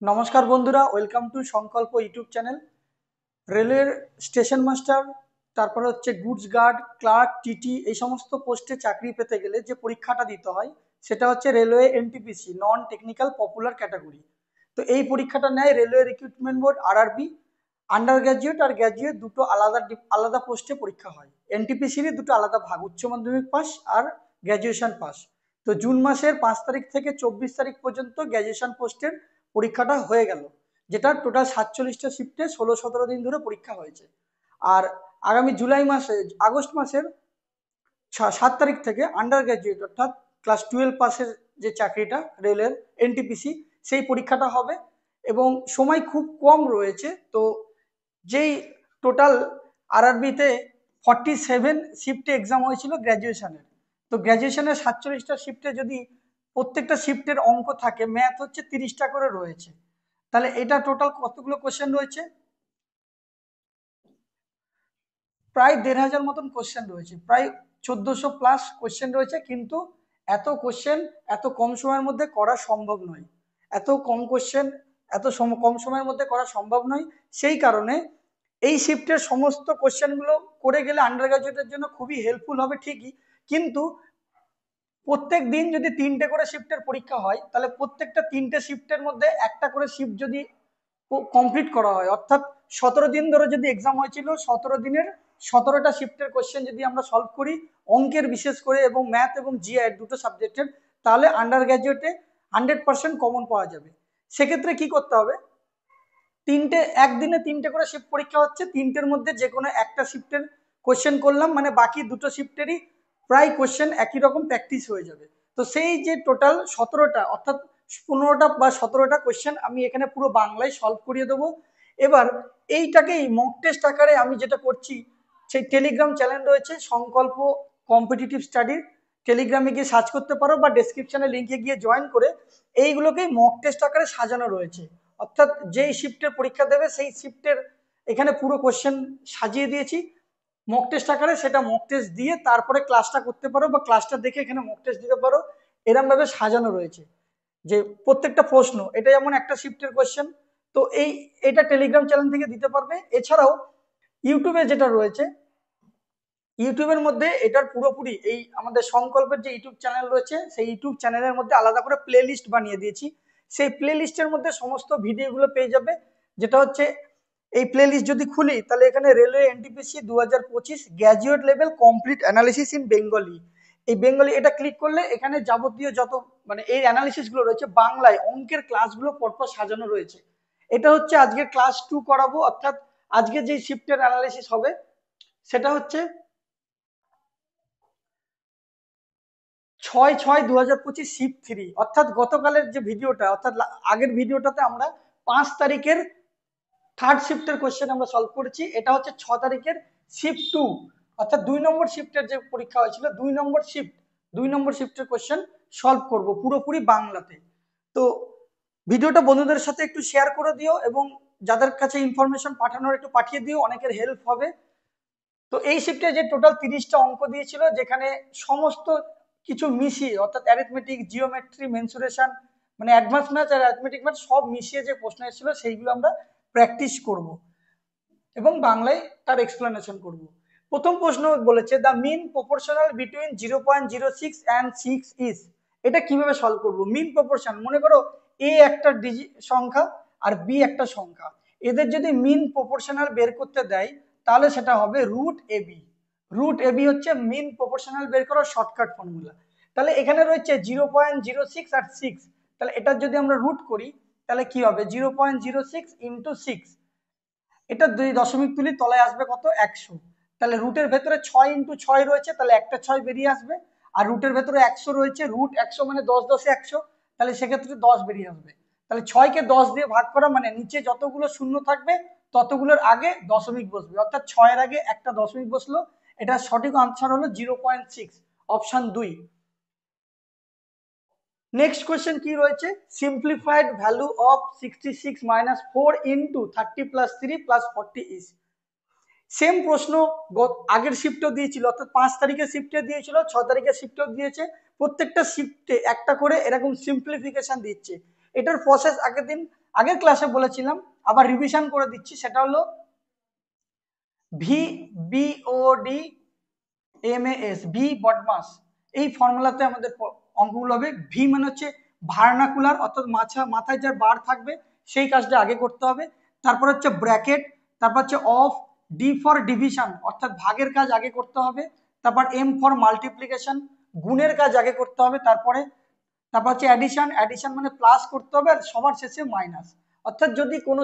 নমস্কার বন্ধুরা, welcome to সংকল্প ইউটিউব চ্যানেল। রেলের স্টেশন মাস্টার, তারপরে হচ্ছে গুডস গার্ড, ক্লার্ক, টিটি, এই সমস্ত পোস্টে চাকরি পেতে গেলে যে পরীক্ষাটা দিতে হয় সেটা হচ্ছে railway NTPC, non technical popular category. তো এই পরীক্ষাটা নেয় railway recruitment board, RRB. Under graduate আর গ্র্যাজুয়েট দুটো আলাদা আলাদা পোস্টে পরীক্ষা হয়। এনটিপিসিরই দুটো আলাদা ভাগ, উচ্চ মাধ্যমিক পাস আর গ্র্যাজুয়েশন পাস। তো জুন মাসের 5 তারিখ থেকে 24 তারিখ পর্যন্ত গ্র্যাজুয়েশন পোস্টের পরীক্ষাটা হয়ে গেল, যেটা টোটাল 47টা শিফটে 16-17 দিন ধরে পরীক্ষা হয়েছে। আর আগামী জুলাই মাসে, আগস্ট মাসের 7 তারিখ থেকে আন্ডার গ্র্যাজুয়েট অর্থাৎ ক্লাস 12 পাসের যে চাকরিটা রেলের এনটিপিসি, সেই পরীক্ষাটা হবে। এবং সময় খুব কম রয়েছে। তো যেই টোটাল আরআরবিতে 47 শিফটে এক্সাম হয়েছিল গ্র্যাজুয়েশনের, তো গ্র্যাজুয়েশনের 47টা শিফটে যদি প্রত্যেকটা শিফটের অঙ্ক থাকে, ম্যাথ হচ্ছে 30টা করে রয়েছে, তাহলে এটা টোটাল কতগুলো কোশ্চেন রয়েছে? প্রায় 1500 মতন কোশ্চেন রয়েছে, প্রায় 1400 প্লাস কোশ্চেন রয়েছে। কিন্তু এত কোশ্চেন এত কম সময়ের মধ্যে করা সম্ভব নয়। এত কম কোশ্চেন কম সময়ের মধ্যে করা সম্ভব নয়। সেই কারণে এই শিফটের সমস্ত কোশ্চেনগুলো করে গেলে আন্ডার গ্রাজুয়েটের জন্য খুবই হেল্পফুল হবে ঠিকই, কিন্তু প্রত্যেক দিন যদি 3টে করে শিফটের পরীক্ষা হয়, তাহলে প্রত্যেকটা 3টে শিফটের মধ্যে একটা করে শিফট যদি কমপ্লিট করা হয়, অর্থাৎ 17 দিন ধরে যদি এক্সাম হয়েছিল, 17 দিনের 17টা শিফটের কোশ্চেন যদি আমরা সলভ করি অঙ্কের বিশেষ করে, এবং ম্যাথ এবং জিআই দুটো সাবজেক্টের, তাহলে আন্ডার গ্র্যাজুয়েটে 100% কমন পাওয়া যাবে। সেক্ষেত্রে কি করতে হবে? একদিনে 3টে করে শিফট পরীক্ষা হচ্ছে, 3টের মধ্যে যে কোনো একটা শিফটের কোশ্চেন করলাম, মানে বাকি দুটো শিফটেরই প্রায় কোশ্চেন একই রকম প্র্যাকটিস হয়ে যাবে। তো সেই যে টোটাল 17টা অর্থাৎ 15টা বা 17টা কোশ্চেন আমি এখানে পুরো বাংলায় সলভ করিয়ে দেবো। এবার এইটাকেই মক টেস্ট আকারে আমি যেটা করছি, সেই টেলিগ্রাম চ্যানেল রয়েছে সংকল্প কম্পিটিটিভ স্টাডির, টেলিগ্রামে গিয়ে সার্চ করতে পারো বা ডেসক্রিপশনে লিঙ্কে গিয়ে জয়েন করে, এইগুলোকেই মক টেস্ট আকারে সাজানো রয়েছে। অর্থাৎ যেই শিফটের পরীক্ষা দেবে সেই শিফটের এখানে পুরো কোশ্চেন সাজিয়ে দিয়েছি মক টেস্ট আকারে, সেটা মক টেস্ট দিয়ে তারপরে ক্লাসটা করতে পারো বা ক্লাসটা দেখে এখানে মক টেস্ট দিতে পারো। এরম ভাবে সাজানো রয়েছে যে প্রত্যেকটা প্রশ্ন এটা যেমন একটা শিফটের কোশ্চেন। তো এটা টেলিগ্রাম চ্যানেল থেকে দিতে পারবে। এছাড়াও ইউটিউবে যেটা রয়েছে, ইউটিউবের মধ্যে এটার পুরোপুরি এই আমাদের সংকল্পের যে ইউটিউব চ্যানেল রয়েছে, সেই ইউটিউব চ্যানেলের মধ্যে আলাদা করে প্লে লিস্ট বানিয়ে দিয়েছি। সেই প্লে লিস্টের মধ্যে সমস্ত ভিডিওগুলো পেয়ে যাবে। যেটা হচ্ছে এই প্লে লিস্ট যদি খুলি, তাহলে এখানে railway NTPC 2025 graduate level complete analysis in Bengali, এই বেঙ্গলি এটা ক্লিক করলে এখানে যাবতীয় যত মানে এই অ্যানালিসিস গুলো রয়েছে, বাংলায় অঙ্কের ক্লাসগুলো পরপর সাজানো রয়েছে। এটা হচ্ছে আজকে ক্লাস 2 করাবো, অর্থাৎ আজকে যে শিফটের অ্যানালিসিস হবে সেটা হচ্ছে 6/6/2025 শিফট 3, অর্থাৎ গতকালের যে ভিডিওটা, অর্থাৎ আগের ভিডিওটাতে আমরা 5 তারিখের থার্ড শিফটের কোশ্চেন আমরা সলভ করেছি। এটা হচ্ছে 6 তারিখের শিফট 2, অর্থাৎ 2 নম্বর শিফটের যে পরীক্ষা হয়েছিল, 2 নম্বর শিফটের কোশ্চেন সলভ করব পুরোপুরি বাংলাতে। তো ভিডিওটা বন্ধুদের সাথে একটু শেয়ার করে দিও, এবং যাদের কাছে ইনফরমেশন পাঠানোর একটু পাঠিয়ে দিও, অনেকের হেল্প হবে। তো এই শিফটে যে টোটাল 30টা অঙ্ক দিয়েছিল, যেখানে সমস্ত কিছু মিশিয়ে অর্থাৎ অ্যারিথমেটিক, জিওমেট্রি, মেনসুরেশন, মানে অ্যাডভান্স ম্যাথ আর অ্যারিথমেটিক ম্যাথ সব মিশিয়ে যে প্রশ্ন এসেছিল সেইগুলো আমরা প্র্যাকটিস করব এবং বাংলায় তার এক্সপ্লেনেশন করব। প্রথম প্রশ্ন বলেছে the mean proportional between 0.06 and 6 is, এটা কিভাবে সলভ করব? মিন প্রপোর্শন, মনে করো এ একটা সংখ্যা আর বি একটা সংখ্যা, এদের যদি মিন প্রপোর্শনাল বের করতে দেয়, তাহলে সেটা হবে root A B. Root A B হচ্ছে মিন প্রপোর্শনাল বের করার শর্টকাট ফর্মুলা। তাহলে এখানে রয়েছে 0.06 আর 6, তাহলে এটার যদি আমরা রুট করি তাহলে কি হবে? 0.06 ইন্টু 6, এটা দুই দশমিক তুলি তলায় আসবে কত? 100। তাহলে রুটের ভেতরে 6 ইন্টু 6 রয়েছে, তাহলে একটা 6 বেরিয়ে আসবে। আর রুটের ভেতরে 100 রয়েছে, রুট 100 মানে 10 10 100, তাহলে সেক্ষেত্রে 10 বেরিয়ে আসবে। তাহলে 6কে 10 দিয়ে ভাগ করা মানে নিচে যতগুলো শূন্য থাকবে ততগুলোর আগে দশমিক বসবে, অর্থাৎ 6-এর আগে একটা দশমিক বসলো। এটা সঠিক আনসার হলো 0.6, অপশন 2। নেক্সট কোয়েশ্চেন কি রয়েছে? Simplified value of 66 minus 4 into 30 plus 3 plus 40 is. Same প্রশ্ন আগের শিফটেও দিয়েছিল, অর্থাৎ 5 তারিখের শিফটে দিয়েছিল, 6 তারিখের শিফটেও দিয়েছে। প্রত্যেকটা শিফটে একটা করে এরকম সিম্পলিফিকেশন দিচ্ছে। এটার প্রসেস আগের দিন আগের ক্লাসে বলেছিলাম, আবার রিভিশন করে দিচ্ছি, সেটা হলো VBODMAS, ভি বডমাস। এই ফর্মুলাতে আমাদের অঙ্কগুলো হবে। ভি মানে হচ্ছে ভার্নাকুলার, অর্থাৎ মাথায় যার বার থাকবে সেই কাজটা আগে করতে হবে। তারপর হচ্ছে ব্র্যাকেট, তারপর হচ্ছে অফ, ডি ফর ডিভিশন অর্থাৎ ভাগের কাজ আগে করতে হবে। তারপর এম ফর মাল্টিপ্লিকেশন, গুণের কাজ আগে করতে হবে। তারপর হচ্ছে অ্যাডিশন, অ্যাডিশন মানে প্লাস করতে হবে, আর সবার শেষে মাইনাস। অর্থাৎ যদি কোনো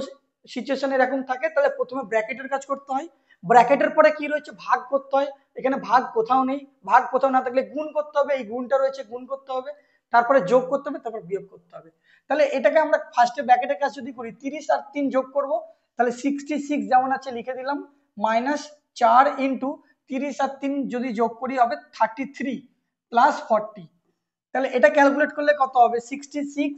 সিচুয়েশন এরকম থাকে তাহলে প্রথমে ব্র্যাকেটের কাজ করতে হয়, ব্র্যাকেটের পরে কি রয়েছে ভাগ করতে হয়, এখানে ভাগ কোথাও নেই, ভাগ কোথাও না থাকলে গুণ করতে হবে, এই গুণটা রয়েছে গুণ করতে হবে, তারপরে যোগ করতে হবে, তারপর বিয়োগ করতে হবে। তাহলে এটাকে আমরা ফার্স্টে ব্র্যাকেটের কাজ যদি করি, 30 আর 3 যোগ করব, তাহলে 66 যেমন আছে লিখে দিলাম, মাইনাস 4 ইন্টু 30 আর 3 যদি যোগ করি হবে 33 প্লাস 40। তাহলে এটা ক্যালকুলেট করলে কত হবে, 66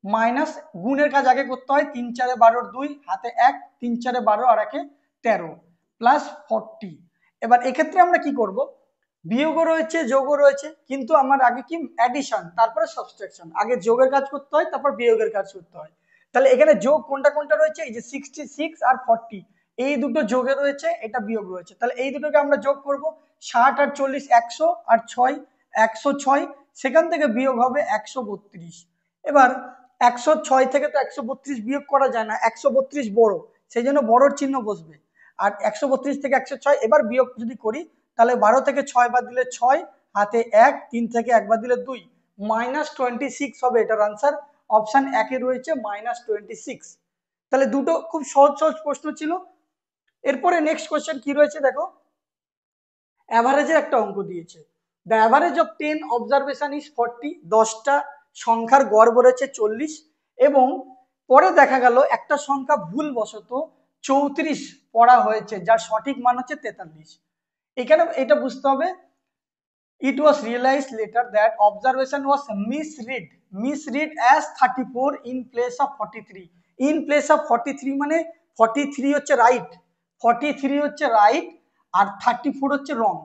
মাইনাস, গুণের কাজ আগে করতে হয়, 3 4 12 2 হাতে 1, 3 4 12 আর 1 13 প্লাস 40। এবার এক্ষেত্রে আমরা কি করব, বিয়োগও রয়েছে যোগও রয়েছে, কিন্তু আমার আগে কি অ্যাডিশন তারপরে সাবট্রাকশন, আগে যোগের কাজ করতে হয় তারপর বিয়োগের কাজ করতে হয়। তাহলে এখানে যোগ কোনটা কোনটা রয়েছে, এই যে 66 আর 40, এই দুটো যোগে রয়েছে, এটা বিয়োগ রয়েছে। তাহলে এই দুটোকে আমরা যোগ করব, 60 আর 40 100 আর 6 106, সেখান থেকে বিয়োগ হবে 132। এবার 106 থেকে তো 132 বিয়োগ করা যায় না, 132 বড়, সেই জন্য বড়র চিহ্ন বসবে। আর 132 থেকে 106 এবার বিয়োগ যদি করি, তাহলে 12 থেকে 6 বাদ দিলে 6, হাতে 1, 3 থেকে 1 বাদ দিলে 2, -26 হবে এটার আনসার। অপশন 1 এ রয়েছে -26। তাহলে দুটো খুব সহজ সহজ প্রশ্ন ছিল। এরপরে নেক্সট কোশ্চেন কি রয়েছে দেখো, অ্যাভারেজের একটা অঙ্ক দিয়েছে। The average of 10 observation is 40, 10টা সংখ্যার গড় বলেছে 40, এবং পরে দেখা গেল একটা সংখ্যা ভুলবশত 34 পড়া হয়েছে, যার সঠিক মান হচ্ছে 43। এখানে এটা বুঝতে হবে, it was realized later that observation was misread as 34 in place of 43। in place of 43 মানে 43 হচ্ছে রাইট, 43 হচ্ছে রাইট, আর 34 হচ্ছে রং।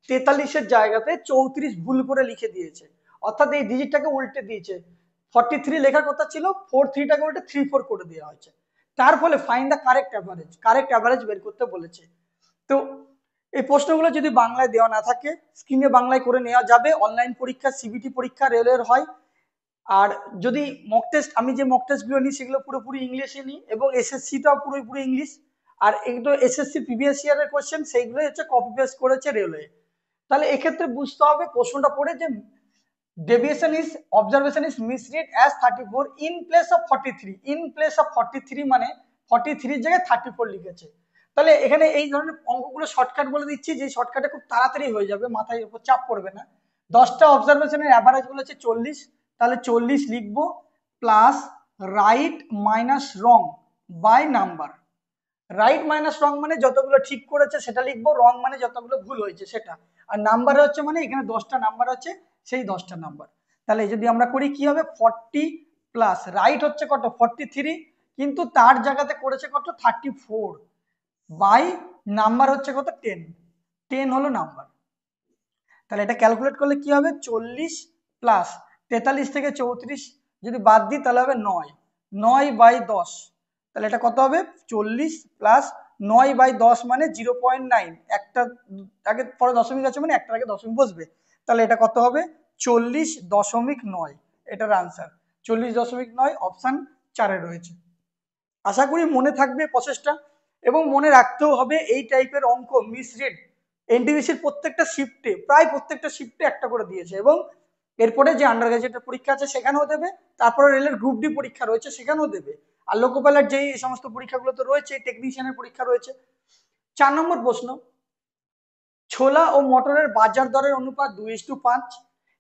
43 এর জায়গাতে 34 ভুল করে লিখে দিয়েছে, অর্থাৎ এই ডিজিটটাকে উল্টে দিয়েছে। 43 লেখার কথা ছিল, 43 টাকে উল্টে 34 করে দেওয়া হয়েছে। তার ফলে ফাইন্ড দ্য কারেক্ট অ্যাভারেজ বের করতে বলেছে। তো এই প্রশ্নগুলো যদি বাংলায় দেওয়া না থাকে, স্ক্রিনে বাংলায় করে নেওয়া যাবে। অনলাইন পরীক্ষা, সিবিটি পরীক্ষা রেলের হয়। আর যদি মক টেস্ট, আমি যে মক টেস্টগুলো নিই সেগুলো পুরোপুরি ইংলিশে নিই, এবং এসএসসিটাও পুরোপুরি ইংলিশ। আর এগুলো এসএসসি প্রিভিয়াস ইয়ারের কোশ্চেন, সেইগুলোই হচ্ছে কপি পেস্ট করেছে রেলওয়ে। তাহলে এক্ষেত্রে বুঝতে হবে প্রশ্নটা পড়ে যে observation is misread as 34 in place of 43। in place of 43 মানে 43 এর জায়গায় 34 লিখেছে। তাহলে এখানে এই ধরনের অঙ্কগুলো শর্টকাট বলে দিচ্ছি, যে শর্টকাটে খুব তাড়াতাড়ি হয়ে যাবে, মাথায় উপর চাপ পড়বে না। 10টা অবজারভেশনের অ্যাভারেজ বলেছে 40, তাহলে 40 লিখবো, plus right minus wrong by number. Right minus wrong মানে যতগুলো ঠিক করেছে সেটা লিখবো, রং মানে যতগুলো ভুল হয়েছে সেটা, আর নাম্বার হচ্ছে মানে এখানে 10টা নাম্বার আছে, সেই 10টা নাম্বার। তাহলে যদি আমরা করি কি হবে, 40 প্লাস রাইট হচ্ছে কত 43, কিন্তু তার জায়গাতে করেছে কত 34, বাই নাম্বার হচ্ছে কত 10 হলো নাম্বার। তাহলে এটা ক্যালকুলেট করলে কি হবে, 40 প্লাস 43 থেকে 34 যদি বাদ দিই তাহলে হবে 9/10। তাহলে এটা কত হবে, 40 প্লাস 9/10 মানে 0.9, একটা আগে পরে দশমিক আছে মানে একটার আগে দশমিক বসবে। তাহলে এটা কত হবে, 40.9, এটার আনসার 40.9, অপশন 4-এ রয়েছে। আশা করি মনে থাকবে প্রসেসটা, এবং মনে রাখতেও হবে এই টাইপের অঙ্ক মিসরিড এনটিপিসির প্রত্যেকটা শিফটে, প্রায় প্রত্যেকটা শিফটে একটা করে দিয়েছে, এবং এরপরে যে আন্ডার গ্রাজুয়েটের পরীক্ষা আছে সেখানেও দেবে, তারপরে রেলের গ্রুপ ডি পরীক্ষা রয়েছে সেখানেও দেবে, আর লোকো পাইলট যেই এই সমস্ত পরীক্ষাগুলো তো রয়েছে, টেকনিশিয়ানের পরীক্ষা রয়েছে। 4 নম্বর প্রশ্ন, ছোলা ও মটরের বাজার দরের অনুপাত 2:5,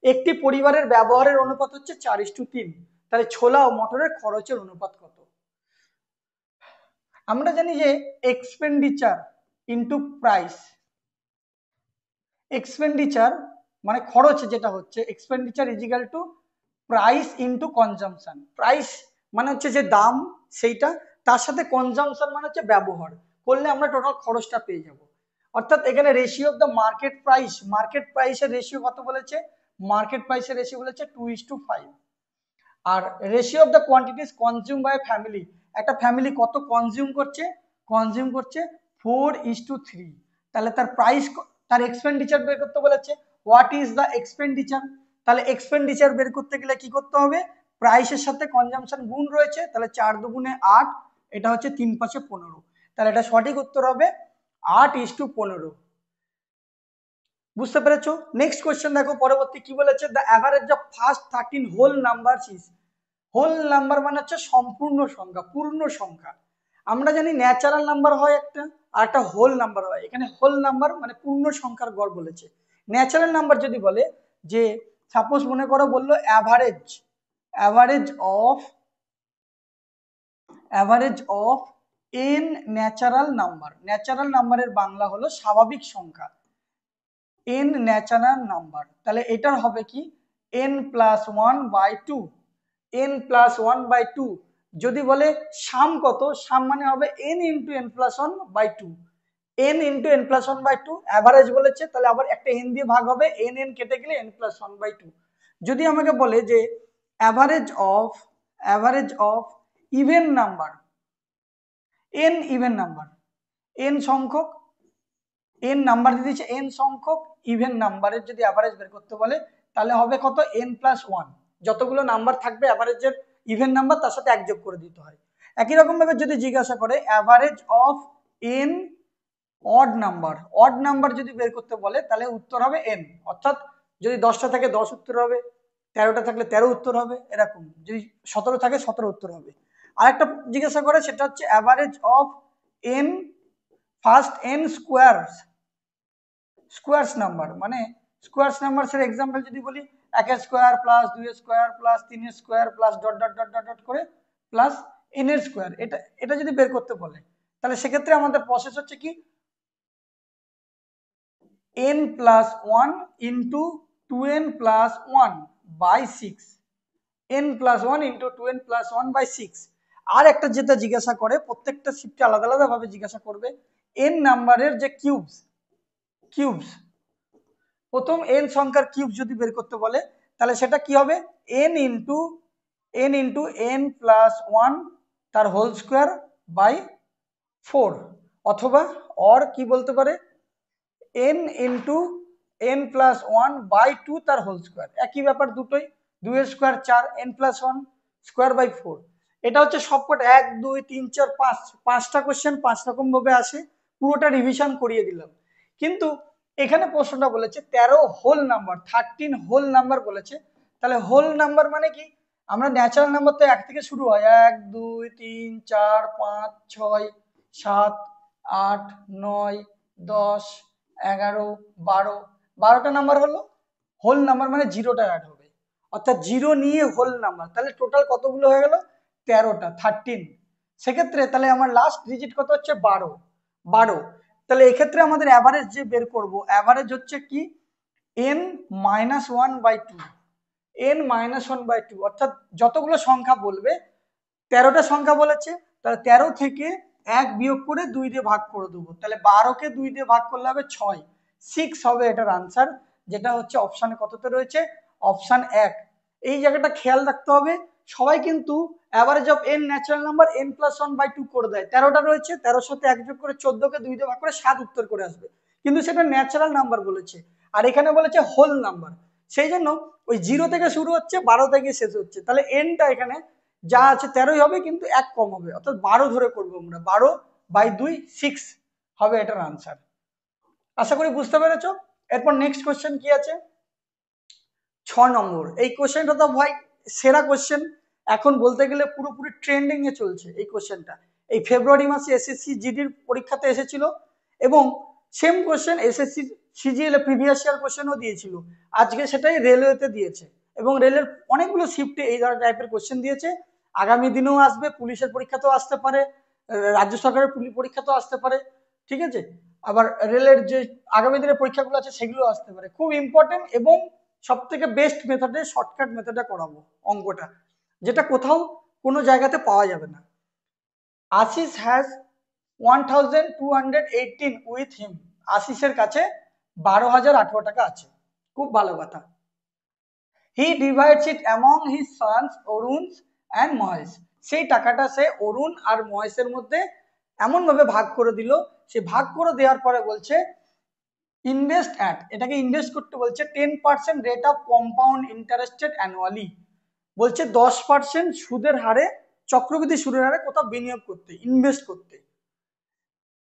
একটি পরিবারের ব্যবহারের অনুপাত হচ্ছে 4:3, তাহলে ছোলা ও মটরের খরচের অনুপাত কত? আমরা জানি যে এক্সপেন্ডিচার ইনটু প্রাইস, এক্সপেন্ডিচার মানে খরচ যেটা হচ্ছে, expenditure is equal to price into consumption. Price মানে হচ্ছে যে দাম সেইটা, তার সাথে কনজাম্পশন মানে হচ্ছে ব্যবহার করলে আমরা টোটাল খরচটা পেয়ে যাব। অর্থাৎ এখানে রেশিও অফ দ্য মার্কেট প্রাইসের রেশিও কত বলেছে, মার্কেট প্রাইসের রেশিও বলেছে 2:5, আর ratio of the quantities consume by family, একটা ফ্যামিলি কত কনজিউম করছে? কনজিউম করছে 4:3। তাহলে তার প্রাইস, তার এক্সপেন্ডিচার বের করতে বলেছে। What is the expenditure? তাহলে এক্সপেন্ডিচার বের করতে গেলে কি করতে হবে? প্রাইসের সাথে কনজাম্পশন গুণ রয়েছে, তাহলে 4 দুগুণে 8, এটা হচ্ছে 3 5 15। তাহলে এটা সঠিক উত্তর হবে 8:15। বুঝতে পেরেছো? নেক্সট কোয়েশ্চেন দেখো, পরবর্তী কি বলেছে, the average of first 13 whole number is. Whole number মানে হচ্ছে সম্পূর্ণ সংখ্যা, পূর্ণ সংখ্যা। আমরা জানি ন্যাচারাল নাম্বার হয় একটা, আর একটা হোল নাম্বার হয়। এখানে হোল নাম্বার মানে পূর্ণ সংখ্যার গড় বলেছে। ন্যাচারাল নাম্বার যদি বলে যে, সাপোজ মনে করো বললো average, average of N natural number. Natural নাম্বারের বাংলা হলো স্বাভাবিক সংখ্যা, এন ন্যাচারাল নাম্বার। তাহলে এটার হবে কি? n+1/2, n+1/2। যদি বলে সাম কত, সাম মানে হবে n × n+1/2, n × n+1/2। Average বলেছে, তাহলে আবার একটা n দিয়ে ভাগ হবে, n কেটে গেলে n+1/2। যদি আমাকে বলে যে average of even number, n even number, n সংখ্যক, n নাম্বার দিয়ে দিচ্ছে, n সংখ্যক ইভেন নাম্বারের যদি অ্যাভারেজ বের করতে বলে, তাহলে হবে কত? n+1। যতগুলো নাম্বার থাকবে অ্যাভারেজের ইভেন নাম্বার, তার সাথে 1 যোগ করে দিতে হয়। একই রকম ভাবে যদি জিজ্ঞাসা করে average of n odd number যদি বের করতে বলে, তাহলে উত্তর হবে n। অর্থাৎ যদি 10টা থাকে 10 উত্তর হবে, 13টা থাকলে 13 উত্তর হবে, এরকম। যদি 17 থাকে 17 উত্তর হবে। আরেকটা জিজ্ঞাসা করে, সেটা হচ্ছে average of n first n squares number. মানে স্কোয়ারস নাম্বার এর এক্সাম্পল যদি বলি, 1 square plus 2 square plus 3 square plus dot dot dot dot dot করে প্লাস n এর স্কোয়ার, এটা যদি বের করতে বলে, তাহলে সেক্ষেত্রে আমাদের প্রসেস হচ্ছে কি, n+1 × 2n+1/6, n+1 × 2n+1/6। আর একটা যেটা জিজ্ঞাসা করে, প্রত্যেকটা শিফটে আলাদা আলাদা ভাবে জিজ্ঞাসা করবে, n নাম্বারের যে কিউবস, প্রথম n সংখ্যার কিউব যদি বের করতে বলে, তাহলে সেটা কি হবে? n × n+1 তার হোল স্কোয়ার বাই 4, অথবা অর কি বলতে পারে, n × n+1/2 তার হোল স্কোয়ার। একই ব্যাপার দুটোই, 2 স্কোয়ার 4, n+1 স্কোয়ার বাই 4। এটা হচ্ছে সবকটা 1 2 3 4 5, 5টা কোশ্চেন 5 রকম ভাবে আসে। পুরোটা রিভিশন করিয়ে দিলাম। কিন্তু এখানে প্রশ্নটা বলেছে 13 হোল নাম্বার, 13 হোল নাম্বার বলেছে। তাহলে হোল নাম্বার মানে কি? আমরা ন্যাচারাল নাম্বার তো 1 থেকে শুরু হয়, 1 2 3 4 5 6 7 8 9 10 11 12, 12টা নাম্বার হলো হোল নাম্বার, মানে 0টা অ্যাড হবে, অর্থাৎ 0 নিয়ে হোল নাম্বার। তাহলে টোটাল কতগুলো হয়ে গেল? 13টা, 13। সেক্ষেত্রে তাহলে আমার লাস্ট ডিজিট কত হচ্ছে? 12। তাহলে এক্ষেত্রে আমাদের অ্যাভারেজ যে বের করব, অ্যাভারেজ হচ্ছে কি, n-1/2, n-1/2। অর্থাৎ যতগুলো সংখ্যা বলবে, 13টা সংখ্যা বলেছে, তাহলে 13 থেকে 1 বিয়োগ করে 2 দিয়ে ভাগ করে দেবো। তাহলে 12কে 2 দিয়ে ভাগ করলে হবে 6, 6 হবে এটার আনসার, যেটা হচ্ছে অপশানে কততে রয়েছে? অপশান 1। এই জায়গাটা খেয়াল রাখতে হবে। সবাই কিন্তু average of n natural number n+1/2 করে দেয়। 13টা রয়েছে, 13 সাথে 1 যোগ করে 14কে 2 দিয়ে ভাগ করে 7 উত্তর করে আসবে, কিন্তু সেটা ন্যাচারাল নাম্বার বলেছে, আর এখানে বলেছে হোল নাম্বার। সেই জন্য ওই 0 থেকে শুরু হচ্ছে, 12 থেকে শেষ হচ্ছে। তাহলে nটা এখানে যা আছে 13ই হবে, কিন্তু 1 কম হবে, অর্থাৎ 12 ধরে করবো আমরা। 12/2 6 হবে এটার আনসার। আশা করি বুঝতে পেরেছো। এরপর নেক্সট কোশ্চেন কি আছে? 6 নম্বর। এই কোশ্চেনটা তো ভাই সেরা কোশ্চেন, এখন বলতে গেলে পুরোপুরি ট্রেন্ডিং এ চলছে এই কোশ্চেনটা। এই ফেব্রুয়ারি মাসে এসএসসি জিডির পরীক্ষাতে এসেছিল, এবং সেম কোশ্চেন এসএসসি সিজিএল এ প্রিভিয়াস ইয়ার কোশ্চেনও দিয়েছিল। আজকে সেটাই রেলওয়েতে দিয়েছে, এবং রেলের অনেকগুলো শিফটে এই ধরনের টাইপের কোশ্চেন দিয়েছে। আগামী দিনেও আসবে, পুলিশের পরীক্ষাতেও আসতে পারে, রাজ্য সরকারের পরীক্ষাতেও আসতে পারে, ঠিক আছে। আবার রেলের যে আগামী দিনের পরীক্ষাগুলো আছে সেগুলো আসতে পারে। খুব ইম্পর্টেন্ট, এবং সব থেকে বেস্ট মেথডে, শর্টকাট মেথডে করাবো অঙ্কটা, যেটা কোথাও কোনো জায়গাতে পাওয়া যাবে না। Ashis has 1218 with him. আশিসের কাছে 12,018 টাকা আছে, খুব ভালো কথা। He divides it among his sons Arun and Mahesh. সেই টাকাটা সে অরুণ আর মহেশের মধ্যে এমন ভাবে ভাগ করে দিল, সে ভাগ করে দেওয়ার পরে বলছে ইনভেস্ট অ্যাট, এটাকে ইনভেস্ট করতে বলছে 10% rate of compound interested annually, বলছে 10% সুদের হারে, চক্রবৃদ্ধি সুদের হারে কোথাও বিনিয়োগ করতে, ইনভেস্ট করতে।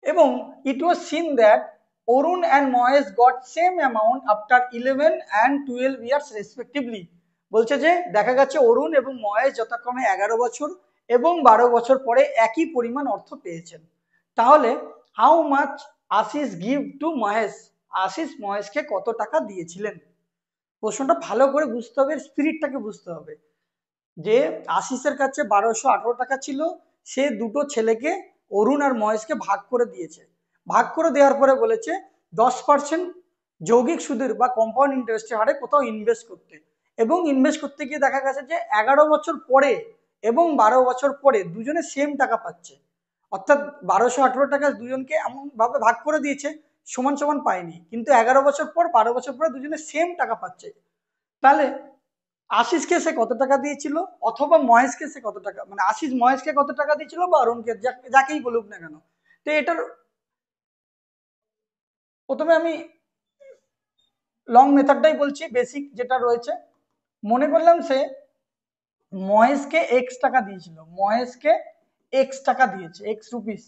এবং it was seen that Arun and Mahesh got same amount after 11 and 12 years respectively, বলছে যে দেখা গেছে অরুণ এবং মহেশ যথাক্রমে 11 বছর এবং 12 বছর পরে একই পরিমাণ অর্থ পেয়েছেন। তাহলে how much Ashis give to Mahesh, Ashis মহেশকে কত টাকা দিয়েছিলেন? প্রশ্নটা ভালো করে বুঝতে হবে, স্পিরিটটাকে বুঝতে হবে যে আশিসের কাছে 1218 টাকা ছিল, সে দুটো ছেলেকে অরুণ আর মহেশকে ভাগ করে দিয়েছে, ভাগ করে দেওয়ার পরে বলেছে 10% যৌগিক সুদের বা কম্পাউন্ড ইন্টারেস্টের হারে কোথাও ইনভেস্ট করতে। এবং ইনভেস্ট করতে গিয়ে দেখা গেছে যে 11 বছর পরে এবং 12 বছর পরে দুজনে সেম টাকা পাচ্ছে, অর্থাৎ 1218 টাকা দুজনকে এমন ভাবে ভাগ করে দিয়েছে সমান সমান পায়নি, কিন্তু 11 বছর পর 12 বছর পরে দুজনে সেম টাকা পাচ্ছে। তাহলে আশিসকে সে কত টাকা দিয়েছিল, অথবা মহেশকে সে কত টাকা, মানে আশিস মহেশকে কত টাকা দিয়েছিল বা অরুণকে, যাকেই বলুক না কেন। তো এটার প্রথমে আমি লং মেথডটাই বলছি, বেসিক যেটা রয়েছে। মনে করলাম সে মহেশকে এক্স টাকা দিয়েছিল, মহেশকে এক্স টাকা দিয়েছে, এক্স রুপিস।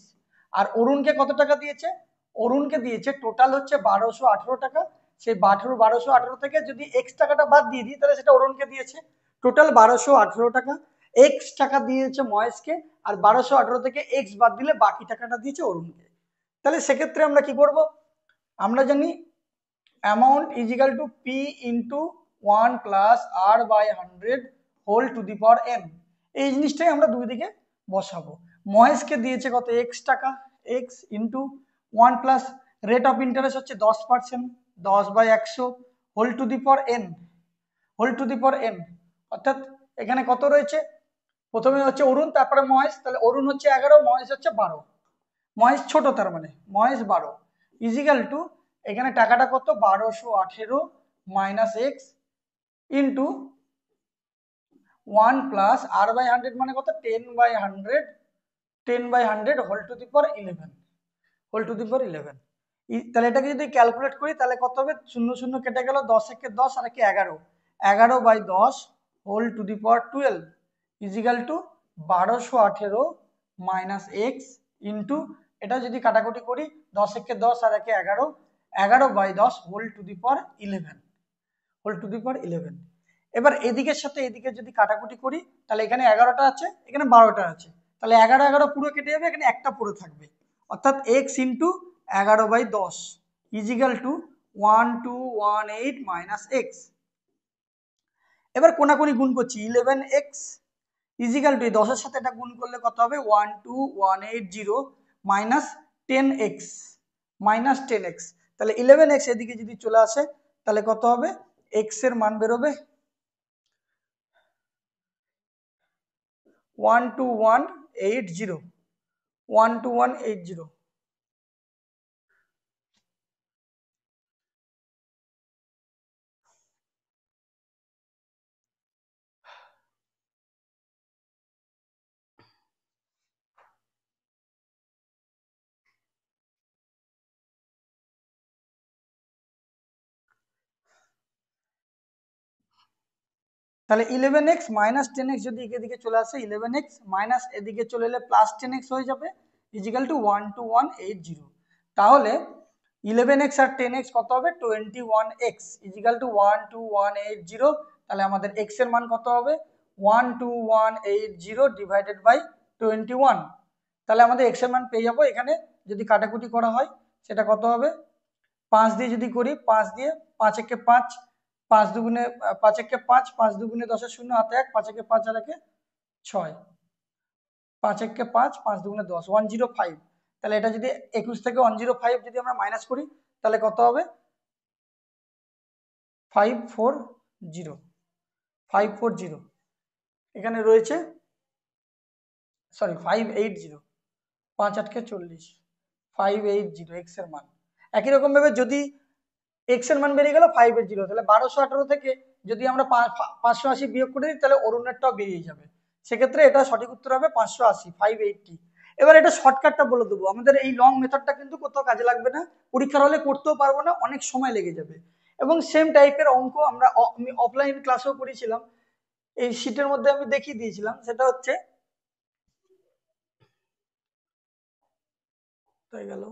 আর অরুণকে কত টাকা দিয়েছে, অরুণকে দিয়েছে টোটাল হচ্ছে 1218 টাকা। সেই 1218 থেকে যদি এক্স টাকাটা বাদ দিয়ে দিই তাহলে সেটা অরুণকে দিয়েছে, টোটাল 1218 টাকা। এক্স টাকা দিয়েছে মহেশকে, আর 1218 থেকে এক্স বাদ দিলে বাকি টাকাটা দিয়েছে অরুণকে। তাহলে সেক্ষেত্রে আমরা কি করব, আমরা জানি amount is equal to P into 1 plus R by 100 whole to the power N. এই জিনিসটাই আমরা দুই দিকে বসাবো। মহেশকে দিয়েছে কত, এক্স টাকা, X into 1 plus rate of interest হচ্ছে 10%, 10/100 whole to the power N, whole to the power N. অর্থাৎ এখানে কত রয়েছে, প্রথমে হচ্ছে অরুণ তারপরে মহেশ, তাহলে অরুণ হচ্ছে 11, মহেশ হচ্ছে 12, মহেশ ছোট তার মানে মহেশ 12 ইজিক্যাল টু এখানে টাকাটা কত 1218 minus x into 1 plus R by 100 মানে কত 10/100, 10/100 whole to the power 11, whole to the power 11। তাহলে এটাকে যদি ক্যালকুলেট করি তাহলে কত হবে, শূন্য শূন্য কেটে গেল, 10 একে 10 আর একে 11, 11/10 whole to the power 12 equal to 1218 minus x into, এটা যদি কাটাকুটি করি 10 একে 10 আর একে 11, 11/10 whole to the power 11, whole to the power 11। এবার এদিকের সাথে এদিকে যদি কাটাকুটি করি তাহলে এখানে 11টা আছে, এখানে 12টা আছে, তাহলে 11 11 পুরো কেটে যাবে, এখানে একটা পুরো থাকবে, অর্থাৎ X into 11/10 equal to 1218 minus X. এবার কোনাকুনি গুণ করছি, 11x ইজিক্যাল টু 10-এর সাথে এটা গুণ করলে কত হবে 12180 মাইনাস 10x, মাইনাস 10x। তাহলে 11x এদিকে যদি চলে আসে তাহলে কত হবে, x এর মান বেরোবে 12180, 12180। তাহলে 11x মাইনাস 10x যদি এদিকে চলে আসে, 11x মাইনাস এদিকে চলে এলে প্লাস 10x হয়ে যাবে ইজিক্যাল টু 12180। তাহলে 11x আর 10x কত হবে 21x ইজিক্যাল টু 12180। তাহলে আমাদের x এর মান কত হবে 12180 ডিভাইডেড বাই 21। তাহলে আমাদের x এর মান পেয়ে যাবো। এখানে যদি কাটাকুটি করা হয় সেটা কত হবে, 5 দিয়ে যদি করি, 5 দিয়ে 5 একে 5, 5 দুগুণে 5 একে 5, 5 দুগুণে 10 এর শূন্য হাতে 1, 5 একে 5 আর একে 6, 5 একে 5, 5 দুগুণে 10, 105। তাহলে এটা যদি 21 থেকে 105 যদি আমরা মাইনাস করি তাহলে কত হবে 540, 540 এখানে রয়েছে, সরি 580, 5 8 40, 580 এক্স এর মান। একই রকম ভাবে যদি এক্স এর মান বেরিয়ে গেল 580, তাহলে 1218 থেকে যদি আমরা 580 বিয়োগ করে দিই তাহলে অরুণেরটাও বেরিয়ে যাবে। সেক্ষেত্রে এটা সঠিক উত্তর হবে 580, 580। এবার এটা শর্টকাটটা বলে দেবো। আমাদের এই লং মেথডটা কিন্তু কোথাও কাজে লাগবে না, পরীক্ষার হলে করতেও পারবো না, অনেক সময় লেগে যাবে। এবং সেম টাইপের অঙ্ক আমি অফলাইন ক্লাসেও করেছিলাম, এই শীটের মধ্যে আমি দেখিয়ে দিয়েছিলাম। সেটা হচ্ছে হয়ে গেল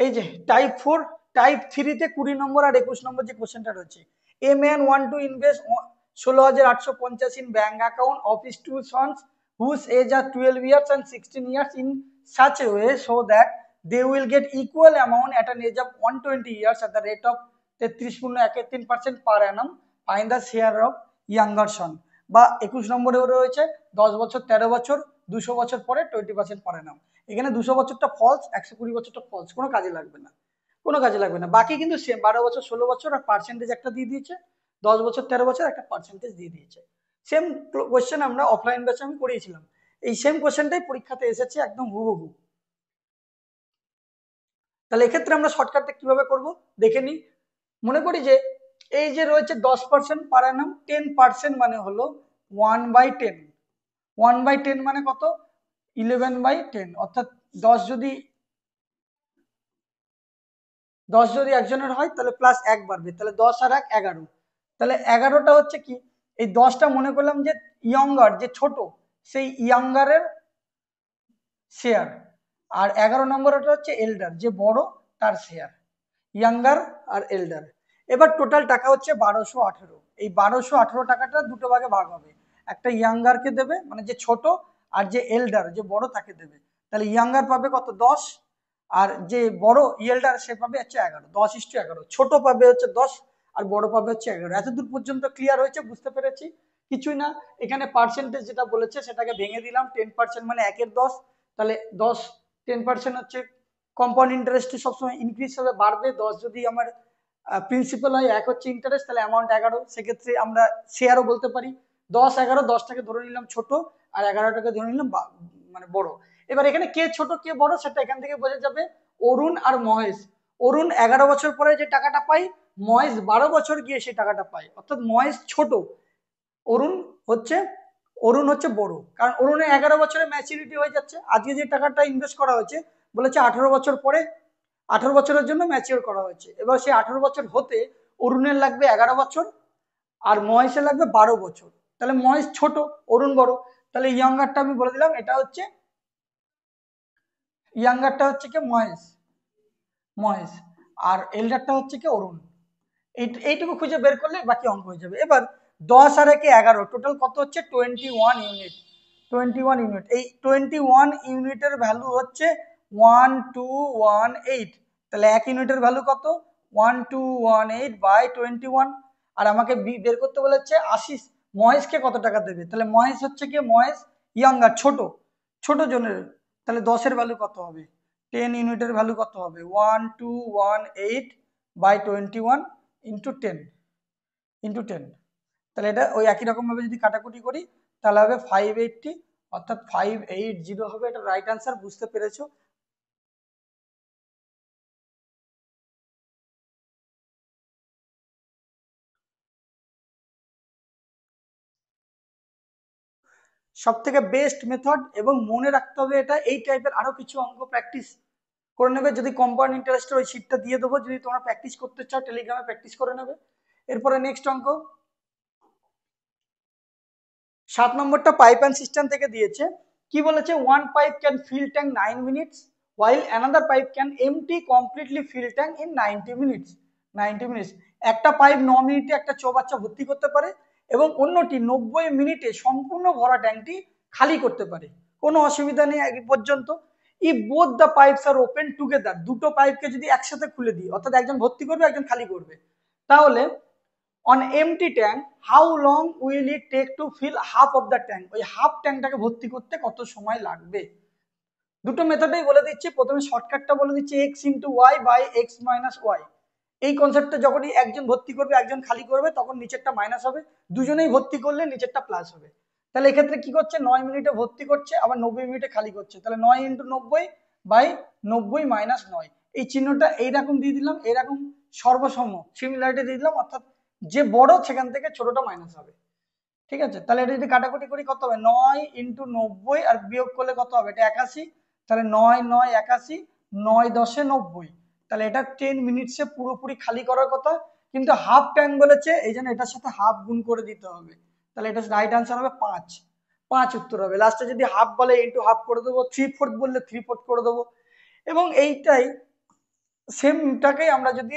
এই যে টাইপ 4, টাইপ 3-তে 20 নম্বর আর 21 নম্বর যে কোশ্চেনটা রয়েছে, a man want to invest 16,850 in bank account of his two sons whose age are 12 years and 16 years in such a way so that they will get equal amount at an age of 120 years at the rate of 33.13% per annum. Find the share of younger son। বা 21 নম্বরে রয়েছে 10 বছর, 13 বছর, 200 বছর পরে 20% per annum। এখানে 200 বছরটা false, 120 বছরটা ফলস, কোনো কাজে লাগবে না, কোনো কাজে লাগবে না। বাকি কিন্তু সেম, 12 বছর, 16 বছর আর পার্সেন্টেজ একটা দিয়ে দিয়েছে, 10 বছর, 13 বছর একটা পার্সেন্টেজ দিয়ে দিয়েছে। সেম কোয়েশ্চেন আমরা অফলাইন ব্যাচে আমি করিয়েছিলাম, এই সেম কোয়েশ্চেনটাই পরীক্ষাতে এসেছে একদম হুবহু। তাহলে এক্ষেত্রে আমরা শর্টকাটটা কিভাবে করব দেখে নিই। মনে করি যে এই যে রয়েছে 10% পার অ্যানাম, 10% মানে হলো 1/10। 1/10 মানে কত? 11/10। অর্থাৎ 10 যদি 10 যদি একজনের হয় তাহলে প্লাস 1 বাড়বে, তাহলে 10 আর 1 11। তাহলে 11টা হচ্ছে কি, এই 10টা মনে করলাম যে ইয়ঙ্গার, যে ছোট, সেই ইয়াঙ্গারের শেয়ার। আর 11 নম্বরটা হচ্ছে এল্ডার, যে বড়, তার শেয়ার। ইয়াঙ্গার আর এল্ডার। এবার টোটাল টাকা হচ্ছে 1218। এই 1218 টাকাটা দুটো ভাগে ভাগ হবে, একটা ইয়াঙ্গারকে দেবে মানে যে ছোট, আর যে এল্ডার, যে বড়, তাকে দেবে। তাহলে ইয়াঙ্গার পাবে কত? 10, আর যে বড় এল্ডার সে পাবে হচ্ছে 11। 10:11। ছোট পাবে হচ্ছে 10 আর বড় পাবে হচ্ছে 11। এতদূর পর্যন্ত ক্লিয়ার হয়েছে? বুঝতে পেরেছি? কিছুই না, এখানে পার্সেন্টেজ যেটা বলেছে সেটাকে ভেঙে দিলাম। 10% মানে 1/10। তাহলে 10, 10% হচ্ছে কম্পাউন্ড ইন্টারেস্ট সবসময় ইনক্রিজ হবে, বাড়বে। 10 যদি আমার প্রিন্সিপাল হয়, 1 হচ্ছে ইন্টারেস্ট, তাহলে অ্যামাউন্ট 11। সেক্ষেত্রে আমরা শেয়ারও বলতে পারি। 10, 11, 10টাকে ধরে নিলাম ছোট আর 11টাকে ধরে নিলাম মানে বড়। এবার এখানে কে ছোট কে বড় সেটা এখান থেকে বোঝা যাবে। অরুণ আর মহেশ, অরুণ 11 বছর পরে যে টাকাটা পায়, মহেশ 12 বছর গিয়ে সেই টাকাটা পায়। অর্থাৎ মহেশ ছোট, অরুণ হচ্ছে অরুণ হচ্ছে বড়, কারণ অরুণের 11 বছরে ম্যাচুরিটি হয়ে যাচ্ছে। আজকে যে টাকাটা ইনভেস্ট করা হয়েছে বলেছে 18 বছর পরে, 18 বছরের জন্য ম্যাচিওর করা হয়েছে। এবার সেই 18 বছর হতে অরুণের লাগবে 11 বছর আর মহেশের লাগবে 12 বছর। তাহলে মহেশ ছোট, অরুণ বড়। তাহলে ইয়াঙ্গারটা আমি বলে দিলাম, এটা হচ্ছে ইয়াঙ্গারটা হচ্ছে কি মহেশ, মহেশ। আর এল্ডারটা হচ্ছে কি অরুণ। এইটুকু খুঁজে বের করলে বাকি অঙ্ক হয়ে যাবে। এবার 10 আর 1 11, টোটাল কত হচ্ছে? 21 ইউনিট। 21 ইউনিট। এই 21 ইউনিটের ভ্যালু হচ্ছে 1218। তাহলে 1 ইউনিটের ভ্যালু কত? 1218/21। আর আমাকে বের করতে বলেছে আশিস মহেশকে কত টাকা দেবে। তাহলে মহেশ হচ্ছে কি, মহেশ ইয়াঙ্গার, ছোট, ছোট জনের। তাহলে 10-এর ভ্যালু কত হবে? 10 ইউনিটের ভ্যালু কত হবে? 1218/21 ইন্টু 10। তাহলে এটা ওই একই রকম ভাবে যদি কাটাকুটি করি তাহলে হবে 580, অর্থাৎ 580 হবে এটা রাইট আনসার। বুঝতে পেরেছো? সব থেকে বেস্ট মেথড, এবং মনে রাখতে হবে এটা। এই টাইপের আরো কিছু অঙ্ক প্র্যাকটিস করে নেবে। যদি কম্পাউন্ড ইন্টারেস্টের ওই শীটটা দিয়ে দেবো, যদি তোমরা প্র্যাকটিস করতে চাও টেলিগ্রামে প্র্যাকটিস করে নেবে। এরপরে নেক্সট অঙ্ক 7 নম্বরটা পাইপ অ্যান্ড সিস্টেম থেকে দিয়েছে। কি বলেছে? One pipe can fill tank 9 minutes while another pipe can empty completely fill tank in 90 minutes। 90 minutes. একটা পাইপ 9 মিনিটে একটা চৌবাচ্চা ভর্তি করতে পারে এবং অন্যটি 90 মিনিটে সম্পূর্ণ ভরা ট্যাঙ্কটি খালি করতে পারে। কোনো অসুবিধা নেই আগে পর্যন্ত। If both the pipes are open together, দুটো পাইপকে যদি একসাথে খুলে দিই, অর্থাৎ একজন ভর্তি করবে একজন খালি করবে, তাহলে on empty tank how long will it take to fill half of the tank, ওই হাফ ট্যাঙ্কটাকে ভর্তি করতে কত সময় লাগবে। দুটো মেথডেই বলে দিচ্ছি। প্রথমে শর্টকাটটা বলে দিচ্ছি, x/x-y। এই কনসেপ্টটা যখনই একজন ভর্তি করবে একজন খালি করবে তখন নিচেরটা মাইনাস হবে, দুজনেই ভর্তি করলে নিচেরটা প্লাস হবে। তাহলে এক্ষেত্রে কি করছে? 9 মিনিটে ভর্তি করছে, আবার 90 মিনিটে খালি করছে। তাহলে 9 × 90/90 - 9। এই চিহ্নটা এইরকম দিয়ে দিলাম, এরকম সর্বসম সিমিলারিটি দিয়ে দিলাম, অর্থাৎ যে বড় সেখান থেকে ছোটটা মাইনাস হবে। ঠিক আছে, তাহলে এটা যদি কাটাকুটি করি কত হবে, 9 ইন্টু 90 আর বিয়োগ করলে কত হবে, এটা 81, তাহলে 9 9 81, 9 10 90, তাহলে এটা 10 মিনিটসে পুরোপুরি খালি করার কথা, কিন্তু হাফ টাইম বলেছে এই জন্য এটার সাথে হাফ গুণ করে দিতে হবে, তাহলে এটা রাইট আনসার হবে 5, 5 উত্তর হবে। লাস্টে যদি হাফ বলে ইন্টু হাফ করে দেবো, 3/4 বললে 3/4 করে দেবো। এবং এইটাই সেমটাকেই আমরা যদি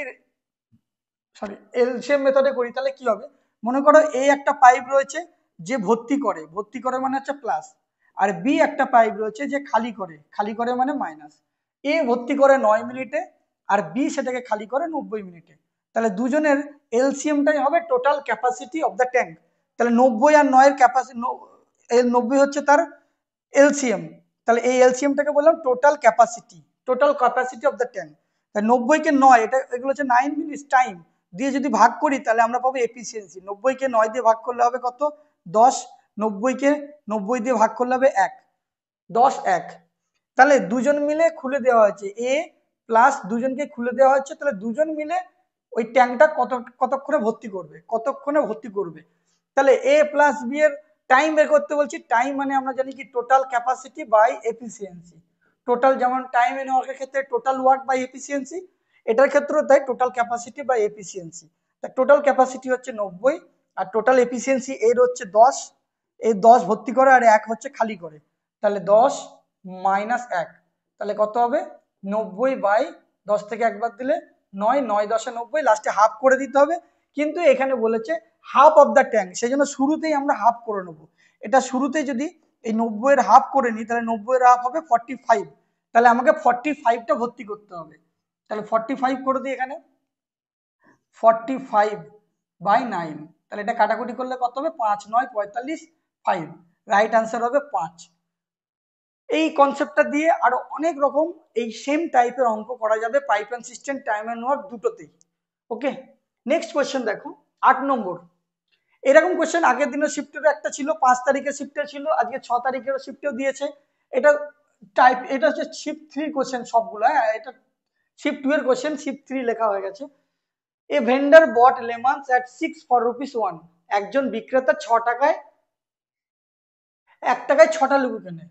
এলসিএম মেথডে করি তাহলে কি হবে, মনে করো এ একটা পাইপ রয়েছে যে ভর্তি করে মানে হচ্ছে প্লাস, আর বি একটা পাইপ রয়েছে যে খালি করে মানে মাইনাস। এ ভর্তি করে 9 মিনিটে আর বি সেটাকে খালি করে 90 মিনিটে, তাহলে দুজনের এলসিএমটাই হবে total capacity of the tank. তাহলে 90 আর 9 এর ক্যাপাসিটি, 90 হচ্ছে তার এলসিএম, তাহলে এই এলসিএমটাকে বললাম total capacity of the tank. তাই 90 কে 9, এটা এগুলো হচ্ছে 9 মিনিটস টাইম দিয়ে যদি ভাগ করি তাহলে আমরা পাবো এফিসিয়েন্সি। 90 কে 9 দিয়ে ভাগ করলে হবে কত, 10, 90 কে 90 দিয়ে ভাগ করলে হবে 1, 10 1। তাহলে দুজন মিলে খুলে দেওয়া হয়েছে, এ প্লাস দুজনকে খুলে দেওয়া হচ্ছে, তাহলে দুজন মিলে ওই ট্যাঙ্কটা কতক্ষণে ভর্তি করবে। তাহলে এ প্লাস বি এর টাইম বের করতে বলছি, টাইম মানে আমরা জানি কি total capacity by efficiency. Total যেমন টাইম এন্ড ওয়ার্কের ক্ষেত্রে টোটাল ওয়ার্ক বাই এফিসিয়েন্সি, এটার ক্ষেত্রেও তাই টোটাল ক্যাপাসিটি বাই এফিসিয়েন্সি। তা টোটাল ক্যাপাসিটি হচ্ছে 90 আর টোটাল এফিসিয়েন্সি এর হচ্ছে 10, এই 10 ভর্তি করে আর 1 হচ্ছে খালি করে, তাহলে 10 মাইনাস 1, তাহলে কত হবে 90/10 থেকে একবার দিলে 9, 9 10 90, লাস্টে হাফ করে দিতে হবে। কিন্তু এখানে বলেছে হাফ অফ দ্য ট্যাঙ্ক, সেই জন্য শুরুতেই আমরা হাফ করে নেবো। এটা শুরুতে যদি এই 90 এর হাফ করে নিই তাহলে 90 এর হাফ হবে 45, তাহলে আমাকে 45টা ভর্তি করতে হবে। তাহলে 45 করে দিই এখানে, 45/9, তাহলে এটা কাটাকুটি করলে কত হবে, 5 9 45, 5, রাইট আনসার হবে 5। এই কনসেপ্টটা দিয়ে আরো অনেক রকম এই সেম টাইপের অঙ্ক করা যাবে pipe and system, time and work দুটোতেই। ওকে, নেক্সট কোয়েশ্চেন দেখো 8 নম্বর। এরকম কোয়েশ্চেন আগের দিনের শিফটেরও একটা ছিল, 5 তারিখের শিফটে ছিল, আজকে 6 তারিখের শিফটেও দিয়েছে। এটা এটা হচ্ছে শিফট 3 কোয়েশ্চেন সবগুলো, হ্যাঁ এটা শিফট 2 এর কোয়েশ্চেন, শিফট 3 লেখা হয়ে গেছে। A vendor bought lemons at 6 for rupees 1, একজন বিক্রেতা 1 টাকায় 6টা লেবু কেনে।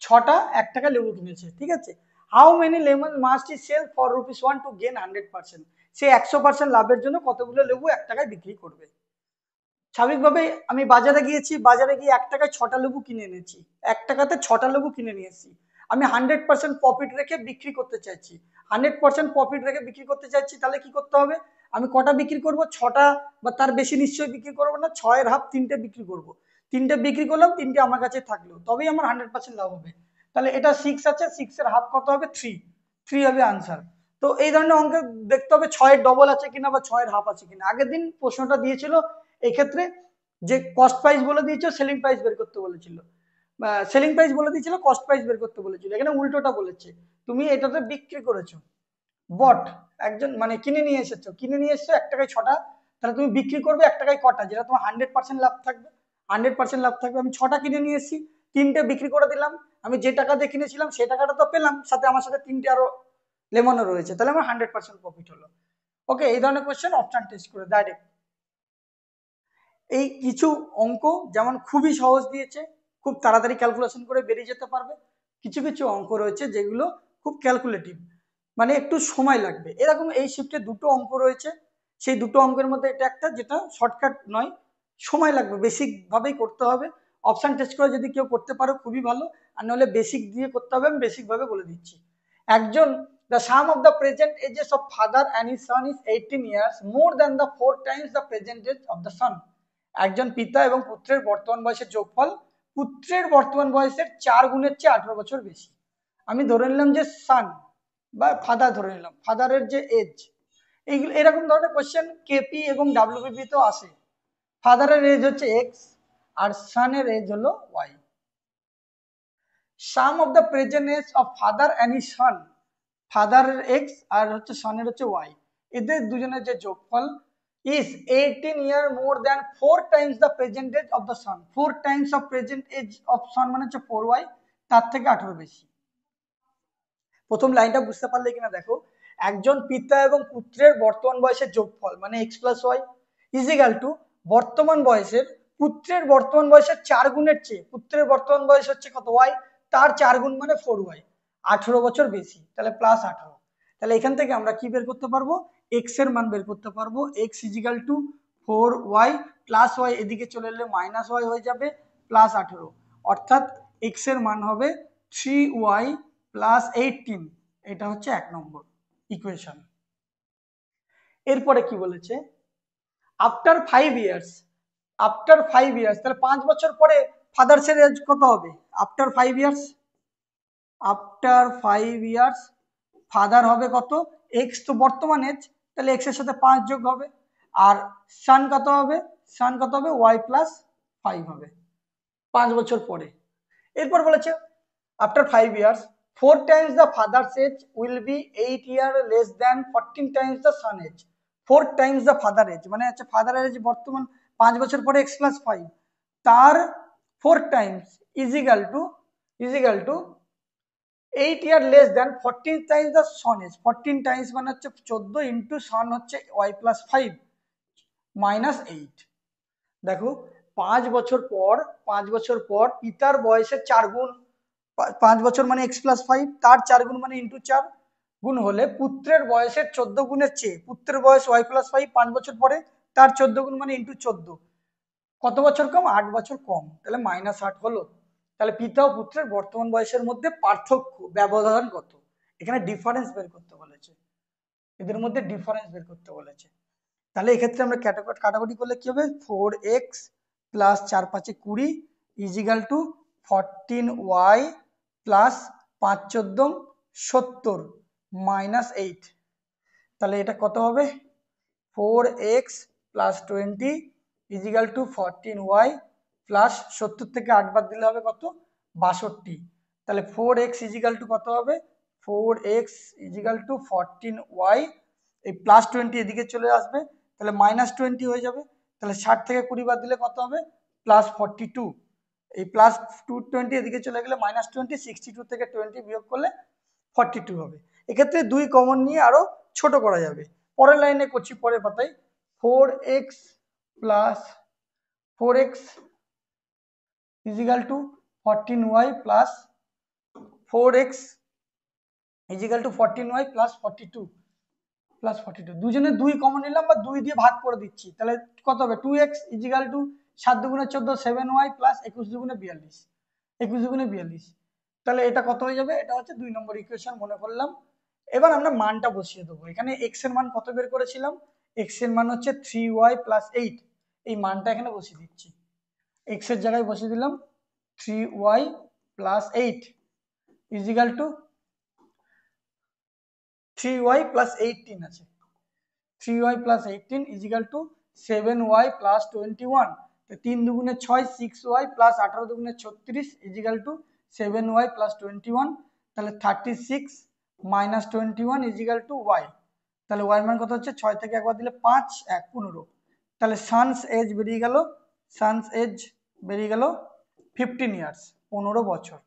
6টা 1 টাকা লেবু কিনেছে, ঠিক আছে। How many lemon must he sell for rupees 1 to gain 100%, সে 100% লাভের জন্য কতগুলো লেবু 1 টাকায় বিক্রি করবে। স্বাভাবিকভাবে আমি বাজারে গিয়েছি, বাজারে গিয়ে 1 টাকায় 6টা লেবু কিনে এনেছি, 1 টাকাতে 6টা লেবু কিনে নিয়েছি। আমি 100% প্রফিট রেখে বিক্রি করতে চাইছি, 100% প্রফিট রেখে বিক্রি করতে চাইছি, তাহলে কি করতে হবে, আমি কটা বিক্রি করব, 6টা বা তার বেশি নিশ্চয়ই বিক্রি করবো না, 6 এর হাফ 3টে বিক্রি করব, 3টে বিক্রি করলাম, 3টে আমার কাছে থাকলো, তবেই আমার 100% লাভ হবে। তাহলে এটা 6 আছে, 6 এর হাফ কত হবে, 3 হবে আনসার। তো এই ধরনের অঙ্ক দেখতে হবে 6 এর ডবল আছে কিনা বা 6 এর হাফ আছে কিনা। আগের দিন প্রশ্নটা দিয়েছিল এই ক্ষেত্রে যে কস্ট প্রাইস বলে দিয়েছিল, সেলিং প্রাইস বের করতে বলেছিল, সেলিং প্রাইস বলে দিয়েছিল, কস্ট প্রাইস বের করতে বলেছিল, এখানে উল্টোটা বলেছে, তুমি এটাতে বিক্রি করেছো, বট একজন মানে কিনে নিয়ে এসেছো 1 টাকায় 6টা, তাহলে তুমি বিক্রি করবে 1 টাকায় কটা, যেটা তোমার 100% লাভ থাকবে, 100% লাভ থাকবে। আমি 6টা কিনে নিয়ে এসেছি, 3টে বিক্রি করে দিলাম, আমি যে টাকা দিয়ে কিনেছিলাম সেই টাকাটা তো পেলাম, সাথে আমার সাথে 3টে আরো লেমনও রয়েছে, তাহলে আমার 100% প্রফিট হলো। ওকে, এই ধরনের কোয়েশ্চেন অপশন টেস্ট করে ডাইরেক্ট। এই কিছু অঙ্ক যেমন খুবই সহজ দিয়েছে, খুব তাড়াতাড়ি ক্যালকুলেশন করে বেরিয়ে যেতে পারবে, কিছু কিছু অঙ্ক রয়েছে যেগুলো খুব ক্যালকুলেটিভ, মানে একটু সময় লাগবে। এরকম এই শিফটে 2টো অঙ্ক রয়েছে, সেই 2টো অঙ্কের মধ্যে এটা একটা যেটা শর্টকাট নয়, সময় লাগবে, বেসিক ভাবেই করতে হবে। অপশন টেস্ট করে যদি কেউ করতে পারো খুবই ভালো, আর নাহলে বেসিক দিয়ে করতে হবে, আমি বেসিক ভাবে বলে দিচ্ছি। একজন, the sum of the present ages of father and his son is 18 years more than the 4 times the present age of the son, একজন পিতা এবং পুত্রের বর্তমান বয়সের যোগফল পুত্রের বর্তমান বয়সের 4 গুণের চেয়ে 18 বছর বেশি। আমি ধরে নিলাম যে সান বা ফাদার ধরে নিলাম, ফাদারের যে এজ, এইগুলো এরকম ধরনের কোশ্চেন কেপি এবং ডাব্লিউবিপি তো আসে। ফাদারের এজ হচ্ছে এক্স আর সানের এজ হলো y. Sum of the present age of father and his son, ফাদারের এক্স আর হচ্ছে সনের হচ্ছে ওয়াই, এদের দুজনের যে যোগফল is 18 year more than 4 times the present age of the son, 4 times of present age of son মানে হচ্ছে 4y, তার থেকে 18 বেশি। প্রথম লাইনটা বুঝতে পারলে কিনা দেখো, একজন পিতা এবং পুত্রের বর্তমান বয়সের যোগফল মানে X plus Y equal to বর্তমান বয়সের পুত্রের বর্তমান বয়সের 4 গুণের চেয়ে, পুত্রের বর্তমান বয়স হচ্ছে কত ওয়াই, তার 4 গুণ মানে 4y, 18 বছর বেশি, তাহলে প্লাস 18। তাহলে এখান থেকে আমরা কি বের করতে পারবো, এক্স এর মান বের করতে পারবো। X equal to 4y plus Y, এদিকে চলে এলে মাইনাস ওয়াই হয়ে যাবে প্লাস 18, অর্থাৎ এক্স এর মান হবে 3y প্লাস 18। এটা হচ্ছে 1 নম্বর ইকুয়েশন। এরপরে কি বলেছে, আফটার 5 ইয়ার্স, আফটার 5 ইয়ার্স, তাহলে 5 বছর পরে ফাদার্সের এজ কত হবে, after 5 years, after 5 years father হবে কত, এক্স তো বর্তমান এজ, তাহলে এক্স এর সাথে 5 যোগ হবে, আর সান কত হবে, সান কত হবে ওয়াই প্লাস 5 হবে 5 বছর পরে। এরপর বলেছে after 5 years 4 times the father's age will be 8 year less than 14 times the son age, 4 times the father age মানে হচ্ছে ফাদার এজ বর্তমান 5 বছর পরে x প্লাস 5, তার 4 times equal to 8 year less than 14 times the son age, 14 Times মানে হচ্ছে 14 into সন হচ্ছে y plus 5 minus 8। দেখো 5 বছর পর, 5 বছর পর পিতার বয়সের 4 গুণ, 5 বছর মানে এক্স প্লাস 5, তার 4 গুণ মানে ইন্টু 4 গুণ হলে পুত্রের বয়সের 14 গুণের চেয়ে, পুত্রের বয়স ওয়াই প্লাস 5 5 বছর পরে, তার 14 গুণ মানে ইন্টু 14, কত বছর কম, 8 বছর কম, তাহলে মাইনাস 8 হলো। তাহলে পিতা ও পুত্রের বর্তমান বয়সের মধ্যে পার্থক্য ব্যবধান কত, এখানে ডিফারেন্স বের করতে বলেছে, এদের মধ্যে ডিফারেন্স বের করতে বলেছে। তাহলে এক্ষেত্রে আমরা কাটাকুটি করলে কি হবে, 4x plus 4 5 20 equal to 14y plus 5 14 70 minus 8, তাহলে এটা কত হবে 4x plus 20 equal to 14y plus 70 থেকে 8 বাদ দিলে হবে কত 62, তাহলে 4x ইজিক্যাল টু কত হবে, 4x ইজিক্যাল টু 14y, এই প্লাস 20 এদিকে চলে আসবে, তাহলে মাইনাস 20 হয়ে যাবে, তাহলে 60 থেকে 20 বাদ দিলে কত হবে প্লাস 42, এই প্লাস 220 এদিকে চলে গেলে মাইনাস 20, 62 থেকে 20 বিয়োগ করলে 42 হবে। এক্ষেত্রে 2 কমন নিয়ে আরো ছোট করা যাবে, পরের লাইনে করছি পরের পাতায়, 4x plus 4x equal to 14y plus 4x equal to 14y plus 42 plus 42, দুজনে 2 কমন নিলাম বা 2 দিয়ে ভাগ করে দিচ্ছি, তাহলে কত হবে 2x ইজিক্যাল টু 7 দুগুণে 14 7y প্লাস 21 দুগুণে 42, 21 দুগুণে 42, তাহলে এটা কত হয়ে যাবে, এটা হচ্ছে 2 নম্বর ইকুয়েশন মনে করলাম। এবার আমরা মানটা বসিয়ে দেবো, এখানে x এর মান কত বের করেছিলাম, x এর মান হচ্ছে 3y প্লাস 8, এই মানটা এখানে বসিয়ে দিচ্ছি, x এর জায়গায় বসিয়ে দিলাম 3y plus 8 is equal two 3y plus 18 আছে, 3y plus 18 is equal two 7y plus 21, 3 দুগুণে 6 6y প্লাস 18 দুগুণে 36 ইজিক্যাল টু 7y প্লাস 21, তাহলে 36 মাইনাস 21 ইজিক্যাল টু y, তাহলে y মান কত হচ্ছে 6 থেকে একবার দিলে 5 1 15, তাহলে সানস এজ বেরিয়ে গেল, সানস এজ বেরিয়ে গেল 15 ইয়ার্স 15 বছর।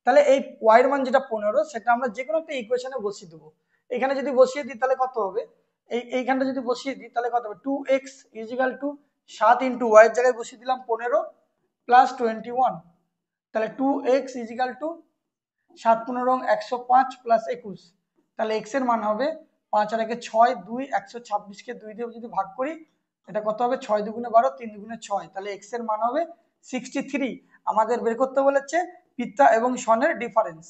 তাহলে এই y এর মান যেটা 15 সেটা আমরা যে কোনো একটা ইকুয়েশনে বসিয়ে দেবো, এখানে যদি বসিয়ে দিই তাহলে কত হবে, এইখানটা যদি বসিয়ে দিই তাহলে কত হবে 2x is equal two 7 into y এর জায়গায় বসিয়ে দিলাম 15 প্লাস 21, তাহলে 2x ইজিক্যাল টু 7 15 105 প্লাস 21, তাহলে x এর মান হবে 5 আর 1 6 2 126 কে 2 দিয়ে যদি ভাগ করি এটা কত হবে 6 দুগুণে 12 3 দুগুণে 6, তাহলে x এর মান হবে 63। আমাদের বের করতে বলেছে পিতা এবং সনের ডিফারেন্স,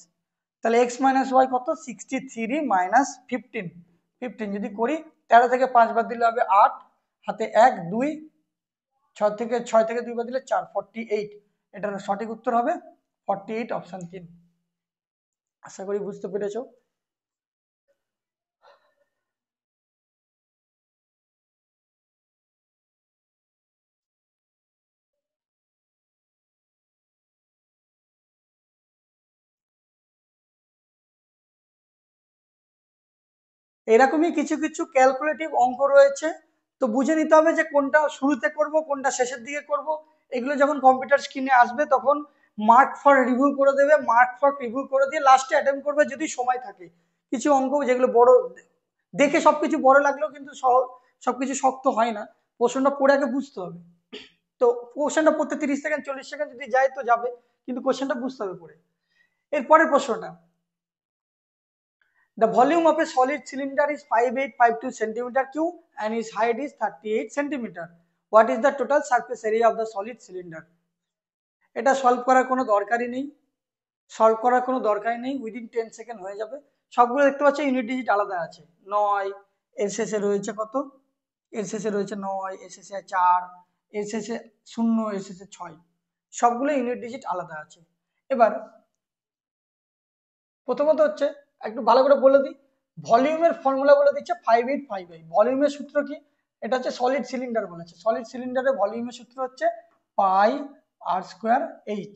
তাহলে x মাইনাস ওয়াই কত 63 মাইনাস 15 যদি করি 13 থেকে 5 বাদ দিলে হবে 8, হাতে 1 2, 6 থেকে 2 বাদ দিলে 4 48, এটার সঠিক উত্তর হবে 48 অপশন 3। আশা করি বুঝতে পেরেছো। এরকমই কিছু কিছু ক্যালকুলেটিভ অঙ্ক রয়েছে, তো বুঝে নিতে হবে যে কোনটা শুরুতে করব কোনটা শেষের দিকে করব, এগুলো যখন কম্পিউটার স্ক্রিনে আসবে তখন মার্ক ফর রিভিউ করে দেবে, মার্ক ফর রিভিউ করে দিয়ে লাস্টে অ্যাটেম্প করবে যদি সময় থাকে। কিছু অঙ্ক যেগুলো বড় দেখে সবকিছু বড় লাগলেও কিন্তু সবকিছু শক্ত হয় না, প্রশ্নটা পড়ে আগে বুঝতে হবে। তো কোশ্চেনটা পড়তে 30 সেকেন্ড 40 সেকেন্ড যদি যায় তো যাবে, কিন্তু কোশ্চেনটা বুঝতে হবে পড়ে। এরপরের প্রশ্নটা, the volume of a solid cylinder is 5852 centimeter cube and its height is 38 centimeter. What is the total surface area of the solid cylinder? এটা সলভ করার কোনো দরকারই নেই, সলভ করার কোনো দরকারই নেই, উইদিন 10 সেকেন্ড হয়ে যাবে। সবগুলো দেখতে পাচ্ছি ইউনিট ডিজিট আলাদা আছে, 9 এর শেষে রয়েছে কত, এর শেষে রয়েছে 9, এর শেষে 4, এর শেষে 0, এর শেষে 6, সবগুলো ইউনিট ডিজিট আলাদা আছে। এবার প্রথমত হচ্ছে একটু ভালো করে বলে দিই, ভলিউমের ফর্মুলা বলে দিচ্ছে 5855। ভলিউমের সূত্র কি, এটা হচ্ছে সলিড সিলিন্ডার বলেছে, সলিড সিলিন্ডারের ভলিউমের সূত্র হচ্ছে পাই আর স্কোয়ার এইচ।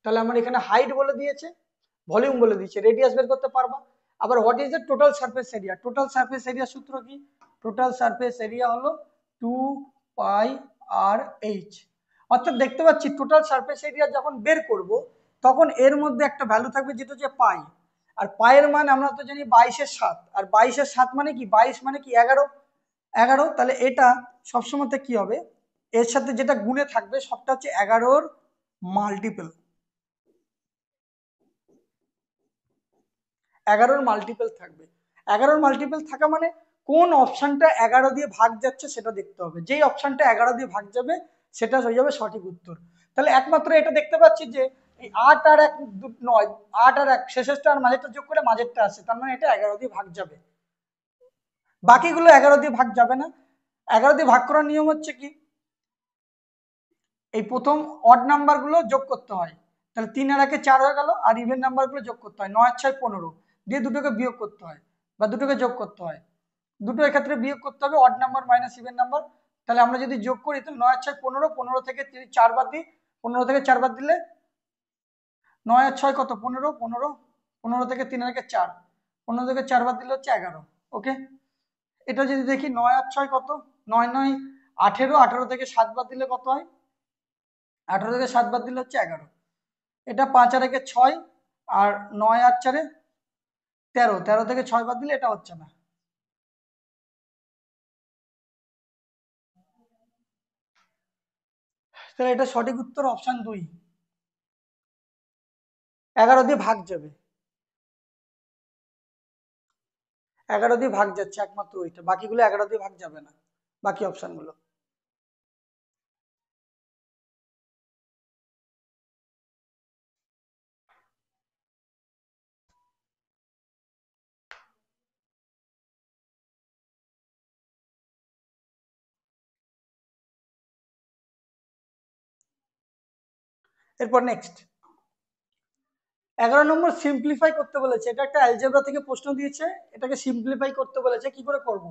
তাহলে আমার এখানে হাইট বলে দিয়েছে, ভলিউম বলে দিয়েছে, রেডিয়াস বের করতে পারবা। আবার what is the total surface area, total surface area সূত্র কি, টোটাল সারফেস এরিয়া হলো 2 পাই আর এইচ। অর্থাৎ দেখতে পাচ্ছি টোটাল সারফেস এরিয়া যখন বের করব তখন এর মধ্যে একটা ভ্যালু থাকবে যেটা হচ্ছে পাই, আর পায়ের মান আমরা তো জানি 22/7, আর 22/7 মানে কি, 22 মানে কি 11, তাহলে এটা সবসময় কি হবে, এর সাথে যেটা গুণে থাকবে সবটা হচ্ছে 11-র মাল্টিপল, 11-র মাল্টিপল থাকবে। 11-র মাল্টিপল থাকা মানে কোন অপশনটা 11 দিয়ে ভাগ যাচ্ছে সেটা দেখতে হবে, যেই অপশনটা 11 দিয়ে ভাগ যাবে সেটা হয়ে যাবে সঠিক উত্তর। তাহলে একমাত্র এটা দেখতে পাচ্ছি যে এই 8 আর 1 9, 8 আর 1 শেষেরটা আর মাঝেরটা যোগ করে মাঝেরটা আসে, তার মানে এটা 11 দিয়ে ভাগ যাবে, বাকিগুলো 11 দিয়ে ভাগ যাবে না। 11 দিয়ে ভাগ করার নিয়ম হচ্ছে কি, এই প্রথম অড নাম্বার গুলো যোগ করতে হয়, তাহলে 3 আর 1 4 হয়ে গেল, আর ইভেন নাম্বার গুলো যোগ করতে হয়, 9 আর 6 15, দিয়ে দুটোকে বিয়োগ করতে হয় বা দুটোকে যোগ করতে হয়, দুটো এক্ষেত্রে বিয়োগ করতে হবে, odd number minus even number. তাহলে আমরা যদি যোগ করি তাহলে 9 আর 6 15, 15 থেকে 4 বাদ দিই, 15 থেকে 4 বাদ দিলে 9 আর 6 কত 15, 15, 15 থেকে 3 আর 1 4, 15 থেকে 4 বাদ দিলে হচ্ছে 11। ওকে, এটা যদি দেখি 9 আর 6 কত, 9 9 18, 18 থেকে 7 বাদ দিলে কত হয়, 18 থেকে 7 বাদ দিলে হচ্ছে 11। এটা 5 আর 1 6, আর 9 আর 4 13, 13 থেকে 6 বাদ দিলে এটা হচ্ছে না। তাহলে এটা সঠিক উত্তর অপশন 2, 11 দিয়ে ভাগ যাবে, 11 দিয়ে ভাগ যাচ্ছে একমাত্র ওইটা, বাকিগুলো 11 দিয়ে ভাগ যাবে না, বাকি অপশন গুলো। এরপর নেক্সট 11 নম্বর সিম্পলিফাই করতে বলেছে, এটা একটা অ্যালজেব্রা থেকে প্রশ্ন দিয়েছে, এটাকে সিম্পলিফাই করতে বলেছে, কি করে করব,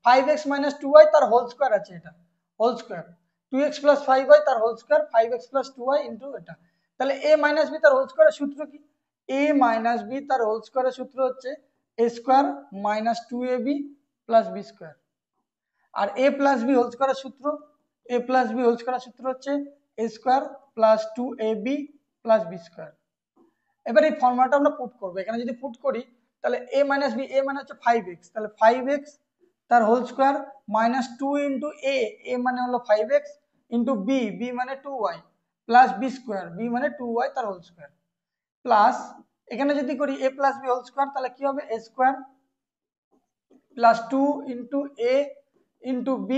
5x - 2y তার হোল স্কয়ার আছে, এটা হোল স্কয়ার, 2x + 5y তার whole square, 5x + 2y into এটা। তাহলে a - b তার হোল স্কয়ারের সূত্র কি, a - b তার হোল স্কয়ারের সূত্র হচ্ছে a square - 2ab + b square, আর a + b হোল স্কয়ারের সূত্র, a + b হোল স্কয়ারের সূত্র হচ্ছে a square + 2ab + b square. এবার এই ফর্মুলাটা আমরা পুট করব, এখানে যদি পুট করি তাহলে a - b, a মানে হচ্ছে 5x, তাহলে 5x তার হোল স্কয়ার -2 ইনটু a মানে হলো 5x ইনটু b মানে 2y plus b square, b মানে 2y তার হোল স্কয়ার, প্লাস এখানে যদি করি a + b হোল স্কয়ার তাহলে কি হবে, a square plus 2 into a into b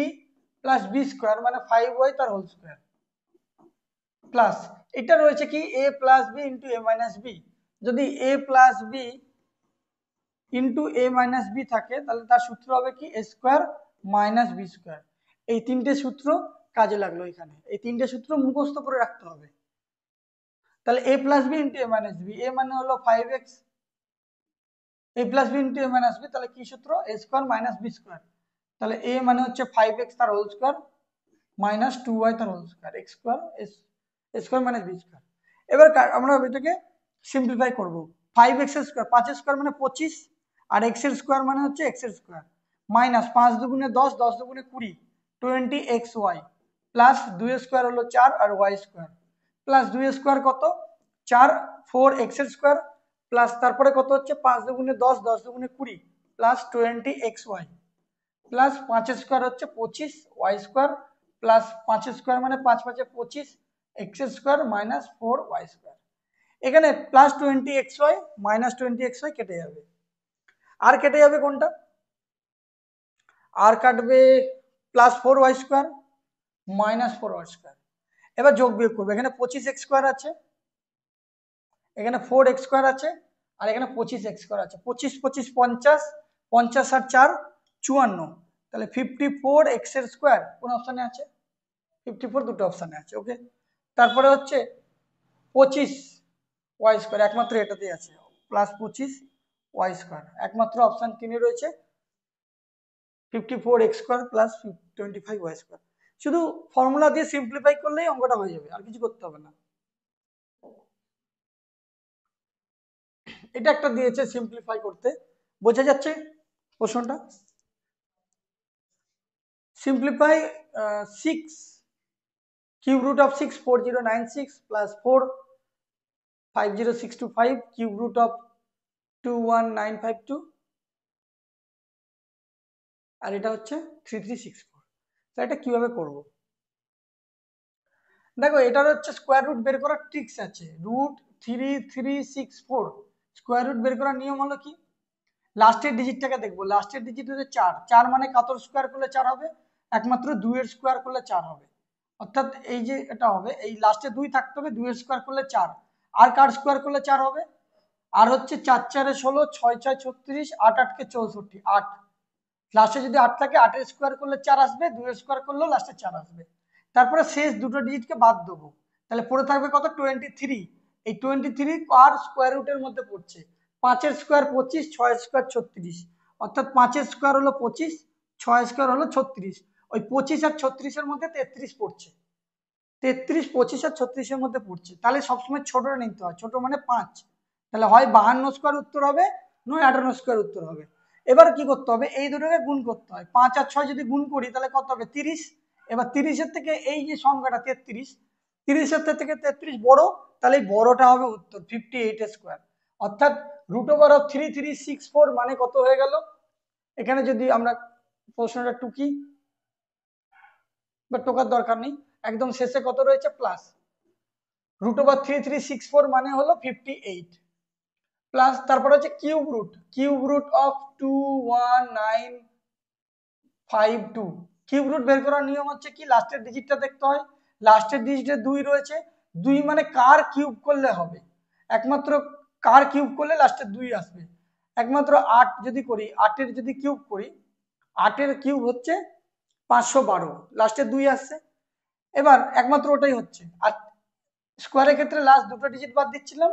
plus b square মানে 5y তার হোল স্কয়ার, প্লাস এটা রয়েছে কি a + b into a - b, যদি a + b into a - b থাকে তাহলে তার সূত্র হবে কি a স্কয়ার - b স্কয়ার। এই তিনটে সূত্র কাজে লাগলো, এখানে এই তিনটে সূত্র মুখস্থ করে রাখতে হবে। তাহলে a + b into a - b, a মানে হলো 5x, a + b into a - b, তাহলে কি সূত্র, a স্কয়ার - b স্কয়ার, তাহলে a মানে হচ্ছে 5x তার হোল স্কয়ার মাইনাস 2y তার whole square, x square a square - b square. এবার আমরা এটাকে সিম্পলিফাই করব, 5x স্কয়ার, 5 স্কয়ার মানে 25, আর x এর স্কয়ার মানে হচ্ছে x এর স্কয়ার, মাইনাস 5 দুগুণে 10, 10 দুগুণে 20, 20xy, প্লাস 2 স্কয়ার হলো 4 আর y স্কয়ার, প্লাস 2 স্কোয়ার কত 4 4x এর স্কোয়ার প্লাস তারপরে কত হচ্ছে 5 দুগুণে 10 10 দুগুণে 20 প্লাস 20xy প্লাস 5 স্কোয়ার হচ্ছে 25 y স্কোয়ার প্লাস 5 স্কোয়ার মানে 5 5 25 x square minus 4y square. এখানে প্লাস 20xy মাইনাস 20xy কেটে যাবে, আর কেটে যাবে কোনটা, আর কাটবে plus 4y square minus 4y square. এবার যোগ বিয়োগ করবে, এখানে 25x স্কোয়ার আছে, এখানে 4x স্কোয়ার আছে, আর এখানে 25x স্কোয়ার আছে। 25 25 50, 50 আর 4 54, তাহলে 54x এর স্কোয়ার কোন অপশনে আছে, 54 দুটো অপশনে আছে। ওকে, তারপরে হচ্ছে 25y স্কোয়ার, একমাত্র এটাতেই আছে, প্লাস 25y স্কোয়ার, একমাত্র অপশন 3 রয়েছে 54x square plus 25y square. শুধু ফর্মুলা দিয়ে সিম্পলিফাই করলেই অঙ্কটা হয়ে যাবে, আর কিছু করতে হবে না। এটা একটা দিয়েছে সিম্পলিফাই করতে, বোঝা যাচ্ছে প্রশ্নটা। Simplify 6 cube root of 6 4096 plus 4 50625 cube root of 21952, আর এটা হচ্ছে 3364। তাহলে এটা কিভাবে করব, দেখো এটার হচ্ছে স্কোয়ার রুট বের করার ট্রিক্স আছে। রুট 3364 স্কোয়ার রুট বের করার নিয়ম হলো কি, লাস্টের ডিজিটটাকে দেখবো, লাস্টের ডিজিট হচ্ছে 4, 4 মানে কাতর স্কোয়ার করলে 4 হবে, একমাত্র 2 এর স্কোয়ার করলে 4 হবে, অর্থাৎ এই যে এটা হবে, এই লাস্টে 2 থাকতে হবে, 2 এর স্কোয়ার করলে 4, আর কার স্কোয়ার করলে 4 হবে, আর হচ্ছে 4 4 16, 6 6 36, 8 8 কে 64, 8 লাস্টে যদি 8 থাকে 8 এর স্কোয়ার করলে 4 আসবে, 2 এর স্কোয়ার করলেও লাস্টে 4 আসবে। তারপরে শেষ দুটো ডিজিটকে বাদ দেবো, তাহলে পড়ে থাকবে কত 23। এই 23 কার স্কোয়ার রুটের মধ্যে পড়ছে, 5 এর স্কোয়ার 25, 6 এর স্কোয়ার 36, অর্থাৎ 5 এর স্কোয়ার হলো 25, 6 এর স্কোয়ার হলো 36, ওই 25 আর 36 এর মধ্যে 33 পড়ছে, 33 25 আর 36 এর মধ্যে পড়ছে। তাহলে সবসময় ছোটটা নিতে হয়, ছোট মানে 5, তাহলে হয় 52 স্কোয়ার উত্তর হবে, নয় 58 স্কোয়ার উত্তর হবে। এবার কি করতে হবে, এই দুটোকে গুণ করতে হয়, 5 আর 6 যদি গুণ করি তাহলে কত হবে 30। এবার 30-এর থেকে এই যে সংখ্যাটা 33, 30-এর থেকে 33 বড়, তাহলে এই বড়টা হবে উত্তর 58 স্কোয়ার, অর্থাৎ রুট ওভার অফ 3364 মানে কত হয়ে গেল। এখানে যদি আমরা প্রশ্নটা টুকি, বা টোকার দরকার নেই, একদম শেষে কত রয়েছে প্লাস, রুট ওভার 3364 মানে হলো 58 প্লাস, তারপর হচ্ছে cube root of 21952। Cube root বের করার নিয়ম হচ্ছে কি, লাস্টের ডিজিটটা দেখতে হয়, লাস্টের ডিজিটে 2 রয়েছে, 2 মানে কার কিউব করলে হবে, একমাত্র কার কিউব করলে লাস্টে 2 আসবে, একমাত্র 8 যদি করি, 8 এর যদি কিউব করি, 8 এর কিউব হচ্ছে 512, লাস্টে 2 আসছে, এবার একমাত্র ওটাই হচ্ছে। আর স্কোয়ারের ক্ষেত্রে লাস্ট দুটো ডিজিট বাদ দিচ্ছিলাম,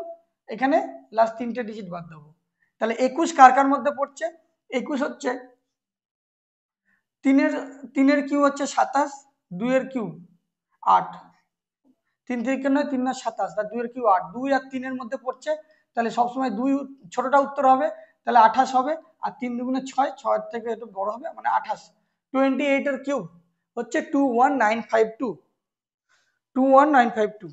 এখানে লাস্ট 3টে ডিজিট বাদ দেবো। তাহলে 21 কার কার মধ্যে পড়ছে, 21 হচ্ছে 3 এর কিউব হচ্ছে 27, 2 এর কিউব 8, 3 থেকে নয় 3 না 27, তার 2 এর কিউব 8, 2 আর 3 এর মধ্যে পড়ছে, তাহলে সবসময় 2 ছোটটা উত্তর হবে, তাহলে 28 হবে, আর 3 দুগুণে 6, 6 থেকে একটু বড় হবে মানে 28, 28 এর কিউব হচ্ছে 21952, 21952।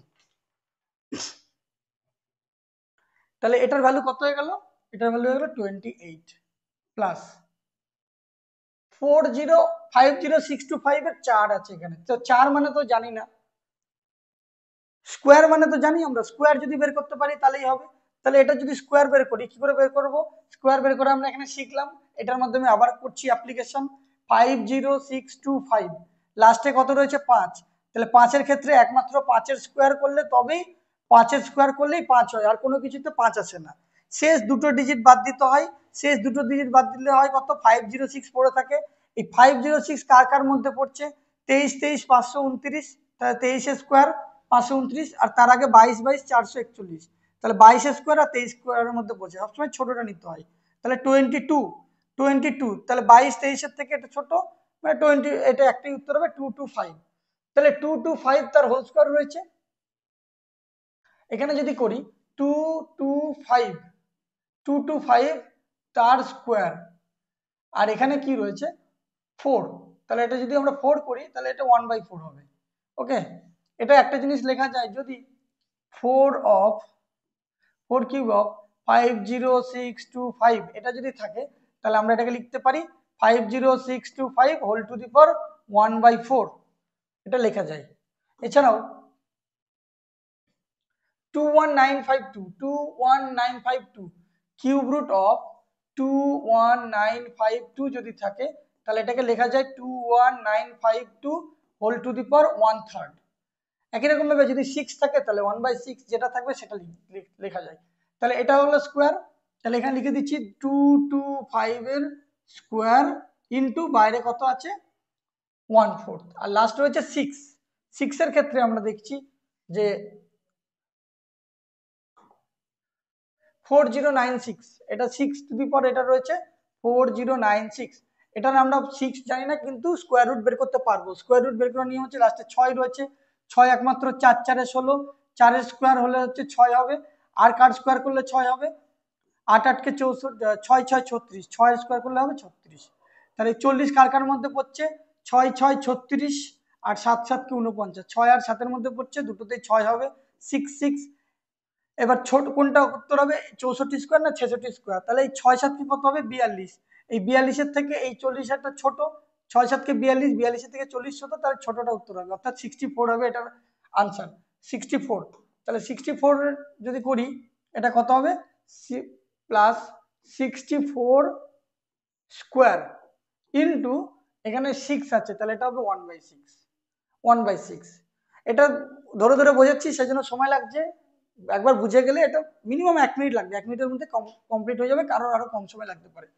তাহলে এটার ভ্যালু কত হয়ে গেল, এটার ভ্যালু হয়ে গেল 28 প্লাস 4050625 এর 4 আছে এখানে, তো 4 মানে তো জানি না, স্কোয়ার মানে তো জানি আমরা, স্কোয়ার যদি বের করতে পারি তাহলেই হবে। তাহলে এটা যদি স্কোয়ার বের করি, কি করে বের করব, স্কোয়ার বের করে আমরা এখানে শিখলাম, এটার মাধ্যমে আবার করছি অ্যাপ্লিকেশন, 50625 লাস্টে কত রয়েছে 5, তাহলে 5 এর ক্ষেত্রে একমাত্র 5 এর স্কোয়ার করলে তবেই, 5 এর স্কোয়ার করলেই 5 হয়, আর কোনো কিছুতে 5 আসে না। শেষ দুটো ডিজিট বাদ দিতে হয়, শেষ দুটো ডিজিট বাদ দিলে হয় কত 506 পড়ে থাকে, এই 506 কার কার মধ্যে পড়ছে, 23 23 529, তাহলে 23 স্কোয়ার 529, আর তার আগে 22 22 441, তাহলে 22 স্কোয়ার আর 23 স্কোয়ারের মধ্যে পড়ছে, সবসময় ছোটটা নিতে হয়। তাহলে 22, তাহলে 22 23-এর থেকে এটা ছোট, মানে 20, এটা একটাই উত্তর হবে 225। তাহলে 225 তার হোল স্কোয়ার রয়েছে, এখানে যদি করি 225 তার স্কোয়ার, আর এখানে কি রয়েছে 4, তাহলে এটা যদি আমরা 4 করি তাহলে এটা 1/4 হবে। ওকে, এটা একটা জিনিস লেখা যায়, যদি 4 কিউব অফ 50625 এটা যদি থাকে তাহলে আমরা এটাকে লিখতে পারি 50625 হোল টু দি পাওয়ার 1/4 এটা লেখা যায়। এছাড়াও 21952 কিউব রুট অফ 21952 যদি থাকে তাহলে এটাকে লেখা যায় 21952 হোল টু দি পাওয়ার 1/3। একই রকম ভাবে যদি 6 থাকে তাহলে 1/6 যেটা থাকবে সেটা লেখা যায়। তাহলে এটা হলো স্কোয়ার, তাহলে এখানে লিখে দিচ্ছি 225 এর স্কোয়ার ইন্টু বাইরে কত আছে 1/4, আর লাস্ট রয়েছে 6 এর ক্ষেত্রে আমরা দেখছি যে 4096 এটা 6 টু দি পাওয়ার এটা রয়েছে 4096, এটা আমরা 6 জানি না কিন্তু স্কোয়ার রুট বের করতে পারবো। স্কোয়ার রুট বের করার নিয়ম হচ্ছে লাস্টে 6 রয়েছে, 6 একমাত্র 4 4 16, 4 এর স্কোয়ার হলে হচ্ছে 6 হবে, আর কার স্কোয়ার করলে 6 হবে, 8 8 কে 64, 6 6 36, 6 এর স্কোয়ার করলে হবে 36। তাহলে 40 কার কার মধ্যে পড়ছে 6 6 36 আর 7 7 কে 49, 6 আর 7 এর মধ্যে পড়ছে, দুটোতেই 6 হবে 6 6। এবার ছোট কোনটা উত্তর হবে 64 স্কোয়ার না 66 স্কোয়ার, তাহলে এই 6 7 কে কত হবে 42, এই 42 এর থেকে এই 40 একটা ছোট, 6 7 কে 42, 42 এর থেকে 40 ছোট, তাহলে ছোটটা উত্তর হবে অর্থাৎ 64 হবে এটার আনসার 64। তাহলে 64 যদি করি এটা কত হবে প্লাস 64 স্কোয়ার ইন্টু এখানে 6 আছে তাহলে এটা হবে 1/6। এটা ধরে ধরে বোঝাচ্ছি সেজন্য সময় লাগছে, একবার বুঝে গেলে এটা মিনিমাম 1 মিনিট লাগবে, 1 মিনিটের মধ্যে কমপ্লিট হয়ে যাবে, কারোর আরো কম সময় লাগতে পারে।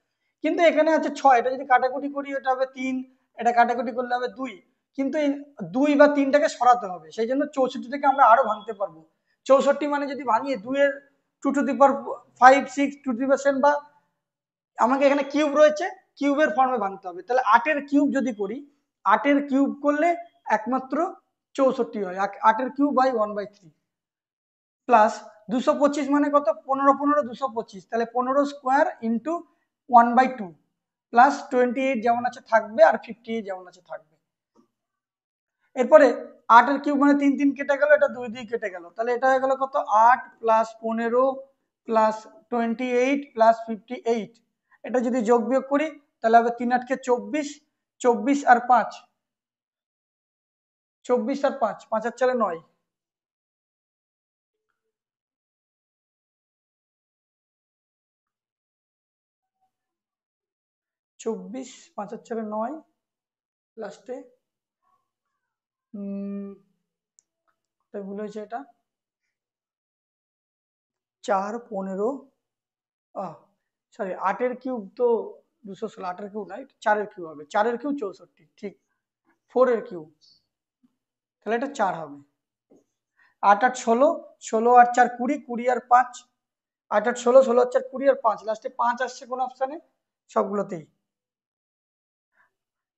কিন্তু এখানে আছে 6, এটা যদি কাটাকুটি করি এটা হবে 3, এটা কাটাকুটি করলে হবে 2, কিন্তু এই 2 বা 3টাকে সরাতে হবে, সেই জন্য 64 থেকে আমরা আরো ভাঙতে পারবো। 64 মানে যদি ভাঙিয়ে 2 এর 2 two the power 5 6 2 two the পাওয়ার 7, বা আমাকে এখানে কিউব রয়েছে কিউবের ফর্মে ভাঙতে হবে, তাহলে 8 এর কিউব যদি করি 8 এর কিউব করলে একমাত্র 64 হয়, 8 এর কিউব বাই 1/3 প্লাস 225 মানে কত 15 15 225, তাহলে 15 স্কোয়ার ইন্টু 1/2 প্লাস 28 যেমন আছে থাকবে আর 58 যেমন আছে থাকবে। এরপরে 8 এর কিউব মানে 3 3 কেটে গেল, এটা 2 2 কেটে গেল, তাহলে এটা হয়ে গেল কত 8 প্লাস 15 প্লাস 28 প্লাস 58, এটা যদি যোগ বিয়োগ করি তাহলে হবে 3 8 কে 24, 24 আর 5, 24 আর 5, 5 আর 4 9, 24 5 আর 4 9 লাস্টে ভুল হয়েছে, এটা 4 15 সরি 8 এর কিউব তো 216, 8 এর কিউব নাই 4 এর কিউব হবে, 4 এর কিউব 64 ঠিক, 4 এর কিউব তাহলে এটা 4 হবে, 8 8 16, 16 আর 4 20, 20 আর 5, 8 8 16, 16 আর 4 20 আর 5, লাস্টে 5 আসছে কোন অপশনে সবগুলোতেই,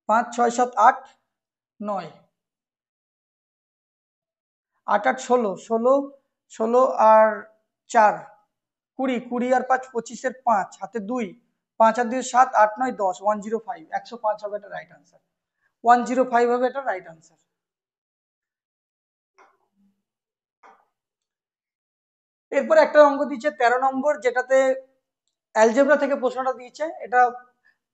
5 6 7 8 9, 8 8 16, 16 16 আর 4 20, 20 আর 5 25 এর 5 হাতে 2, 5 আর 2 7 8 9 10, 105, 105 হবে এটা রাইট আনসার, 105 হবে এটা রাইট আনসার। এরপর একটা অঙ্ক দিয়েছে 13 নম্বর, যেটাতে অ্যালজেব্রা থেকে প্রশ্নটা দিয়েছে, এটা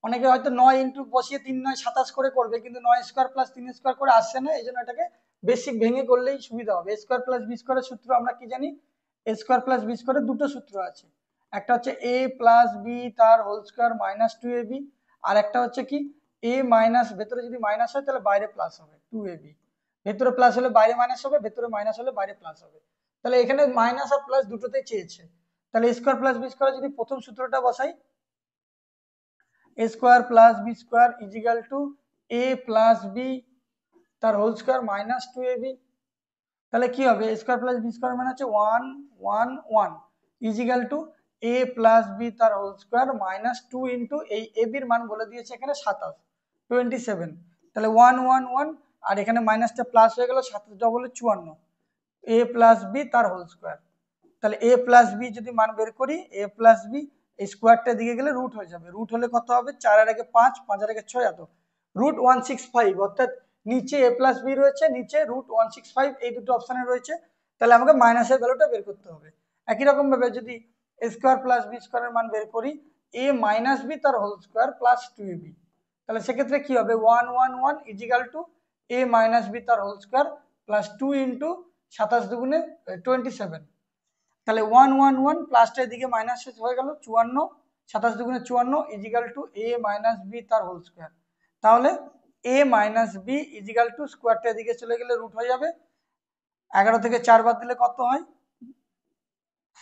অনেকে হয়তো 9 ইন্টু বসিয়ে 3 9 27 করে করবে, কিন্তু 9 স্কোয়ার প্লাস 3 স্কোয়ার করে আসছে না, এই জন্য এটাকে বেসিক ভেঙে করলেই সুবিধা হবে। এ স্কোয়ার প্লাস বি স্কোয়ারের সূত্র আমরা কি জানি, এ স্কোয়ার প্লাস বি স্কোয়ারের দুটো সূত্র আছে, একটা হচ্ছে এ প্লাস বি তার হোল স্কোয়ার মাইনাস 2ab, আর একটা হচ্ছে কি এ মাইনাস, ভেতরে যদি মাইনাস হয় তাহলে বাইরে প্লাস হবে 2ab, ভেতরে প্লাস হলে বাইরে মাইনাস হবে, ভেতরে মাইনাস হলে বাইরে প্লাস হবে, তাহলে এখানে মাইনাস আর প্লাস দুটোতেই চেয়েছে, তাহলে A square plus B square যদি প্রথম সূত্রটা বসাই, a square plus B square equal two A plus B তার হোল স্কোয়ার মাইনাস 2ab, তাহলে কি হবে a স্কোয়ার প্লাস বি স্কোয়ার মানে হচ্ছে 1 1 1 ইজিক্যাল টু এ প্লাস বি তার হোল স্কোয়ার মাইনাস 2 ইন্টু এই এ বির মান বলে দিয়েছে এখানে 27 27, তাহলে 1 1 1 আর এখানে মাইনাসটা প্লাস হয়ে গেল, 27 ডবল 54, এ প্লাস বি তার হোল স্কোয়ার, তাহলে এ প্লাস বি যদি মান বের করি এ প্লাস বি এই স্কোয়ারটা দিকে গেলে রুট হয়ে যাবে, রুট হলে কত হবে 4 এর আগে 5 5 এর আগে 6 এত রুট 165, অর্থাৎ নিচে এ প্লাস বি রয়েছে, নিচে রুট 165, এই দুটো অপশনে রয়েছে, তাহলে আমাকে মাইনাসের ভ্যালুটা বের করতে হবে। একই রকম ভাবে যদি a স্কোয়ার প্লাস বি স্কোয়ারের মান বের করি, a মাইনাস বি তার হোল স্কোয়ার প্লাস 2ab, তাহলে সেক্ষেত্রে কি হবে 1 1 1 is equal to a minus B তার হোল স্কোয়ার প্লাস 2 ইন্টু 27 দুগুণে 27, তাহলে 1 1 1 প্লাসটা এদিকে মাইনাস হয়ে গেল 54, 27 দুগুণে 54 equal to a minus B তার হোল স্কোয়ার। তাহলে a minus b equal to স্কোয়ারটা এদিকে চলে গেলে রুট হয়ে যাবে, 11 থেকে 4 বাদ দিলে কত হয়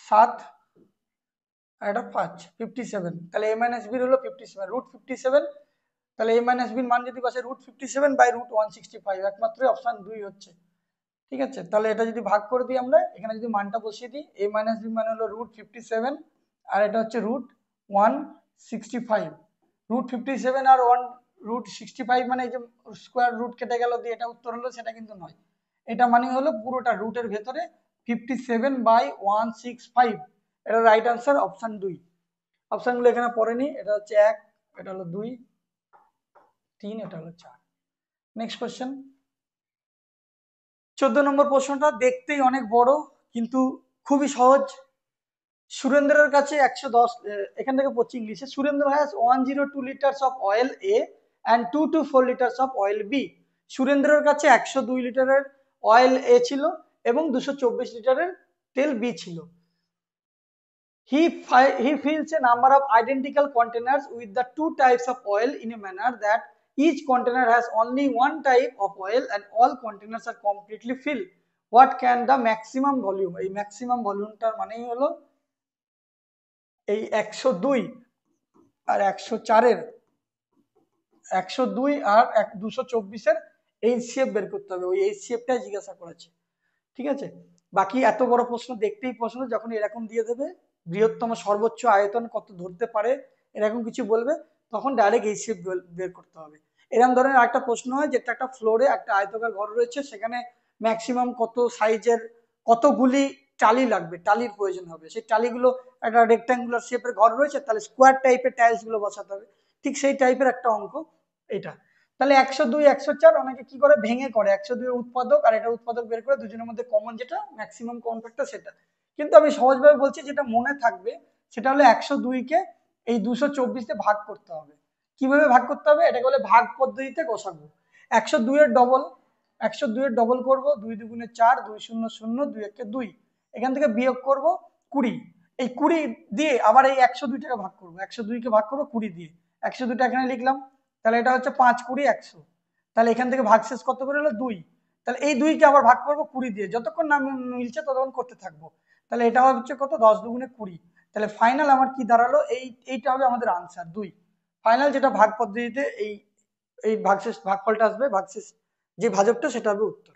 7 আর এটা 5, 57, তাহলে a মাইনাস বি হলো 57 রুট 57, তাহলে a মাইনাস বির মান যদি বসে রুট 57 বাই রুট 165, একমাত্র অপশন 2 হচ্ছে। ঠিক আছে, তাহলে এটা যদি ভাগ করে দিই আমরা, এখানে যদি মানটা বসিয়ে দিই, a মাইনাস বি মানে হলো রুট 57 আর এটা হচ্ছে রুট 165, রুট 57 আর 1 রুট 65 মানে এই যে স্কোয়ার রুট কেটে গেল দিয়ে এটা উত্তর হলো, সেটা কিন্তু নয়। এটা মানে হলো পুরোটা রুটের ভেতরে 57 বাই 165, এটা রাইট আনসার অপশন 2। অপশনগুলো এখানে পড়ে নি, এটা হচ্ছে 1, এটা হলো 2, 3, এটা হলো 4। নেক্সট কোশ্চেন 14 নম্বর প্রশ্নটা দেখতেই অনেক বড় কিন্তু খুবই সহজ। সুরেন্দ্রের কাছে 110, এখান থেকে পড়ছি ইংলিশে, Surendra has 102 litres of oil A and 224 litres of oil B. সুরেন্দ্রের কাছে 102 লিটারের অয়েল এ ছিল এবং 224 লিটারের তেল বি ছিল। He fills a number of identical containers with the two types of oil in a manner that each container has only one type of oil and all containers are completely filled. What can the maximum volume? এই maximum ভলিউমটার মানেই হলো এই 102 আর 104-এর 102 আর 224-এর HCF বের করতে হবে, ওই এইচসিএফটাই জিজ্ঞাসা করেছে। ঠিক আছে, বাকি এত বড় প্রশ্ন দেখতেই প্রশ্ন যখন এরকম দিয়ে দেবে বৃহত্তম সর্বোচ্চ আয়তন কত ধরতে পারে এরকম কিছু বলবে, তখন ডাইরেক্ট এইচসিএফ বের করতে হবে। এরকম ধরনের একটা প্রশ্ন হয় যেটা একটা ফ্লোরে একটা আয়তকার ঘর রয়েছে, সেখানে ম্যাক্সিমাম কত সাইজের কতগুলি টালি লাগবে, টালির প্রয়োজন হবে, সেই টালিগুলো একটা রেক্ট্যাঙ্গুলার শেপের ঘর রয়েছে, তাহলে স্কোয়ার টাইপের টাইলস গুলো বসাতে হবে, ঠিক সেই টাইপের একটা অঙ্ক এটা। তাহলে 102 104 অনেকে কি করে ভেঙে করে 102 এর উৎপাদক আর এটা উৎপাদক বের করে দুজনের মধ্যে কমন যেটা ম্যাক্সিমাম কমন ফ্যাক্টর সেটা, কিন্তু আমি সহজভাবে বলছি যেটা মনে থাকবে সেটা হলো 102 কে এই 224 দিয়ে ভাগ করতে হবে। কিভাবে ভাগ করতে হবে, এটাকে বলে ভাগ পদ্ধতিতে গসাগু। 102 এর ডবল, 102 এর ডবল করবো, 2 দুগুণে 4, 2 0 0, 2 একে 2, এখান থেকে বিয়োগ করব 20, এই 20 দিয়ে আবার এই 102 টাকে ভাগ করবো, 102 কে ভাগ করবো 20 দিয়ে, 102টা এখানে লিখলাম, তাহলে এটা হচ্ছে 5 20 100, তাহলে এখান থেকে ভাগশেষ কত করে হলো 2, তাহলে এই 2 কে আবার ভাগ করবো 20 দিয়ে, যতক্ষণ না মিলছে ততক্ষণ করতে থাকবো, তাহলে এটা হচ্ছে কত 10 দুগুণে 20, তাহলে ফাইনাল আমার কি দাঁড়ালো এইটা হবে আমাদের আনসার 2। ফাইনাল যেটা ভাগ পদ্ধতিতে এই এই ভাগশেষ ভাগফলটা আসবে, ভাগশেষ যে ভাজকটা সেটা হবে উত্তর।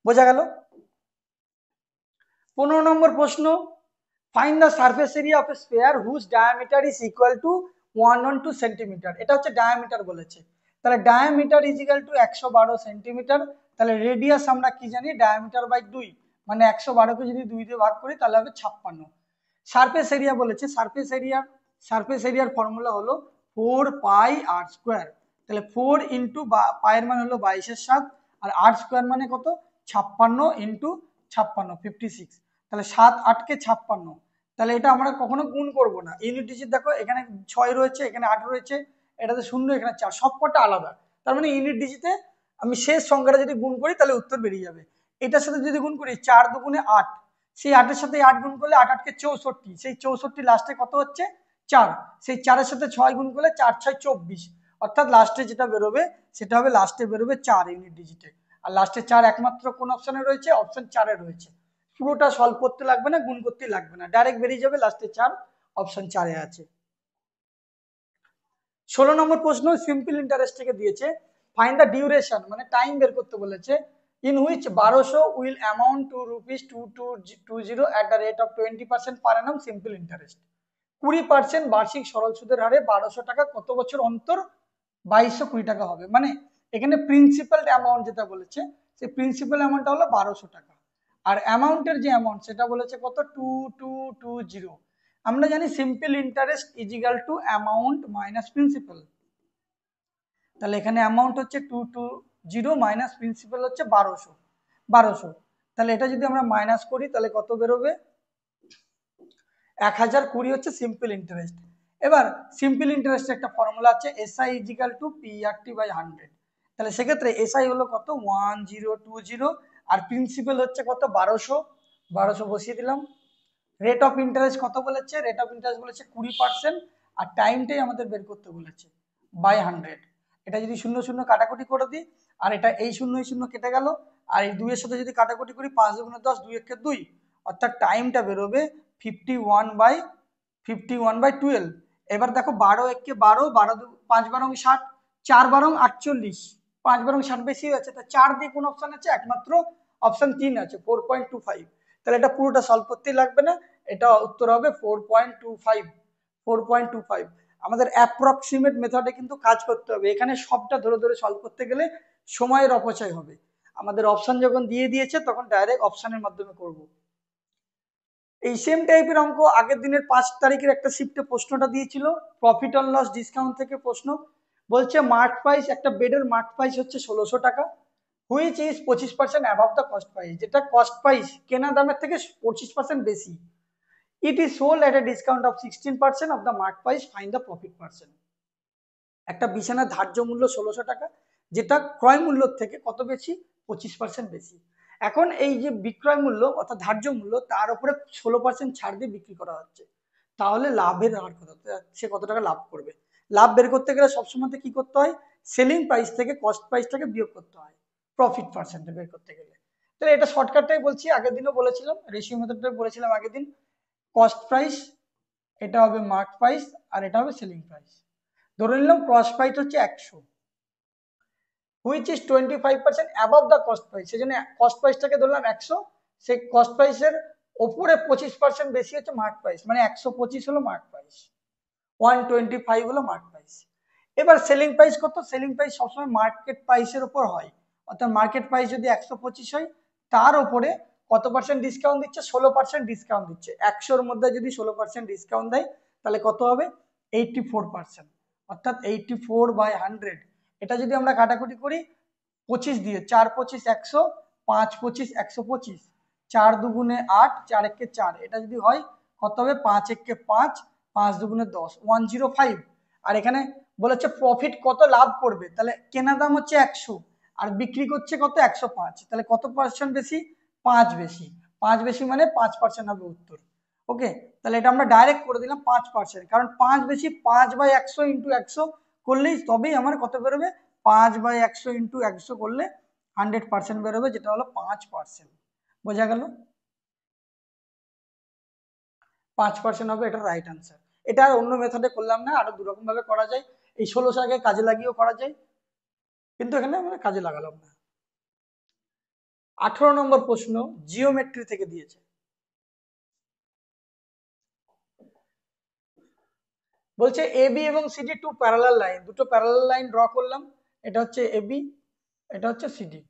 বোঝা গেল? 15 নম্বর প্রশ্ন, find the surface area of a sphere whose diameter is equal to 112 centimetre. এটা হচ্ছে ডায়ামিটার বলেছে, তাহলে diameter is equal to 112 centimetre, তাহলে রেডিয়াস আমরা কি জানি ডায়ামিটার বাই 2, মানে 112কে যদি 2 দিয়ে ভাগ করি তাহলে হবে 56। সারফেস এরিয়া বলেছে, সারফেস এরিয়ার ফর্মুলা হলো 4 পাই আর স্কোয়ার, তাহলে 4 ইন্টু পায়ের মান হলো 22/7 আর আর স্কোয়ার মানে কত 56 ইন্টু 56 56, তাহলে 7 8 কে 56, তাহলে এটা আমরা কখনো গুণ করব না, ইউনিট ডিজিট দেখো এখানে 6 রয়েছে, এখানে 8 রয়েছে, এটাতে 0, এখানে 4, সবকটা আলাদা, তার মানে ইউনিট ডিজিটে আমি শেষ সংখ্যাটা যদি গুণ করি তাহলে উত্তর বেরিয়ে যাবে। এটার সাথে যদি গুণ করি 4 দুগুণে 8, সেই 8-এর সাথে 8 গুণ করলে 8 8 কে 64, সেই 64 লাস্টে কত হচ্ছে 4, সেই 4-এর সাথে 6 গুণ করলে 4 6 24, অর্থাৎ লাস্টে যেটা বেরোবে সেটা হবে লাস্টে বেরোবে 4 ইউনিট ডিজিটে, আর লাস্টে 4 একমাত্র কোন অপশনে রয়েছে, অপশন 4-এ রয়েছে। পুরোটা সলভ করতে লাগবে না, গুণ করতে লাগবে না, ডাইরেক্ট বেরিয়ে যাবে লাস্টে 4, অপশন 4-এ আছে। 16 নম্বর প্রশ্ন সিম্পল ইন্টারেস্ট থেকে দিয়েছে, ফাইন্ড দ্য ডিউরেশন মানে টাইম বের করতে বলেছে, in which 1200 will amount two ₹2220 at the rate of 20% per Anam simple interest. 20% বার্ষিক সরল সুদের হারে 1200 টাকা কত বছর অন্তর 2220 টাকা হবে, মানে এখানে প্রিন্সিপাল অ্যামাউন্ট যেটা বলেছে সেই প্রিন্সিপাল অ্যামাউন্টটা হলো 1200 টাকা, আর অ্যামাউন্টের যে অ্যামাউন্ট সেটা বলেছে কত 2220। আমরা জানি simple interest is equal two amount minus principal, তাহলে এখানে অ্যামাউন্ট হচ্ছে 220 মাইনাস প্রিন্সিপাল হচ্ছে 1200, তাহলে এটা যদি আমরা মাইনাস করি তাহলে কত বেরোবে, 1020 হচ্ছে সিম্পল ইন্টারেস্ট। এবার সিম্পল ইন্টারেস্টের একটা ফর্মুলা আছে, SI equal to PRT by 100। তাহলে সেক্ষেত্রে এসআই হলো কত 1020, আর প্রিন্সিপাল হচ্ছে কত 1200 বসিয়ে দিলাম। রেট অফ ইন্টারেস্ট কত বলেছে, রেট অফ ইন্টারেস্ট বলেছে 20%, আর টাইমটাই আমাদের বের করতে বলেছে বাই 100। এটা যদি শূন্য শূন্য কাটাকুটি করে দিই, আর এটা এই শূন্য কেটে গেল, আর এই 2 এর সাথে যদি কাটাকুটি করি 5 দুগুণে 10, 2 একে 2, অর্থাৎ টাইমটা বেরোবে 51/12। এবার দেখো 12 একে 12, 5 বারং 60, 4 বারং 48, 5 বারং 60 বেশি হয়েছে, তা 4 দিয়ে কোন অপশন আছে, একমাত্র অপশন 3 আছে 4.25। তাহলে এটা পুরোটা সলভ করতেই লাগবে না, এটা উত্তর হবে 4.25। আমাদের অ্যাপ্রক্সিমেট মেথডে কিন্তু কাজ করতে হবে, এখানে সবটা ধরে ধরে সলভ করতে গেলে সময়ের অপচয় হবে। আমাদের অপশন যখন দিয়ে দিয়েছে তখন ডাইরেক্ট অপশনের মাধ্যমে করব। এই সেম টাইপের অঙ্ক আগের দিনের 5 তারিখের একটা শিফটে প্রশ্নটা দিয়েছিল, প্রফিট অন লস ডিসকাউন্ট থেকে প্রশ্ন। বলছে মার্ক প্রাইস, একটা বেডের মার্ক প্রাইস হচ্ছে 1600 টাকা, which is 25% above the cost price, যেটা কস্ট প্রাইস কেনা দামের থেকে 25% বেশি। It is sold at A discount of 16% of the mark price, find the profit percent. একটা বিছানার ধার্য মূল্য 1600 টাকা, যেটা ক্রয় মূল্য থেকে কত বেশি, 25% বেশি। এখন এই যে বিক্রয় মূল্য অর্থাৎ ধার্য মূল্য, তার উপরে 16% ছাড় দিয়ে বিক্রি করা হচ্ছে, তাহলে লাভের হার কত, সে কত টাকা লাভ করবে। লাভ বের করতে গেলে সবসময় কি করতে হয়, সেলিং প্রাইস থেকে কস্ট প্রাইসটাকে বিয়োগ করতে হয় প্রফিট পার্সেন্ট বের করতে গেলে। তাহলে এটা শর্টকাটটাই বলছি, আগের দিনও বলেছিলাম, রেশিও মেথডটাই বলেছিলাম আগের দিন। কস্ট প্রাইস, এটা হবে মার্ক প্রাইস, আর এটা হবে সেলিং প্রাইস। ধরে নিলাম কস্ট প্রাইস হচ্ছে 100, which is 25% above the cost price, সেজন্য কস্ট প্রাইসটাকে ধরলাম 100, সেই কস্ট প্রাইসের ওপরে 25% বেশি হচ্ছে মার্ক প্রাইস, মানে 125 হলো মার্ক প্রাইস, 125 হলো মার্ক প্রাইস। এবার সেলিং প্রাইস কত, সেলিং প্রাইস সবসময় মার্কেট প্রাইসের উপর হয়, অর্থাৎ মার্কেট প্রাইস যদি 125 হয়, তার উপরে কত পার্সেন্ট ডিসকাউন্ট দিচ্ছে, 16% ডিসকাউন্ট দিচ্ছে। 100-র মধ্যে যদি 16% ডিসকাউন্ট দেয় তাহলে কত হবে, 84%, অর্থাৎ 84/100। এটা যদি আমরা কাটাকুটি করি 25 দিয়ে, 4 25 100, 5 25 125, 4 দুগুণে 8, 4 একে 4, এটা যদি হয় কত হবে, 5 একে 5, 5 দুগুণে 10, 105। আর এখানে বলেছে প্রফিট কত লাভ করবে, তাহলে কেনা দাম হচ্ছে 100 আর বিক্রি করছে কত 105, তাহলে কত পার্সেন্ট বেশি, 5 বেশি। 5 বেশি মানে 5% হবে উত্তর। ওকে, তাহলে এটা আমরা ডাইরেক্ট করে দিলাম 5%, কারণ 5 বেশি, 5/100 ইন্টু 100 করলেই তবেই আমার কত বেরোবে, 5/100 ইন্টু 100 করলে 100% বেরোবে, যেটা হলো 5%। বোঝা গেল, 5% হবে এটা রাইট আনসার। এটা আর অন্য মেথডে করলাম না, আরো দুরকম ভাবে করা যায়, এই 1600 কাজে লাগিয়েও করা যায়, কিন্তু এখানে আমরা কাজে লাগালাম না। 18 নম্বর প্রশ্ন জিওমেট্রি থেকে দিয়েছে, বলছে এবি এবং সিডি টু প্যারালাল লাইন, দুটো প্যারালাল লাইন ড্র করলাম, এটা হচ্ছে এবি, এটা হচ্ছে সিডি।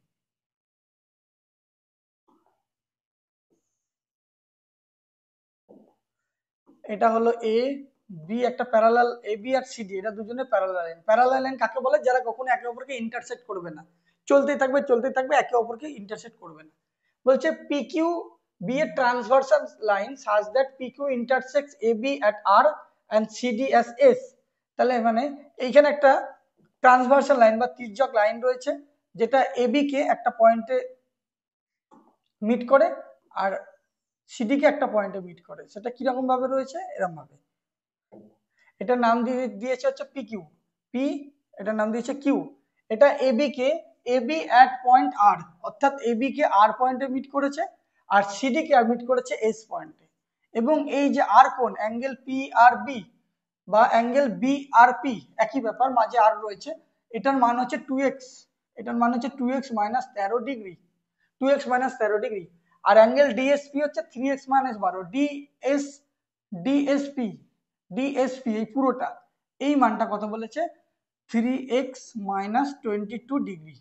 এটা হলো এ বি, একটা parallel A B R CD, এটা দুজনে প্যারালাল লাইন। প্যারালাল লাইন কাকে বলে, যারা কখনো একে অপরকে ইন্টারসেক্ট করবে না, চলতেই থাকবে একে অপরকে ইন্টারসেক্ট করবে না। বলছে PQ be a transversal line such that PQ intersects A B at R and CD as S. তাহলে মানে এইখানে একটা ট্রান্সভার্সাল লাইন বা তির্যক লাইন রয়েছে, যেটা এবি কে একটা পয়েন্টে মিট করে আর সিডি কে একটা পয়েন্টে মিট করে। সেটা কিরকম ভাবে রয়েছে, এরকম ভাবে। এটার নাম দিয়েছে হচ্ছে পি কিউ, পি, এটার নাম দিয়েছে কিউ। এটা এবি কে, এবি অ্যাট পয়েন্ট আর, অর্থাৎ এবি কে আর পয়েন্টে মিট করেছে, আর সিডি কে মিট করেছে এস পয়েন্টে। এবং এই যে আর কোণ, অ্যাঙ্গেল পি আর বি বা অ্যাঙ্গেল বি আর পি, একই ব্যাপার, মাঝে আর রয়েছে, এটার মান হচ্ছে 2x, এটার মান হচ্ছে 2x minus 13 degree, 2x minus 13 degree. আর অ্যাঙ্গেল ডিএসপি হচ্ছে 3x মাইনাস 12, ডিএসপি, ডিএসপি এই পুরোটা, এই মানটা কত বলেছে, 3x মাইনাস 22 ডিগ্রি।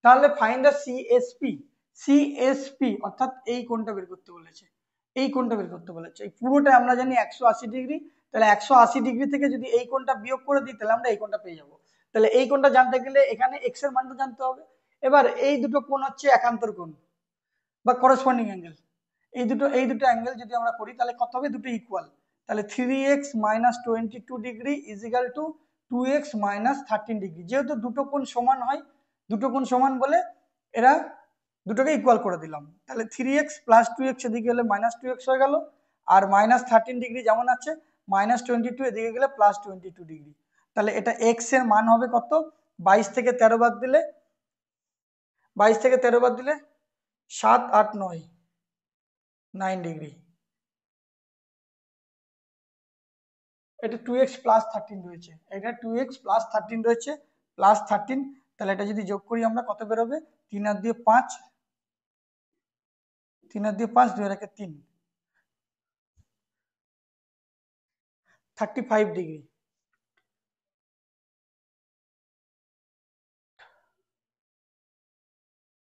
তাহলে ফাইন্ড দ্য সিএসপি, সিএসপি অর্থাৎ এই কোণটা বের করতে বলেছে, এই কোণটা বের করতে বলেছে। এই পুরোটা আমরা জানি 180 ডিগ্রি, তাহলে 180 ডিগ্রি থেকে যদি এই কোণটা বিয়োগ করে দিই তাহলে আমরা এই কোণটা পেয়ে যাবো। তাহলে এই কোণটা জানতে গেলে এখানে এক্স এর মানটা জানতে হবে। এবার এই দুটো কোণ হচ্ছে একান্তর কোণ, বা করসপন্ডিং অ্যাঙ্গেল, এই দুটো অ্যাঙ্গেল যদি আমরা করি তাহলে কত হবে, দুটো ইকুয়াল। তাহলে 3x minus 22 degree is equal two 2x minus 13 degree. যেহেতু দুটো কোণ সমান হয়, দুটো কোণ সমান বলে এরা দুটোকে ইকুয়াল করে দিলাম। তাহলে 3x প্লাস 2x এদিকে গেলে মাইনাস 2x হয়ে গেল, আর মাইনাস 13 ডিগ্রি যেমন আছে মাইনাস 22 এদিকে গেলে প্লাস 22 ডিগ্রি। তাহলে এটা x এর মান হবে কত, 22 থেকে 13 বাদ দিলে 7 8 9 9 ডিগ্রি। এটা 2x প্লাস 13 রয়েছে, এটা 2x প্লাস 13 রয়েছে, প্লাস 13। তাহলে এটা যদি যোগ করি আমরা কত বেরোবে, 3 আর দিয়ে 5, 3 আর দিয়ে 5, 2 আর 3, 35 ডিগ্রি।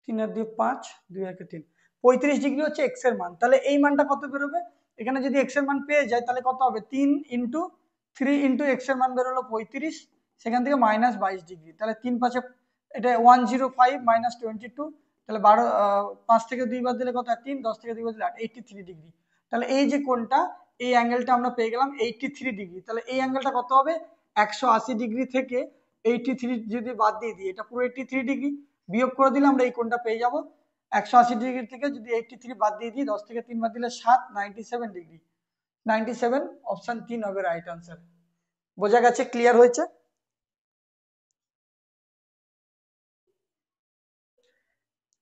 3 আর দিয়ে 5, 2 আর 3, 35 ডিগ্রি হচ্ছে এক্স এর মান। তাহলে এই মানটা কত বেরোবে, এখানে যদি এক্স এর মান পেয়ে যায় তাহলে কত হবে, 3 ইন্টু 3 ইন্টু এক্স এর মান বেরোলো 35, সেখান থেকে মাইনাস 22 ডিগ্রি। তাহলে 3 5 এটা 105 মাইনাস 22, তাহলে 12 5 থেকে 2 বাদ দিলে কত, 3, 10 থেকে 2 বাদ দিলে 83 ডিগ্রি। তাহলে এই যে কোণটা, এই অ্যাঙ্গেলটা আমরা পেয়ে গেলাম 83 ডিগ্রি। তাহলে এই অ্যাঙ্গেলটা কত হবে, 180 ডিগ্রি থেকে 83 যদি বাদ দিয়ে দিই, এটা পুরো 83 ডিগ্রি, বিয়োগ করে দিলে আমরা এই কোণটা পেয়ে যাব। 180 ডিগ্রি থেকে যদি 83 বাদ দিয়ে দিই, 10 থেকে 3 বাদ দিলে 7, 97 ডিগ্রি। 97, অপশন 3 হবে রাইট আনসার। বোঝা গেছে, ক্লিয়ার হয়েছে?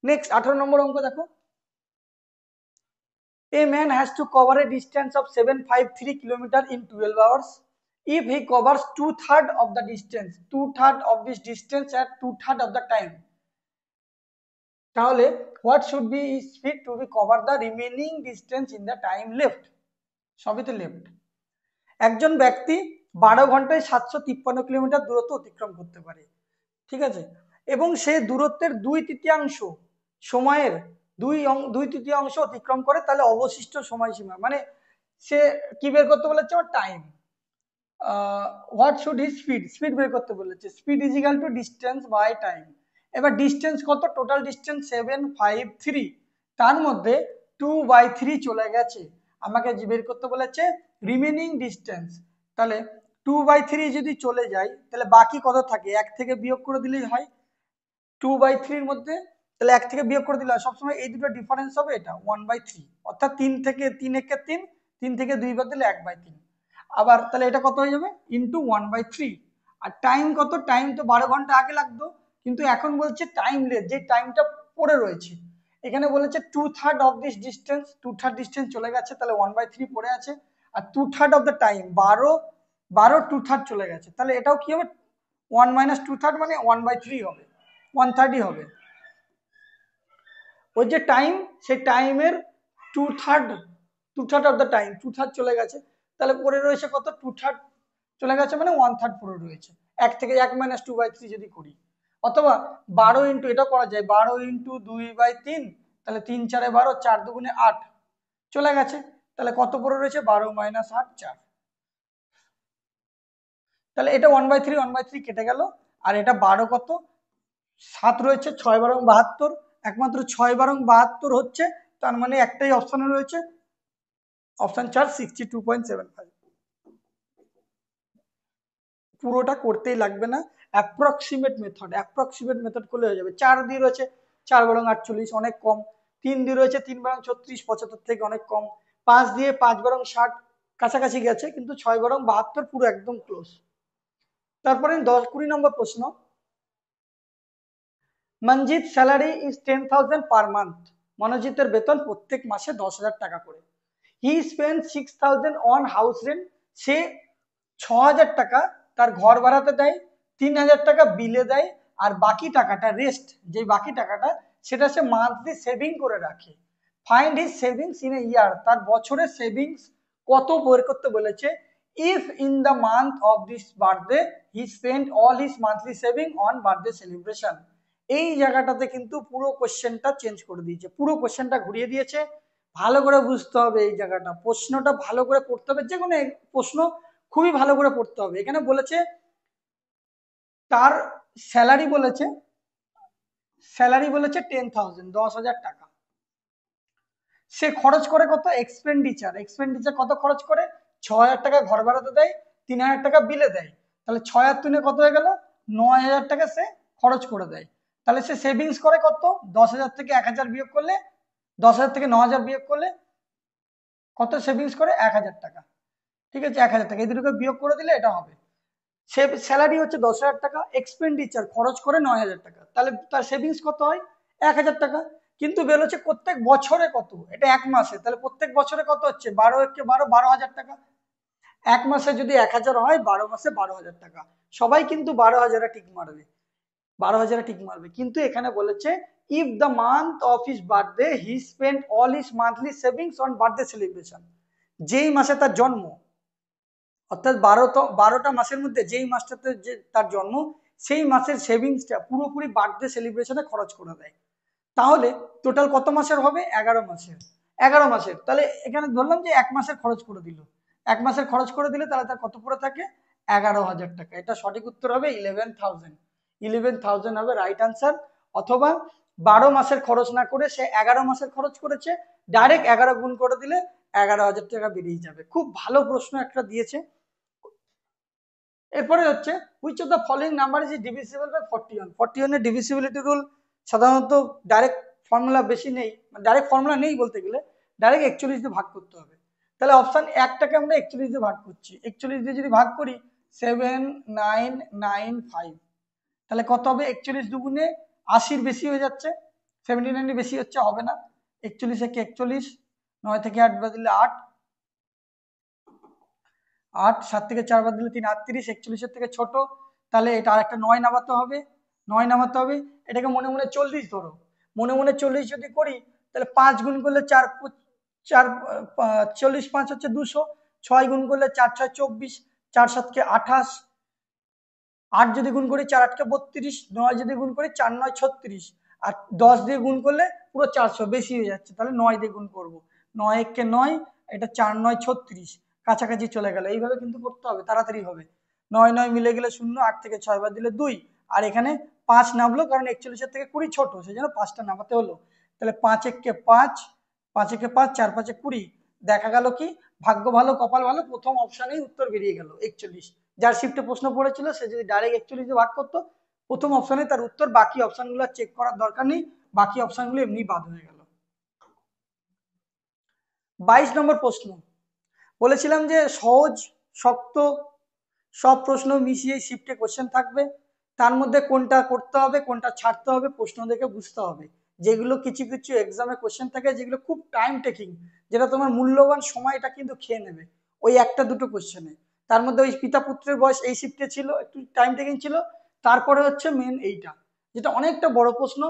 নেক্সট 18 নম্বর অঙ্ক দেখো। A man has to cover a distance of 753 kilometers in 12 hours. If he covers two-thirds of the distance, two-thirds of this distance at two-thirds of the time, তাহলে what should be his speed to be cover the remaining distance in the time left? সবই তো left. একজন ব্যক্তি 12 ঘন্টায় 753 kilometre দূরত্ব অতিক্রম করতে পারে, ঠিক আছে, এবং সে দূরত্বের 2/3 সময়ের দুই তৃতীয়াংশ অতিক্রম করে, তাহলে অবশিষ্ট সময়সীমা মানে সে কি বের করতে বলেছে, আমার time. What should he speed, speed বের করতে বলেছে, speed is equal to distance by time. এবার ডিস্টেন্স কত, টোটাল ডিস্টেন্স 753, তার মধ্যে 2/3 চলে গেছে, আমাকে বের করতে বলেছে রিমেনিং ডিস্টেন্স। তাহলে 2/3 যদি চলে যায় তাহলে বাকি কত থাকে, 1 থেকে বিয়োগ করে দিলেই হয় 2/3 মধ্যে, তাহলে 1 থেকে বিয়োগ করে দিলে হয়, সবসময় এই দুটো ডিফারেন্স হবে, এটা 1/3, অর্থাৎ 3 থেকে 3 একে 3, 3 থেকে 2 বাদ দিলে 1/3। আবার তাহলে এটা কত হয়ে যাবে, ইন্টু 1/3। আর টাইম কত, টাইম তো 12 ঘন্টা আগে লাগতো, কিন্তু এখন বলছে টাইম লেস, যে টাইমটা পড়ে রয়েছে, এখানে বলেছে 2/3 অফ দিস ডিস্টেন্স, 2/3 ডিস্টেন্স চলে গেছে, তাহলে 1/3 পড়ে আছে, আর 2/3 অফ দ্য টাইম 12 2/3 চলে গেছে, তাহলে এটাও কি হবে, 1 মাইনাস 2/3 মানে 1/3 হবে, 1/3 হবে। ওই যে টাইম, সেই টাইমের 2/3 অফ দ্য টাইম, 2/3 চলে গেছে, তাহলে পড়ে রয়েছে কত, 2/3 চলে গেছে মানে 1/3 পড়ে রয়েছে। 1 থেকে 1 মাইনাস 2/3 যদি করি, অথবা 12 ইন্টু, এটা করা যায় 12 ইন্টু 2/3, তাহলে 3 4 12, 4 2 8 চলে গেছে, তাহলে কত পড়ে রয়েছে, 12 মাইনাস 8 4। তাহলে এটা 1/3 কেটে গেল, আর এটা 12 কত, 7 রয়েছে, 6 12 72, একমাত্র 6 12 72 হচ্ছে, তার মানে একটাই অপশনে রয়েছে, অপশন 4 62.75। পুরোটা করতেই লাগবে না, অ্যাপ্রক্সিমেট মেথড করলে হয়ে যাবে। 4 দিয়ে রয়েছে, 4 12 48 অনেক কম, 3 দিয়ে রয়েছে 3 12 36 75 থেকে অনেক কম, 5 দিয়ে 5 12 60 কাছাকাছি গেছে, কিন্তু 6 12 72 পুরো একদম ক্লোজ। তারপরে 10 20 নম্বর প্রশ্ন, Manjit salary is 10,000 per month, মনোজিতের বেতন প্রত্যেক মাসে 10,000 টাকা করে। He spend 6,000 on house rent, সে 6,000 টাকা তার ঘর ভাড়াতে দেয়, 3,000 টাকা বিলে দেয়, আর বাকি টাকাটা রেস্ট, যে বাকি টাকাটা সেটা সে মান্থলি সেভিং করে রাখে। Find his savings in a year, তার বছরের সেভিংস কত বের করতে বলেছে। If in the month of this birthday he spend all his monthly saving on birthday celebration. এই জায়গাটাতে কিন্তু পুরো কোশ্চেনটা চেঞ্জ করে দিয়েছে, পুরো কোশ্চেনটা ঘুরিয়ে দিয়েছে। ভালো করে বুঝতে হবে এই জায়গাটা, প্রশ্নটা ভালো করে পড়তে হবে, যে কোনো প্রশ্ন খুবই ভালো করে পড়তে হবে। এখানে বলেছে তার স্যালারি বলেছে 10,000, 10,000 টাকা, সে খরচ করে কত এক্সপেন্ডিচার কত খরচ করে 6,000 টাকা ঘর ভাড়াতে দেয়, 3,000 টাকা বিলে দেয়, তাহলে 6 আর 3 কত হয়ে গেল 9,000 টাকা সে খরচ করে দেয়। তাহলে সে সেভিংস করে কত 10,000 থেকে 1,000 বিয়োগ করলে 10,000 থেকে 9,000 বিয়োগ করলে কত সেভিংস করে 1,000 টাকা। ঠিক আছে 1,000 টাকা, এই দুটোকে বিয়োগ করে দিলে এটা হবে। সে স্যালারি হচ্ছে 10,000 টাকা, এক্সপেন্ডিচার খরচ করে 9,000 টাকা, তাহলে তার সেভিংস কত হয় 1,000 টাকা। কিন্তু বেরোচ্ছে প্রত্যেক বছরে কত, এটা এক মাসে, তাহলে প্রত্যেক বছরে কত হচ্ছে 12 12,000 টাকা। এক মাসে যদি 1,000 হয় 12 মাসে 12,000 টাকা। সবাই কিন্তু 12,000 টিক মারবে, 12,000 টিক মারবে, কিন্তু এখানে বলেছে if the month of his birthday he spend all his monthly savings on birthday celebration. যেই মাসে তার জন্ম, অর্থাৎ 12টা মাসের মধ্যে যেই মাসটাতে যে তার জন্ম, সেই মাসের সেভিংসটা পুরোপুরি বার্থডে সেলিব্রেশনে খরচ করে দেয়। তাহলে টোটাল কত মাসের হবে 11 মাসের। 11 মাসের, তাহলে এখানে ধরলাম যে এক মাসের খরচ করে দিল, এক মাসের খরচ করে দিলে তাহলে তার কত পড়ে থাকে 11,000 টাকা। এটা সঠিক উত্তর হবে 11,000। 11,000 হবে রাইট আনসার। অথবা 12 মাসের খরচ না করে সে 11 মাসের খরচ করেছে, ডাইরেক্ট 11 গুণ করে দিলে 11,000 টাকা বেরিয়ে যাবে। খুব ভালো প্রশ্ন একটা দিয়েছে। এরপরে হচ্ছে which of the following number is divisible by 41। 41 এর ডিভিজিবিলিটি রুল সাধারণত ডাইরেক্ট ফর্মুলা বেশি নেই, ডাইরেক্ট ফর্মুলা নেই বলতে গেলে, ডাইরেক্ট 41 দিয়ে ভাগ করতে হবে। তাহলে অপশন একটাকে আমরা 41 দিয়ে ভাগ করছি, 41 দিয়ে যদি ভাগ করি 7995, তাহলে কত হবে 41 দুগুণে 80 বেশি হয়ে যাচ্ছে, 79 বেশি হচ্ছে, হবে না। 41 একে 41, 9 থেকে 8 বাদ দিলে 8, 8, 7 থেকে 4 বাদ দিলে 3, 38, 41 থেকে ছোট, তাহলে এটা আরেকটা 9 নামাতে হবে, 9 নামাতে হবে। এটাকে মনে মনে 40 ধরো, মনে মনে 40 যদি করি তাহলে 5 গুণ করলে 4 4 40 5 হচ্ছে 200, 6 গুণ করলে 4 6 24, 4 7 কে 28, 8 যদি গুণ করি 4 8 কে 32, 9 যদি গুণ করি 4 9 36, আর 10 দিয়ে গুণ করলে পুরো 400 বেশি হয়ে যাচ্ছে, তাহলে 9 দিয়ে গুণ করবো, 9 1 কে 9, এটা 4 9 36, কাছাকাছি চলে গেল। এইভাবে কিন্তু করতে হবে, তাড়াতাড়ি হবে। 9 9 মিলে গেলে 0, 8 থেকে 6 বাদ দিলে 2, আর এখানে 5 নামলো কারণ 41 থেকে 20 ছোট, সেই জন্য 5টা নামাতে হলো। তাহলে 5 1 কে 5, 5 1 কে 5, 4 5 এ 20, দেখা গেল কি ভাগ্য ভালো কপাল ভালো, প্রথম অপশনেই উত্তর বেরিয়ে গেল 41। যার শিফটে প্রশ্ন পড়েছিল সে যদি ডাইরেক্ট 41 দিয়ে ভাগ করতো প্রথম অপশনে তার উত্তর, বাকি অপশনগুলো চেক করার দরকার নেই, বাকি অপশনগুলো এমনি বাদ হয়ে গেল। 22 নম্বর প্রশ্ন বলেছিলাম যে সহজ শক্ত সব প্রশ্ন মিশিয়ে শিফটে কোশ্চেন থাকবে, তার মধ্যে কোনটা করতে হবে কোনটা ছাড়তে হবে প্রশ্ন দেখে বুঝতে হবে। যেগুলো কিছু কিছু এক্সামে কোশ্চেন থাকে যেগুলো খুব টাইম টেকিং, যেটা তোমার মূল্যবান সময়টা কিন্তু খেয়ে নেবে ওই একটা দুটো কোশ্চেনে, তার মধ্যে ওই পিতা পুত্রের বয়স এই শিফটে ছিল, একটু টাইম টেকিং ছিল। তারপরে হচ্ছে মেন এইটা, যেটা অনেকটা বড় প্রশ্ন।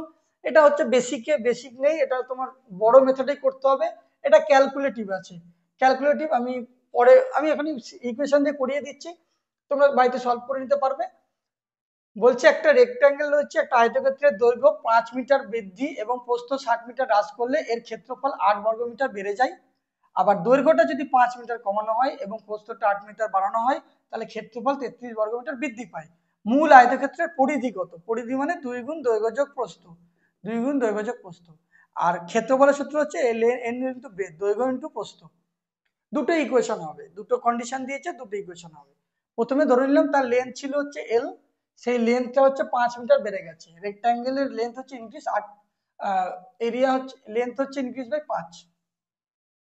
এটা হচ্ছে বেসিক নেই, এটা তোমার বড় মেথডেই করতে হবে। এটা ক্যালকুলেটিভ আছে, ক্যালকুলেটিভ আমি পরে আমি এখন ইকুয়েশন দিয়ে করিয়ে দিচ্ছি, তোমরা বাড়িতে সলভ করে নিতে পারবে। বলছে একটা রেক্ট্যাঙ্গেল রয়েছে, একটা আয়তক্ষেত্রের দৈর্ঘ্য 5 মিটার বৃদ্ধি এবং প্রস্থ 60 মিটার হ্রাস করলে এর ক্ষেত্রফল 8 বর্গমিটার বেড়ে যায়। আবার দৈর্ঘ্যটা যদি 5 মিটার কমানো হয় এবং প্রস্থটা 8 মিটার বাড়ানো হয় তাহলে ক্ষেত্রফল 33 বর্গমিটার বৃদ্ধি পায়। মূল আয়তক্ষেত্রের পরিধি কত? পরিধি মানে 2 গুণ দৈর্ঘ্য যোগ প্রস্থ, 2 গুণ দৈর্ঘ্য যোগ প্রস্থ। আর ক্ষেত্রফলের সূত্র হচ্ছে এন ইন্টু ব্রেথ, দৈর্ঘ্য ইন্টু প্রস্থ। দুটো ইকুয়েশন হবে, দুটো কন্ডিশন দিয়েছে, দুটো ইকুয়েশন হবে। প্রথমে ধরে নিলাম তার লেন্থ ছিল হচ্ছে এল, সেই লেন্থটা হচ্ছে 5 মিটার বেড়ে গেছে, রেক্ট্যাঙ্গেলের লেন্থ হচ্ছে ইনক্রিজ 8, এরিয়া হচ্ছে লেন্থ হচ্ছে ইনক্রিজ বাই 5,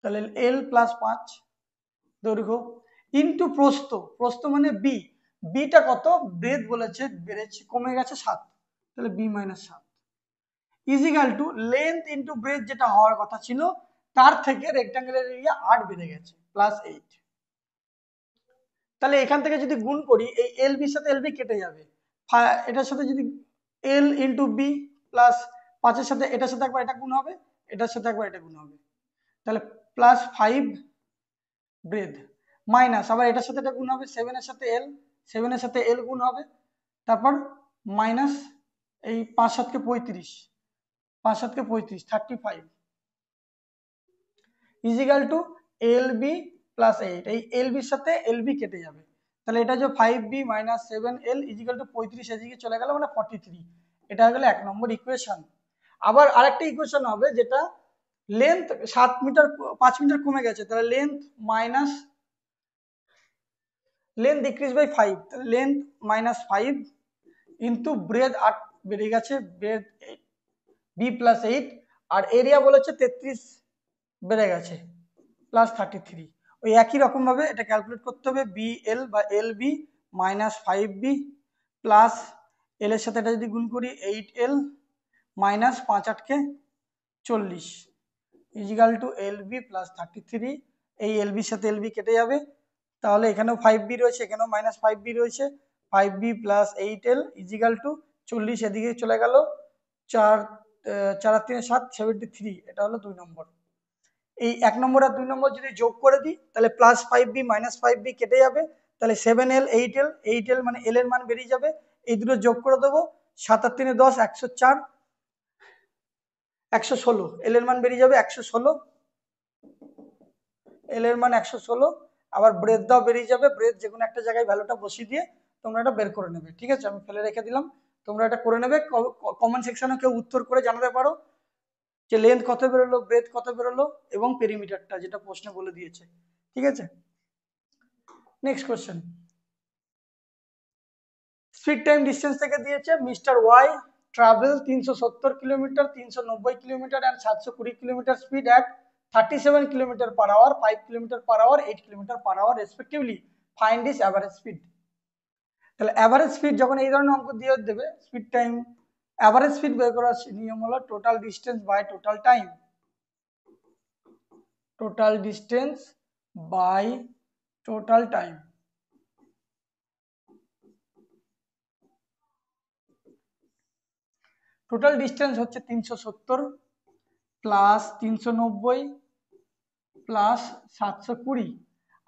তাহলে এল প্লাস 5 দৈর্ঘ্য ইনটু প্রস্থ, প্রস্থ মানে বি, বিটা কত ব্রেথ বলেছে বেড়েছে কমে গেছে 7, তাহলে B minus 7 equal to length into breadth যেটা হওয়ার কথা ছিল তার থেকে রেক্ট্যাঙ্গেলের এরিয়া 8 বেড়ে গেছে প্লাস 8। তাহলে এখান থেকে যদি গুণ করি এই এল বির সাথে এল বি কেটে যাবে, এটার সাথে যদি এল ইন্টু বি প্লাস 5-এর সাথে এটার সাথে একবার এটা গুণ হবে, এটার সাথে একবার এটা গুণ হবে, তাহলে প্লাস 5 ব্রেথ মাইনাস আবার এটার সাথে এটা গুণ হবে 7-এর সাথে এল, 7-এর সাথে এল গুণ হবে, তারপর মাইনাস এই 5 7 কে 35, 5 7 কে 35 35 equal to L B plus 8, এই এল বির সাথে এল বি কেটে যাবে, তাহলে এটা যে 5b minus 7l is equal two 35 এদিকে চলে গেল মানে 43, এটা হয়ে গেল 1 নম্বর ইকুয়েশন। আবার আরেকটা ইকুয়েশন হবে যেটা লেন্থ 7 মিটার 5 মিটার কমে গেছে, তাহলে length minus length decrease by 5, তাহলে লেন্থ -5 ইন্টু ব্রেড 8 বেড়ে গেছে, ব্রেড বি প্লাস 8, আর এরিয়া বলেছে 33 বেড়ে গেছে প্লাস 33। ওই একই রকম ভাবে এটা ক্যালকুলেট করতে হবে, বি এল বা L B -5b plus L এর সাথে এটা যদি গুণ করি 8l মাইনাস 5 × 8 = 40 equal to L B plus 33। এই এল বির সাথে এল বি কেটে যাবে, তাহলে এখানেও 5b রয়েছে, এখানেও -5b রয়েছে, 5b plus 8l is equal two 40, এদিকে চলে গেল 4 4 আর 3 7 73। এটা হলো 2 নম্বর। এই 1 নম্বর আর 2 নম্বর যদি যোগ করে দিই তাহলে +5b -5b কেটে যাবে, তাহলে 7l 8l 8l মানে l এর মান বেরিয়ে যাবে, এই দুটো যোগ করে দেবো, 7 আর 3 10 104 116, l এর মান বেরিয়ে যাবে 116, l এর মান 116। আবার ব্রেথ দাও বেরিয়ে যাবে, ব্রেথ যে কোনো একটা জায়গায় ভ্যালুটা বসিয়ে দিয়ে তোমরা এটা বের করে নেবে, ঠিক আছে? আমি ফেলে রেখে দিলাম, তোমরা এটা করে নেবে। কমেন্ট সেকশনে কেউ উত্তর করে জানাতে পারো যে লেন্থ কত বেরোলো, ব্রেথ কত বেরোলো এবং পেরিমিটারটা যেটা প্রশ্নে বলে দিয়েছে, ঠিক আছে? Next question, speed time distance থেকে দিয়েছে mister Y travel 370 kilometre, 390 kilometre and 720 kilometre speed at 37 kilometre per hour, 5 kilometre per hour, 8 kilometre per hour respectively, find his average speed. তাহলে অ্যাভারেজ স্পিড যখন এই ধরনের অঙ্ক দিয়ে দেবে, স্পিড টাইম অ্যাভারেজ স্পিড বের করার নিয়ম হলো total distance by total time, total distance by total time. Total distance হচ্ছে 370 প্লাস 390 প্লাস 720,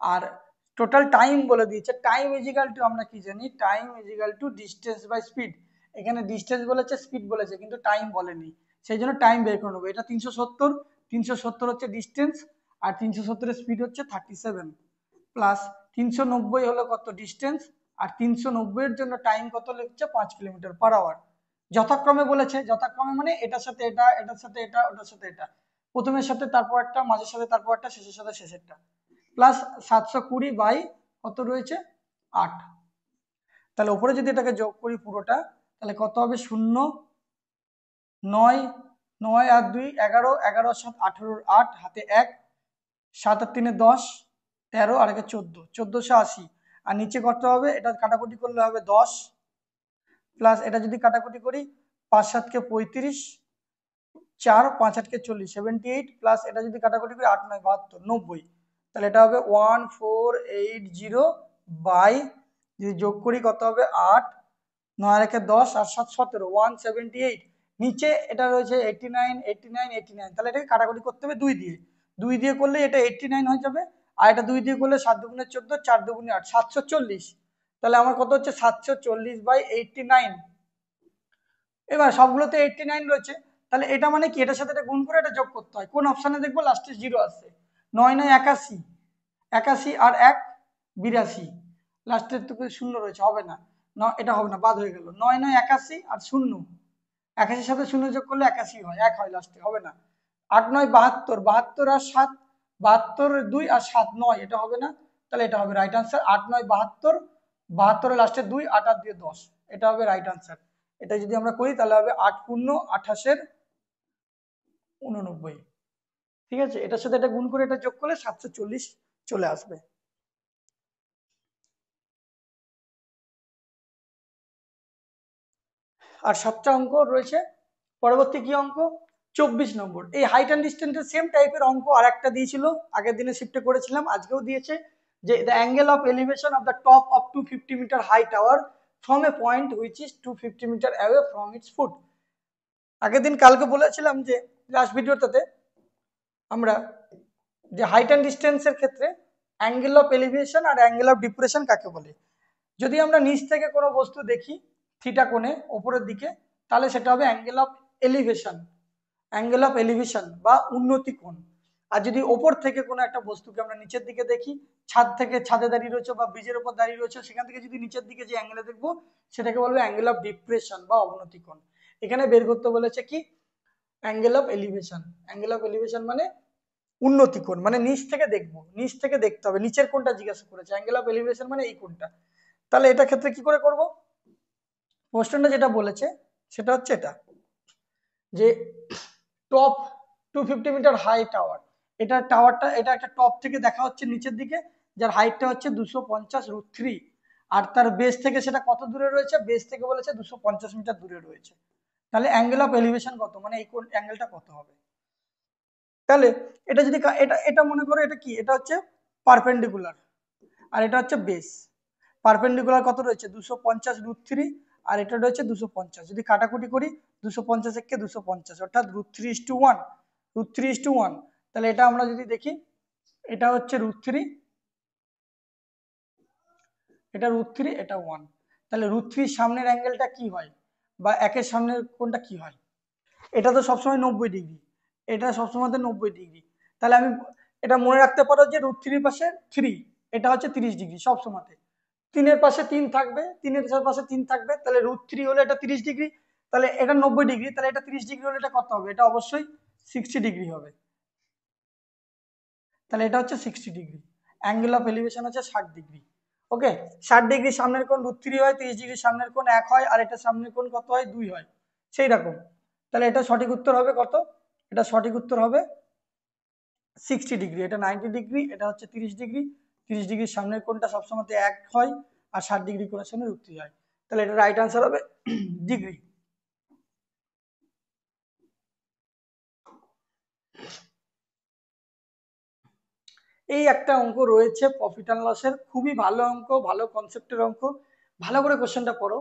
আর টোটাল টাইম বলে দিয়েছে, টাইম ইজিক্যাল টু আমরা কি জানি, time is equal to distance by speed. এখানে ডিস্টেন্স বলেছে, স্পিড বলেছে, কিন্তু টাইম বলেনি, সেই জন্য টাইম বের করে নেবো। এটা 370, 370 হচ্ছে ডিস্টেন্স, আর 370 এর স্পিড হচ্ছে 37, প্লাস 390 হলো কত ডিস্টেন্স, আর 390 এর জন্য টাইম কত লিখছে 5 কিলোমিটার পার আওয়ার। যথাক্রমে বলেছে, যথাক্রমে মানে এটার সাথে এটা, এটার সাথে এটা, ওটার সাথে এটা, প্রথমের সাথে তারপর একটা, মাঝের সাথে তারপর একটা, শেষের সাথে শেষেরটা, প্লাস 720 বাই কত রয়েছে 8। তাহলে উপরে যদি এটাকে যোগ করি পুরোটা, তাহলে কত হবে 0 9 9 আর 2 11, 11 আর 7 18, 8 হাতে 1, 7 আর 3 10 13 আর 1 14, 1480। আর নিচে কত হবে, এটা কাটাকুটি করলে হবে 10, প্লাস এটা যদি কাটাকুটি করি 5 7 কে 35, 4 5 8 কে 40 78, প্লাস এটা যদি কাটাকুটি করি 8 9 72 90, তাহলে এটা হবে 1480 বাই, যদি যোগ করি কত হবে 8 9 রেখে 10 আর 7 17 178। নিচে এটা রয়েছে 89 89 89, তাহলে এটাকে কাটাকুটি করতে হবে 2 দিয়ে, 2 দিয়ে করলে এটা 89 হয়ে যাবে, আর এটা 2 দিয়ে করলে 7 দুগুণে 14 4 দুগুণে 8 740। তাহলে আমার কত হচ্ছে 740 বাই 89। এবার সবগুলোতে 89 রয়েছে, তাহলে এটা মানে কি, এটার সাথে এটা গুণ করে এটা যোগ করতে হয়। কোন অপশনে দেখবো লাস্টে 0 আসছে, 9 9 81, 81 আর 1 82, লাস্টের তো 0 রয়েছে, হবে না, এটা হবে না, বাদ হয়ে গেল। 9 9 81 আর 0, 81 সাথে 0 যোগ করলে 81 হয়, 1 হয় লাস্টে, হবে না। 8 9 72, 72 আর 7, 72 2 আর 7 9, এটা হবে না, তাহলে এটা হবে রাইট আনসার। 8 9 72, 72 এর লাস্টে 2, 8 আর 2 10, এটা হবে রাইট আনসার। এটা যদি আমরা করি তাহলে হবে 8 পূর্ণ 28 89, ঠিক আছে? এটার সাথে এটা গুণ করে এটা যোগ করলে 740 চলে আসবে। আর 7টা অঙ্ক রয়েছে। পরবর্তী কি অঙ্ক, 24 নম্বর। এই হাইট অ্যান্ড ডিস্টেন্সের সেম টাইপের অঙ্ক আর একটা দিয়েছিল, আগের দিনে শিফটে করেছিলাম, আজকেও দিয়েছে, যে the angle of elevation of the top of 250 metre high tower from a point which is 250 metre away from its foot. আগের দিন কালকে বলেছিলাম যে লাস্ট ভিডিওটাতে আমরা, যে হাইট অ্যান্ড ডিস্টেন্সের ক্ষেত্রে অ্যাঙ্গেল অফ এলিভেশন আর অ্যাঙ্গেল অফ ডিপ্রেশন কাকে বলে। যদি আমরা নিচ থেকে কোনো বস্তু দেখি থিটা কোণে ওপরের দিকে, তাহলে সেটা হবে angle of elevation, angle of elevation বা উন্নতি কোণ। আর যদি ওপর থেকে কোনো একটা বস্তুকে আমরা নিচের দিকে দেখি, ছাদ থেকে, ছাদে দাঁড়িয়ে রয়েছে বা ব্রিজের উপর দাঁড়িয়ে রয়েছে, সেখান থেকে যদি নিচের দিকে যে অ্যাঙ্গেলে দেখবো সেটাকে বলবে অ্যাঙ্গেল অফ ডিপ্রেশন বা অবনতি কোণ। এখানে বের করতে বলেছে কি, angle of elevation. Angle of elevation মানে উন্নতি কোণ, মানে নিচ থেকে দেখবো, নিচ থেকে দেখতে হবে, নিচের কোণটা জিজ্ঞাসা করেছে। অ্যাঙ্গেল অফ এলিভেশন মানে এই কোণটা। তাহলে এটা ক্ষেত্রে কি করে করব? কোশ্চেনটা যেটা বলেছে সেটা হচ্ছে এটা, যে টপ 250 মিটার হাই টাওয়ার, এটা টাওয়ারটা, এটা একটা টপ থেকে দেখা হচ্ছে নিচের দিকে, যার হাইটটা হচ্ছে 250√3, আর তার বেস থেকে সেটা কত দূরে রয়েছে? বেস থেকে বলেছে 250 মিটার দূরে রয়েছে। তাহলে অ্যাঙ্গেল অফ এলিভেশন কত, মানে এই কোণ অ্যাঙ্গেলটা কত হবে? তাহলে এটা যদি এটা এটা মনে করো এটা কি, এটা হচ্ছে পারপেন্ডিকুলার, আর এটা হচ্ছে বেস। পারপেন্ডিকুলার কত রয়েছে? 250√3, আর এটা রয়েছে 250। যদি কাটাকুটি করি 250 একে 250, অর্থাৎ √3:1, √3:1। তাহলে এটা আমরা যদি দেখি, এটা হচ্ছে √3, এটা √3, এটা 1। তাহলে √3 সামনের অ্যাঙ্গেলটা কি হয়, বা একের সামনের কোণটা কি হয়? এটা তো সবসময় 90 ডিগ্রি, এটা সবসময় 90 ডিগ্রি। তাহলে আমি এটা মনে রাখতে পারো যে √3 পাশে 3, এটা হচ্ছে 30 ডিগ্রি সবসময়। 3-এর পাশে 3 থাকবে, 3-এর পাশে 3 থাকবে, তাহলে √3 হলে এটা 30 ডিগ্রি, তাহলে এটা 90 ডিগ্রি, তাহলে এটা 30 ডিগ্রি হলে এটা কত হবে? এটা অবশ্যই 60 ডিগ্রি হবে। তাহলে এটা হচ্ছে 60 ডিগ্রি। অ্যাঙ্গেল অফ এলিভেশন হচ্ছে 60 ডিগ্রি। ওকে, 60 ডিগ্রি সামনের কোণ √3 হয়, 30 ডিগ্রি সামনের কোণ 1 হয়, আর এটা সামনের কোণ কত হয়? 2 হয়, সেই রকম। তাহলে এটা সঠিক উত্তর হবে কত? এটা সঠিক উত্তর হবে 60 ডিগ্রি। এটা 90 ডিগ্রি, এটা হচ্ছে 30 ডিগ্রি। 30 ডিগ্রির সামনের কোণটা সবসময় 1 হয়, আর 60 ডিগ্রি কোণের সামনে √3 হয়। তাহলে এটা রাইট আনসার হবে ডিগ্রি। এই একটা অঙ্ক রয়েছে প্রফিট অ্যান্ড লসের, খুবই ভালো অঙ্ক, ভালো কনসেপ্টের অঙ্ক। ভালো করে কোশ্চেনটা পড়ো।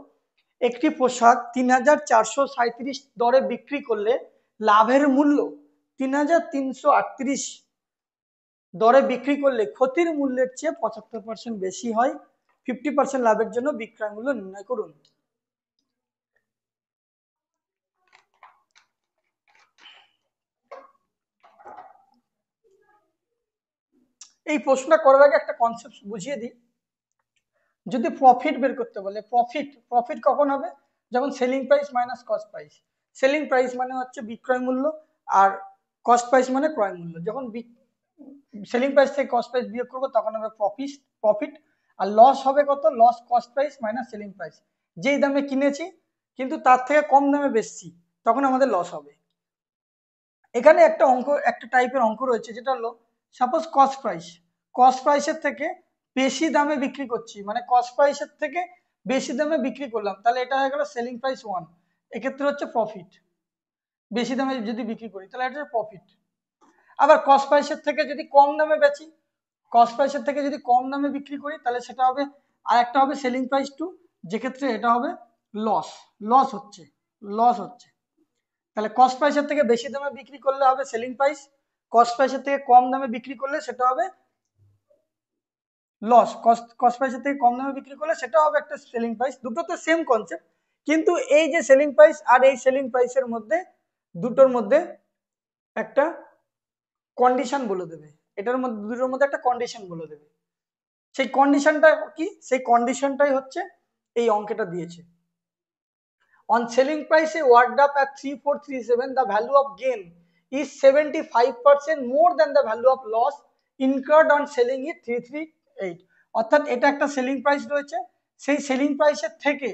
একটি পোশাক 3437 দরে বিক্রি করলে লাভের মূল্য 3338 দরে বিক্রি করলে ক্ষতির মূল্যের চেয়ে 75% বেশি হয়। 50% লাভের জন্য বিক্রয় মূল্য নির্ণয় করুন। এই প্রশ্নটা করার আগে একটা কনসেপ্ট বুঝিয়ে দিই। যদি প্রফিট বের করতে বলে, প্রফিট প্রফিট কখন হবে? যখন selling price minus cost price. Selling price মানে হচ্ছে বিক্রয় মূল্য, আর কস্ট প্রাইস মানে ক্রয় মূল্য। যখন সেলিং প্রাইস থেকে কস্ট প্রাইস বিয়োগ করবো তখন হবে প্রফিট। প্রফিট। আর লস হবে কত? Loss cost price minus selling price. যেই দামে কিনেছি কিন্তু তার থেকে কম দামে বেচছি, তখন আমাদের লস হবে। এখানে একটা অঙ্ক, একটা টাইপের অঙ্ক রয়েছে, যেটা হলো সাপোজ কস্ট প্রাইস, কস্ট প্রাইসের থেকে বেশি দামে বিক্রি করছি, মানে কস্ট প্রাইসের থেকে বেশি দামে বিক্রি করলাম, তাহলে এটা হয়ে গেল সেলিং প্রাইস 1, এক্ষেত্রে হচ্ছে প্রফিট। বেশি দামে যদি বিক্রি করি তাহলে এটা প্রফিট। আবার কস্ট প্রাইসের থেকে যদি কম দামে বেচি, কস্ট প্রাইসের থেকে যদি কম দামে বিক্রি করি, তাহলে সেটা হবে, আর একটা হবে সেলিং প্রাইস 2, যেক্ষেত্রে এটা হবে লস। লস হচ্ছে, লস হচ্ছে। তাহলে কস্ট প্রাইসের থেকে বেশি দামে বিক্রি করলে হবে সেলিং প্রাইস, কস্ট প্রাইসের থেকে কম দামে বিক্রি করলে সেটা হবে লস। কস্ট প্রাইসের থেকে কম দামে বিক্রি করলে সেটা হবে একটা সেলিং প্রাইস। দুটো তো সেম কনসেপ্ট, কিন্তু এই যে সেলিং প্রাইস আর এই সেলিং প্রাইসের মধ্যে, দুটোর মধ্যে একটা কন্ডিশন বলে দেবে, এটার মধ্যে, দুটোর মধ্যে একটা কন্ডিশন বলে দেবে। সেই কন্ডিশনটা কি? সেই কন্ডিশনটাই হচ্ছে এই অঙ্কটা দিয়েছে। On selling price a worked up at 3437, the value of gain is 75% more than the value of loss incurred on selling it 338. অর্থাৎ এটা একটা সেলিং প্রাইস রয়েছে, সেই সেলিং প্রাইসের থেকে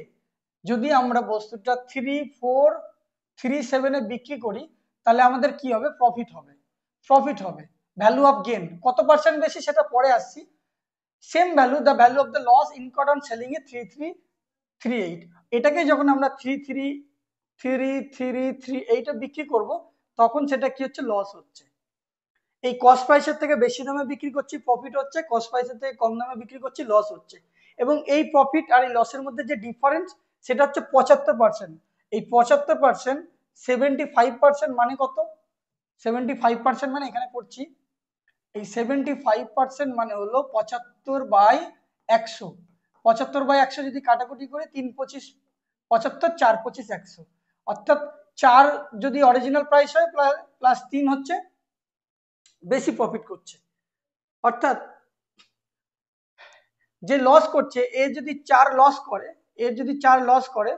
যদি আমরা বস্তুটা 3437 এ বিক্রি করি, তাহলে আমাদের কি হবে? প্রফিট হবে। প্রফিট হবে। ভ্যালু অফ গেন কত পার্সেন্ট বেশি সেটা পরে আসছি। Same value, the value of the loss incurred on selling a 3338, এটাকে যখন আমরা 3338 এ বিক্রি করব, তখন সেটা কি হচ্ছে? লস হচ্ছে। এই কস্ট প্রাইসের থেকে বেশি দামে বিক্রি করছি, প্রফিট হচ্ছে। কস্ট প্রাইসের থেকে কম দামে বিক্রি করছি, লস হচ্ছে। এবং এই প্রফিট আর এই লসের মধ্যে যে ডিফারেন্স, সেটা হচ্ছে 75%। এই 75%, 75% মানে কত? 75% মানে এখানে করছি, এই 75% মানে হলো 75/100। 75/100 যদি কাটাকুটি করে 3×25, 75, 4×25, 100, অর্থাৎ 4 যদি অরিজিনাল প্রাইস হয়, প্লাস 3 হচ্ছে বেশি প্রফিট করছে। অর্থাৎ যে লস করছে, এ যদি 4 লস করে, এর যদি 4 লস করে,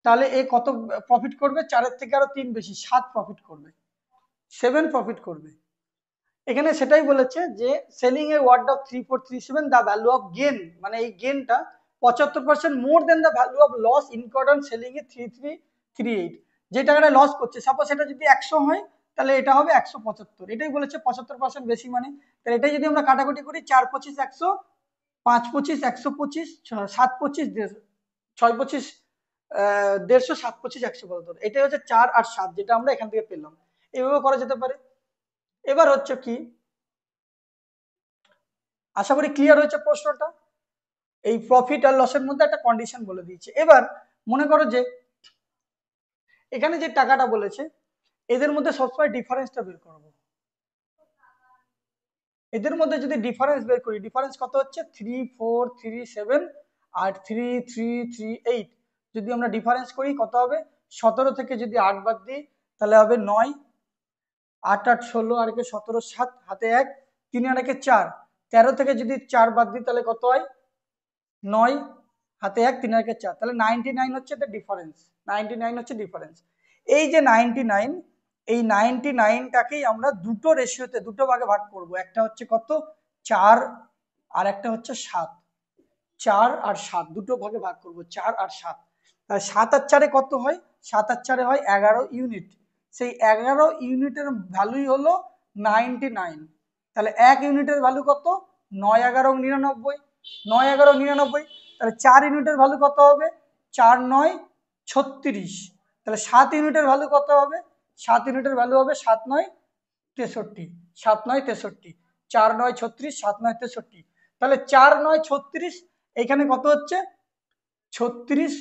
তাহলে এ কত প্রফিট করবে? 4-এর থেকে আরো 3 বেশি, 7 প্রফিট করবে, 7 প্রফিট করবে। এখানে সেটাই বলেছে যে selling a word of 3437 the value of gain, মানে এই গেনটা 75% more than the value of loss incurred on selling a 3338। যে টাকাটা লস করছে, সাপোজ এটা যদি 100 হয় তাহলে এটা হবে 175। এটাই বলেছে 75% বেশি মানে। তাহলে এটাই যদি আমরা কাটাকুটি করি, 4 25 100, 5 25 125, 7 25 6 25 150, 7 25 175। এটাই হচ্ছে 4 আর 7 যেটা আমরা এখান থেকে পেলাম। এইভাবে করা যেতে পারে। এবার হচ্ছে কি, আশা করি ক্লিয়ার হয়েছে প্রশ্নটা। এই প্রফিট আর লসের মধ্যে একটা কন্ডিশন বলে দিয়েছে। এবার মনে করো যে এখানে যে টাকাটা বলেছে এদের মধ্যে সবসময় ডিফারেন্সটা বের করবো। এদের মধ্যে যদি ডিফারেন্স বের করি, ডিফারেন্স কত হচ্ছে? 3437 আর 3338। যদি আমরা ডিফারেন্স করি কত হবে? 17 থেকে যদি 8 বাদ দিই তাহলে হবে 9, 8 8 16, আর একে 17 7, হাতে 1, 3 আর একে 4, 13 থেকে যদি 4 বাদ দিই তাহলে কত হয়? 9, হাতে 1, 3 আর একে 4, তাহলে 99 হচ্ছে the ডিফারেন্স। 99 হচ্ছে ডিফারেন্স। এই যে 99, এই 99টাকেই আমরা দুটো রেশিওতে, দুটো ভাগে ভাগ করব। একটা হচ্ছে কত? 4, আর একটা হচ্ছে 7। 4 আর 7 দুটো ভাগে ভাগ করব, 4 আর 7। তাহলে 7 আর 4-এ কত হয়? 7 আর 4-এ হয় 11 ইউনিট। সেই 11 ইউনিটের ভ্যালুই হলো 99। তাহলে 1 ইউনিটের ভ্যালু কত? 9 11 99, 9 11 99। তাহলে 4 ইউনিটের ভ্যালু কত হবে? 4 9 36। তাহলে 7 ইউনিটের ভ্যালু কত হবে? 7 ইউনিটের ভ্যালু হবে 7 9 63, 7 9 63, 4 9 36, 7 9 63। তাহলে 4 9 36, এখানে কত হচ্ছে? 36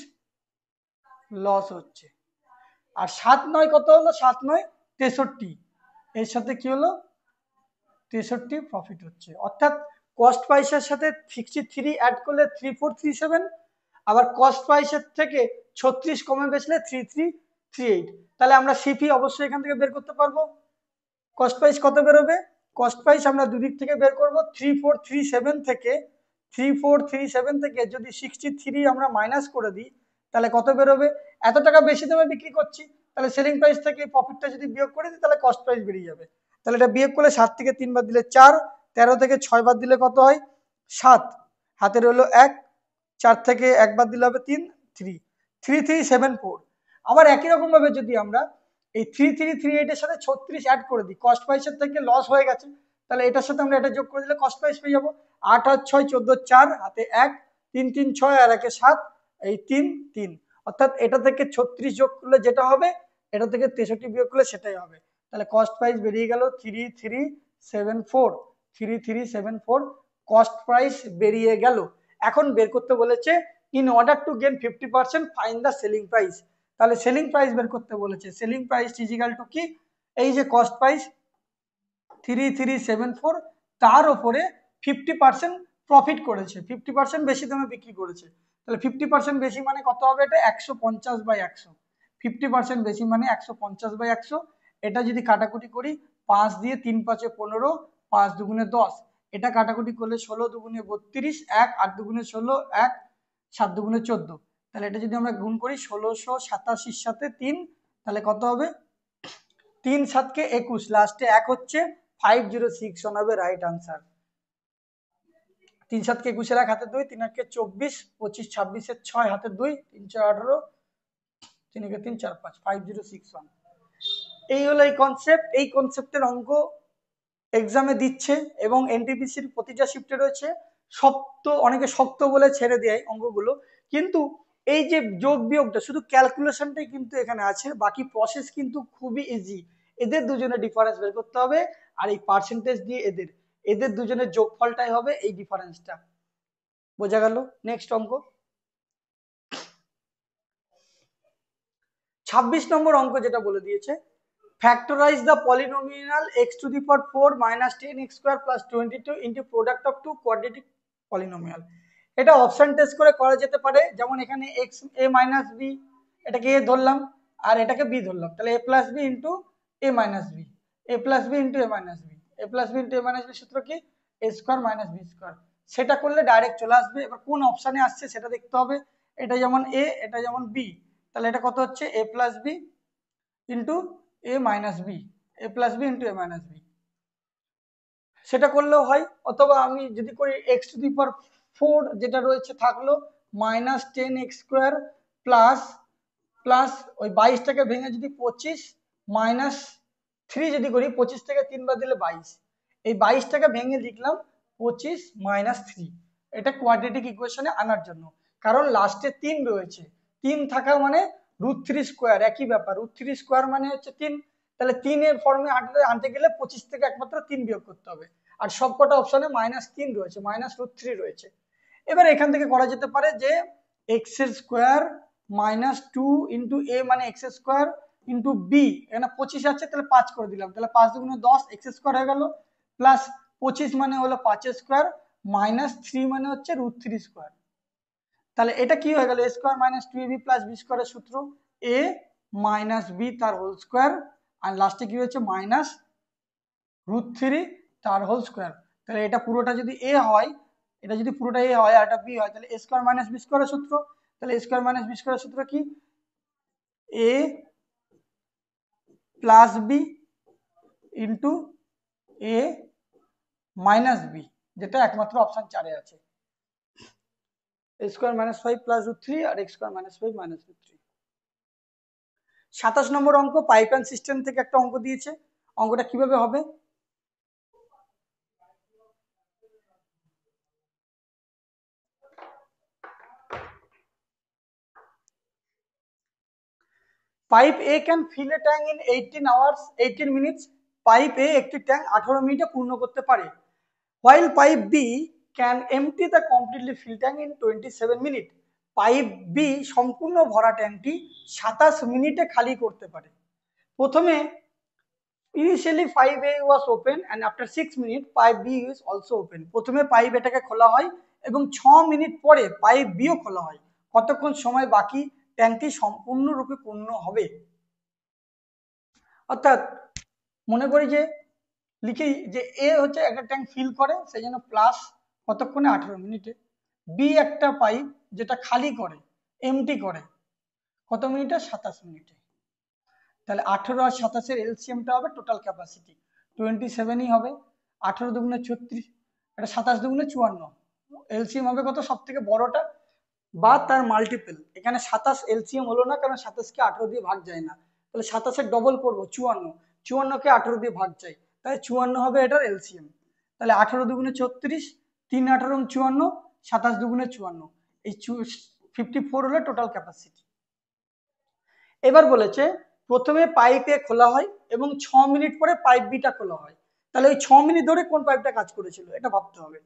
লস হচ্ছে। আর 7 9 কত হলো? 7 9 63, এর সাথে কি হলো? 63 প্রফিট হচ্ছে। অর্থাৎ কস্ট প্রাইসের সাথে 63 অ্যাড করলে 3437, আবার কস্ট প্রাইসের থেকে 36 কমে বেচলে 3338। তাহলে আমরা সিপি অবশ্যই এখান থেকে বের করতে পারবো। কস্ট প্রাইস কত বেরোবে? কস্ট প্রাইস আমরা দুদিক থেকে বের করব। 3437 থেকে, 3437 থেকে যদি 63 আমরা মাইনাস করে দিই তাহলে কত বেরোবে? এত টাকা বেশি দামে বিক্রি করছি, তাহলে সেলিং প্রাইস থেকে প্রফিটটা যদি বিয়োগ করে দিই তাহলে কস্ট প্রাইস বেরিয়ে যাবে। তাহলে এটা বিয়োগ করলে 7 থেকে 3 বাদ দিলে 4, 13 থেকে 6 বাদ দিলে কত হয়? 7, হাতে রইলো 1, 4 থেকে 1 বাদ দিলে হবে 3, 3374। আবার একই রকম ভাবে যদি আমরা এই 3338 এর সাথে 36 অ্যাড করে দিই, কস্ট প্রাইসের থেকে লস হয়ে গেছে, তাহলে এটার সাথে আমরা এটা যোগ করে দিলে কস্ট প্রাইস পেয়ে যাবো। 8 8 6 14 4, হাতে 1, 3 3 6, আর একে 7, এই 3 3। অর্থাৎ এটা থেকে 36 যোগ করলে যেটা হবে, এটা থেকে 63 বিয়োগ করলে সেটাই হবে। তাহলে কস্ট প্রাইস বেরিয়ে গেল 3374, 3374 কস্ট প্রাইস বেরিয়ে গেল। এখন বের করতে বলেছে in order to gain 50% find the selling price. তাহলে সেলিং প্রাইস বের করতে বলেছে। Selling price is equal two কি? এই যে কস্ট প্রাইস 3374, তার উপরে 50% প্রফিট করেছে, 50% বেশি দামে বিক্রি করেছে। তাহলে 50% বেশি মানে কত হবে? এটা 150/100। 50% বেশি মানে 150/100। এটা যদি কাটাকুটি করি, 5 দিয়ে 3 5 15, 5 দুগুণে 10, এটা কাটাকুটি করলে 16 দুগুণে 32, 1 8 দুগুণে 16, 1 7 দুগুণে 14। তাহলে এটা যদি আমরা গুণ করি 1687 সাথে 3, তাহলে কত হবে? 3 7 কে 21, লাস্টে 1 হচ্ছে 506 হবে রাইট আনসার। 3 7 কে 21, 1 হাতে 2, 3 8 কে 24, 25 26 এর 6 হাতে 2, 3 4 18, 3 কে 3 4 5, 5061। এই হলো এই কনসেপ্ট। এই কনসেপ্টের অঙ্ক এক্সামে দিচ্ছে এবং এনটিপিসির প্রতিটা শিফটে রয়েছে। শক্ত, অনেকে শক্ত বলে ছেড়ে দেয় অঙ্কগুলো, কিন্তু এই যে যোগ বিয়োগটা শুধু ক্যালকুলেশনটাই কিন্তু এখানে আছে, বাকি প্রসেস কিন্তু খুবই ইজি। এদের দুজনের ডিফারেন্স বের করতে হবে, আর এই পার্সেন্টেজ দিয়ে এদের এদের দুজনের যোগফলটাই হবে এই ডিফারেন্সটা। বোঝা গেল? নেক্সট অঙ্ক 26 নম্বর অঙ্ক যেটা বলে দিয়েছে, factorize the polynomial x to the power 4 minus 10x square plus 22 into product of two quadratic polynomial। এটা অপশন টেস্ট করে করা যেতে পারে। যেমন এখানে x a minus b, এটাকে a ধরলাম আর এটাকে b ধরলাম, তাহলে a plus b into a minus b, a plus b into a minus b, a plus b into a minus b সূত্র কি? a square minus b square। সেটা করলে direct চলে আসবে। এবার কোন অপশনে আসছে সেটা দেখতে হবে। এটা যেমন a, এটা যেমন b, তাহলে এটা কত হচ্ছে a plus B into A minus B, A plus B into A minus B. সেটা করলেও হয়, অথবা আমি যদি করি এক্স টু দি পাওয়ার 4 যেটা রয়েছে থাকলো minus 10x square plus plus ওই 22টাকে ভেঙে যদি 25 মাইনাস 3 যদি করি, 25 থেকে 3 বাদ দিলে 22, এই 22টাকে ভেঙে লিখলাম 25 মাইনাস 3। এটা কোয়াড্রেটিক ইকুয়েশনে আনার জন্য, কারণ লাস্টে 3 রয়েছে, 3 থাকা মানে √3 স্কোয়ার, একই ব্যাপার, √3 স্কোয়ার মানে হচ্ছে 3। তাহলে 3 এর ফর্মে আনতে গেলে 25 থেকে একমাত্র 3 বিয়োগ করতে হবে, আর সবকটা অপশনে -3 রয়েছে, -√3 রয়েছে। এবার এখান থেকে করা যেতে পারে যে এক্স এর স্কোয়ার -2 ইন্টু এ মানে এক্স স্কোয়ার ইন্টু বি, এখানে 25 আছে তাহলে 5 করে দিলাম, তাহলে 5 দুগুণে 10 এক্স স্কোয়ার হয়ে গেল, প্লাস 25 মানে হলো 5 স্কোয়ার মাইনাস 3 মানে হচ্ছে √3 স্কোয়ার। তাহলে এটা কি হয়ে গেল, a square minus 2ab plus b স্কোয়ারের সূত্র এ মাইনাস বি তার হোল স্কোয়ার, আর লাস্টে কি হয়েছে মাইনাস √3 তার হোল স্কোয়ার। তাহলে এটা পুরোটা যদি এ হয়, এটা যদি পুরোটা এ হয় আর এটা বি হয়, তাহলে এ স্কোয়ার মাইনাস বি স্কোয়ারের সূত্র, তাহলে এ স্কোয়ার মাইনাস বি স্কোয়ারের সূত্র কি এ plus B into A minus B, যেটা একমাত্র অপশন 4-এ আছে, এ স্কোয়ার মাইনাস 5 প্লাস √3 আর এক্স স্কোয়ার মাইনাস 5 মাইনাস √3। 27 নম্বর অঙ্ক, পাইপ অ্যান্ড সিস্টেম থেকে একটা অঙ্ক দিয়েছে, অঙ্কটা কিভাবে হবে, pipe A can fill a tank in 18 minutes, pipe A একটি ট্যাঙ্ক 18 মিনিটে পূর্ণ করতে পারে, while pipe B can empty the completely filled tank in 27 minutes, pipe B সম্পূর্ণ ভরা ট্যাঙ্কটি 27 মিনিটে খালি করতে পারে। প্রথমে initially pipe A was open and after 6 minutes pipe B is also open, প্রথমে পাইপ এটাকে খোলা হয় এবং 6 মিনিট পরে পাইপ বিও খোলা হয়, কতক্ষণ সময় বাকি ট্যাঙ্কটি সম্পূর্ণরূপে পূর্ণ হবে। অর্থাৎ মনে করি যে লিখি যে এ হচ্ছে একটা ট্যাঙ্ক ফিল করে, সেই জন্য প্লাস কতক্ষণে 18 মিনিটে, বি একটা পাইপ যেটা খালি করে এমটি করে কত মিনিটে 27 মিনিটে, তাহলে 18 আর 27-এর এলসিএমটা হবে টোটাল ক্যাপাসিটি 27ই হবে, 18 দুগুণে 36, এটা 27 দুগুণে 54, এলসিএম হবে কত সব থেকে বড়টা বা তার মাল্টিপল, এখানে 27 এলসিএম হলো না কারণ 27কে 18 দিয়ে ভাগ যায় না, তাহলে 27-এর ডবল করবো 54, 54কে 18 দিয়ে ভাগ যায়, তাহলে 54 হবে এটার এলসিএম। তাহলে 18 দুগুণে 36, 3 18 54, 27 দুগুণে 54, এই 54 হলো টোটাল ক্যাপাসিটি। এবার বলেছে প্রথমে পাইপ এ খোলা হয় এবং 6 মিনিট পরে পাইপ বিটা খোলা হয়, তাহলে ওই 6 মিনিট ধরে কোন পাইপটা কাজ করেছিল এটা ভাবতে হবে।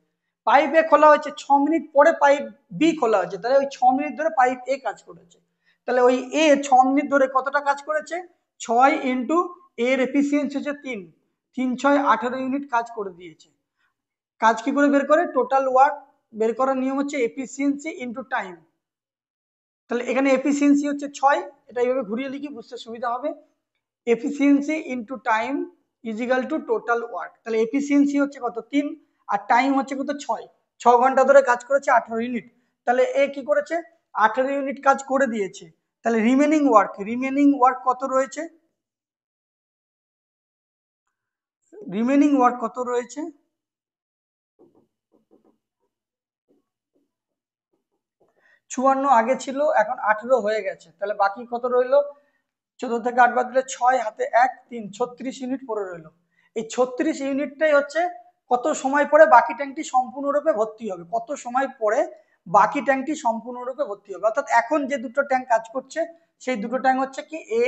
পাইপ এ খোলা হয়েছে 6 মিনিট পরে পাইপ বি খোলা হয়েছে, তাহলে ওই 6 মিনিট ধরে পাইপ এ কাজ করেছে, তাহলে ওই এ 6 মিনিট ধরে কতটা কাজ করেছে, 6 ইন্টু এর এফিসিয়েন্সি হচ্ছে 3, 3 6 18 ইউনিট কাজ করে দিয়েছে। কাজ কি করে বের করে, টোটাল ওয়ার্ক বের করার নিয়ম হচ্ছে এফিসিয়েন্সি ইন্টু টাইম, তাহলে এখানে এফিসিয়েন্সি হচ্ছে 6, এটা এইভাবে ঘুরিয়ে লিখি বুঝতে সুবিধা হবে, efficiency into time is equal two total work, তাহলে এফিসিয়েন্সি হচ্ছে কত 3 আর টাইম হচ্ছে কত 6, 6 ঘন্টা ধরে কাজ করেছে 18 ইউনিট, তাহলে এ কি করেছে 18 ইউনিট কাজ করে দিয়েছে, তাহলে রিমেনিং ওয়ার্ক কত রয়েছে, রিমেনিং ওয়ার্ক কত রয়েছে, চুয়ান্ন আগে ছিল এখন 18 হয়ে গেছে, তাহলে বাকি কত রইলো, 14 থেকে 8 বাদ দিলে 6 হাতে 1 3, 36 ইউনিট পড়ে রইলো, এই 36 ইউনিটটাই হচ্ছে কত সময় পরে বাকি ট্যাঙ্কটি সম্পূর্ণরূপে ভর্তি হবে, কত সময় পরে বাকি ট্যাঙ্কটি সম্পূর্ণরূপে ভর্তি হবে, অর্থাৎ এখন যে দুটো ট্যাঙ্ক কাজ করছে সেই দুটো ট্যাঙ্ক হচ্ছে কি এ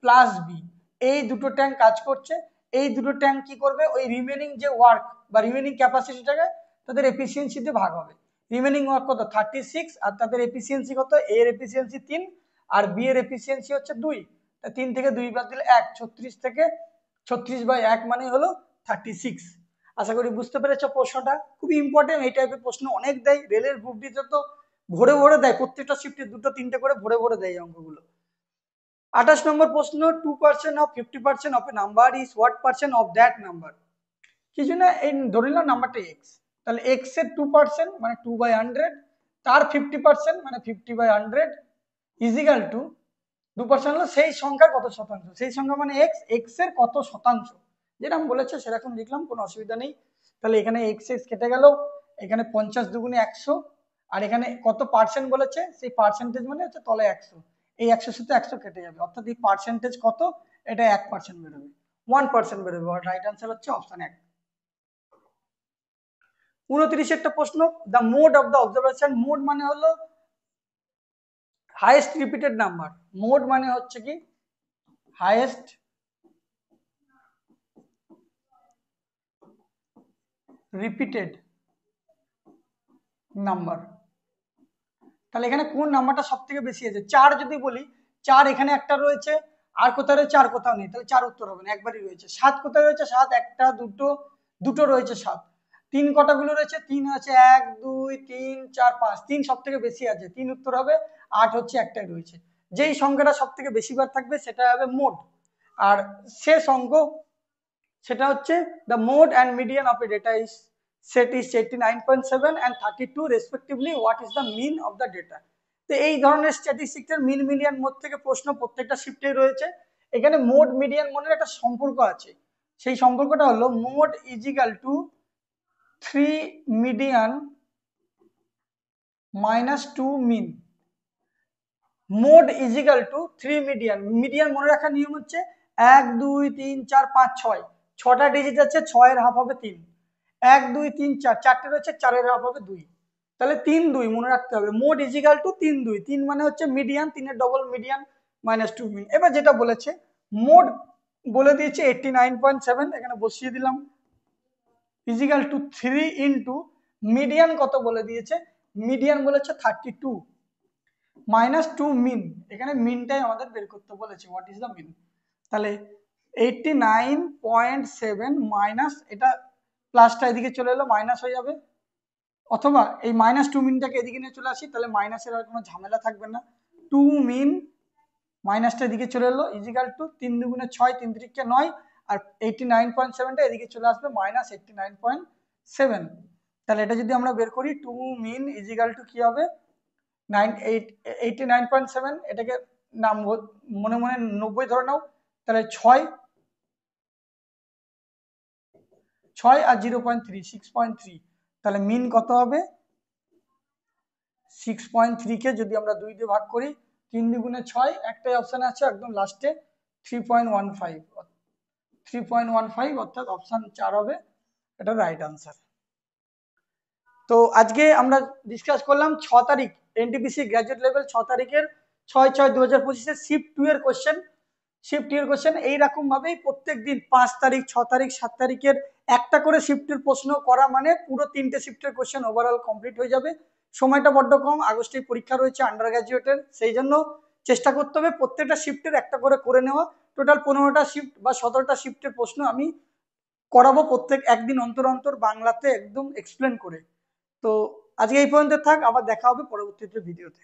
প্লাস বি, এই দুটো ট্যাঙ্ক কাজ করছে, এই দুটো ট্যাঙ্ক কি করবে ওই রিমেনিং যে ওয়ার্ক বা রিমেনিং ক্যাপাসিটিটাকে তাদের এফিসিয়েন্সিতে ভাগ হবে, রিমেনিং ওয়ার্ক কত 36 আর তাদের এফিসিয়েন্সি কত, এর এফিসিয়েন্সি 3 আর বি এর এফিসিয়েন্সি হচ্ছে 2, 3 থেকে 2 বাদ দিলে 1, 36 থেকে 36/1 মানে হলো 36। আশা করি বুঝতে পেরেছো প্রশ্নটা, খুবই ইম্পর্টেন্ট, এই টাইপের প্রশ্ন অনেক দেয় রেলের গ্রুপ ডিতে, তো ভরে ভরে দেয়, প্রত্যেকটা শিফটে 2টো 3টে করে ভরে ভরে দেয় এই অঙ্কগুলো। 28 নম্বর প্রশ্ন, 2% of 50% of A number is what percent of that number, কিছু না এই ধরে নিলাম নাম্বারটা এক্স, তাহলে এক্স এর 2% মানে 2/100, তার 50% মানে 50/100 ইজ ইকাল টু 2% হলো সেই সংখ্যার কত শতাংশ, সেই সংখ্যা মানে এক্স, এক্স এর কত শতাংশ, যেরকম বলেছে সেরকম লিখলাম, কোনো অসুবিধা নেই। তাহলে এখানে এক্স এক্স কেটে গেল, এখানে 50 দুগুণে 100, আর এখানে কত পার্সেন্ট বলেছে, সেই পার্সেন্টেজ মানে হচ্ছে তলে 100, এই 100 সাথে 100 কেটে যাবে, অর্থাৎ এই পার্সেন্টেজ কত, এটা 1% বেরোবে, 1% বেরোবে। রাইট আনসার হচ্ছে অপশন 1। 29 একটা প্রশ্ন, the mode of the observation. Mode মানে হলো হাইয়েস্ট রিপিটেড নাম্বার, মোড মানে হচ্ছে কি হাইয়েস্ট রিপিটেড নাম্বার। তাহলে এখানে কোন নাম্বারটা সব থেকে বেশি আছে, 4 যদি বলি, 4 এখানে একটা রয়েছে, আর কোথাও রয়েছে, আর কোথাও নেই, তাহলে 4 উত্তর হবে না, একবারই রয়েছে। 7 কোথায় রয়েছে, 7 একটা দুটো, দুটো রয়েছে 7। 3 কটাগুলো রয়েছে, 3 আছে, 1 2 3 4 5, 3 সব থেকে বেশি আছে, 3 উত্তর হবে। 8 হচ্ছে একটাই রয়েছে, যেই সংখ্যাটা সব থেকে বেশিবার থাকবে সেটা হবে মোড। আর শেষ অঙ্ক সেটা হচ্ছে the mode and median of a data is set is 89.7 and 32 respectively, what is the mean of the data। তো এই ধরনের স্ট্যাটিস্টিক্সের মিন মিডিয়ান মোড থেকে প্রশ্ন প্রত্যেকটা শিফটে রয়েছে। এখানে মোড মিডিয়ান মোডের একটা সম্পর্ক আছে, সেই সম্পর্কটা হলো mode is equal to 3 median minus 2 mean. Mode is equal to 3 median, median মনে রাখার নিয়ম হচ্ছে 1 2 3 4 5 6, 6টা ডিজিট আছে, 6 এর হাফ হবে 3, 1 2 3 4, 4টে রয়েছে, 4 এর হাফ হবে 2, তাহলে 3 2 মনে রাখতে হবে। মোড ইজ ইকুয়াল টু 3 2, 3 মানে হচ্ছে মিডিয়ান, 3 এর ডবল মিডিয়ান মাইনাস 2 মিন। এবার যেটা বলেছে মোড বলে দিয়েছে 89.7, এখানে বসিয়ে দিলাম, is equal to 3 into median কত বলে দিয়েছে, মিডিয়ান বলেছে 32 মাইনাস 2 মিন, এখানে মিনটাই আমাদের বের করতে বলেছে, হোয়াট ইজ দ্য মিন। তাহলে 89.7 মাইনাস, এটা প্লাসটা এদিকে চলে এলো, মাইনাস হয়ে যাবে, অথবা এই মাইনাস 2 মিনটাকে এদিকে নিয়ে চলে আসি, তাহলে মাইনাসের আর কোনো ঝামেলা থাকবে না। 2 মিন মাইনাসটা এদিকে চলে এলো, ইজিক্যাল টু 3 দুগুণে 6, 3 3কে 9, আর 89.7টা এদিকে চলে আসবে মাইনাস 89.7। তাহলে এটা যদি আমরা বের করি, 2 মিন ইজিক্যাল টু কি হবে 89.7, এটাকে নাম মনে মনে 90 ধরে নাও, তাহলে 6 আর 0.3 6.3, তাহলে মিন কত হবে 6.3 কে যদি আমরা 2 দিয়ে ভাগ করি, 3 দুগুণে 6, একটাই অপশন আছে একদম লাস্টে 3.15, অর্থাৎ অপশন 4 হবে এটা রাইট আনসার। তো আজকে আমরা ডিসকাস করলাম 6 তারিখ এনটিপিসি গ্র্যাজুয়েট লেভেল 6 তারিখের 6/6/2025 শিফট 2 এর কোশ্চেন। শিফট 2 এর কোশ্চেন এইরকম ভাবেই প্রত্যেক দিন 5 তারিখ 6 তারিখ 7 তারিখের একটা করে শিফটের প্রশ্ন করা মানে পুরো 3টে শিফটের কোশ্চেন ওভারঅল কমপ্লিট হয়ে যাবে। সময়টা বড্ড কম, আগস্টে পরীক্ষা রয়েছে আন্ডার গ্র্যাজুয়েটের, সেই জন্য চেষ্টা করতে হবে প্রত্যেকটা শিফটের একটা করে নেওয়া। টোটাল 15টা শিফট বা 17টা শিফটের প্রশ্ন আমি করাবো প্রত্যেক একদিন অন্তর অন্তর বাংলাতে একদম এক্সপ্লেন করে। তো আজকে এই পর্যন্ত থাক, আবার দেখা হবে পরবর্তীতে ভিডিওতে।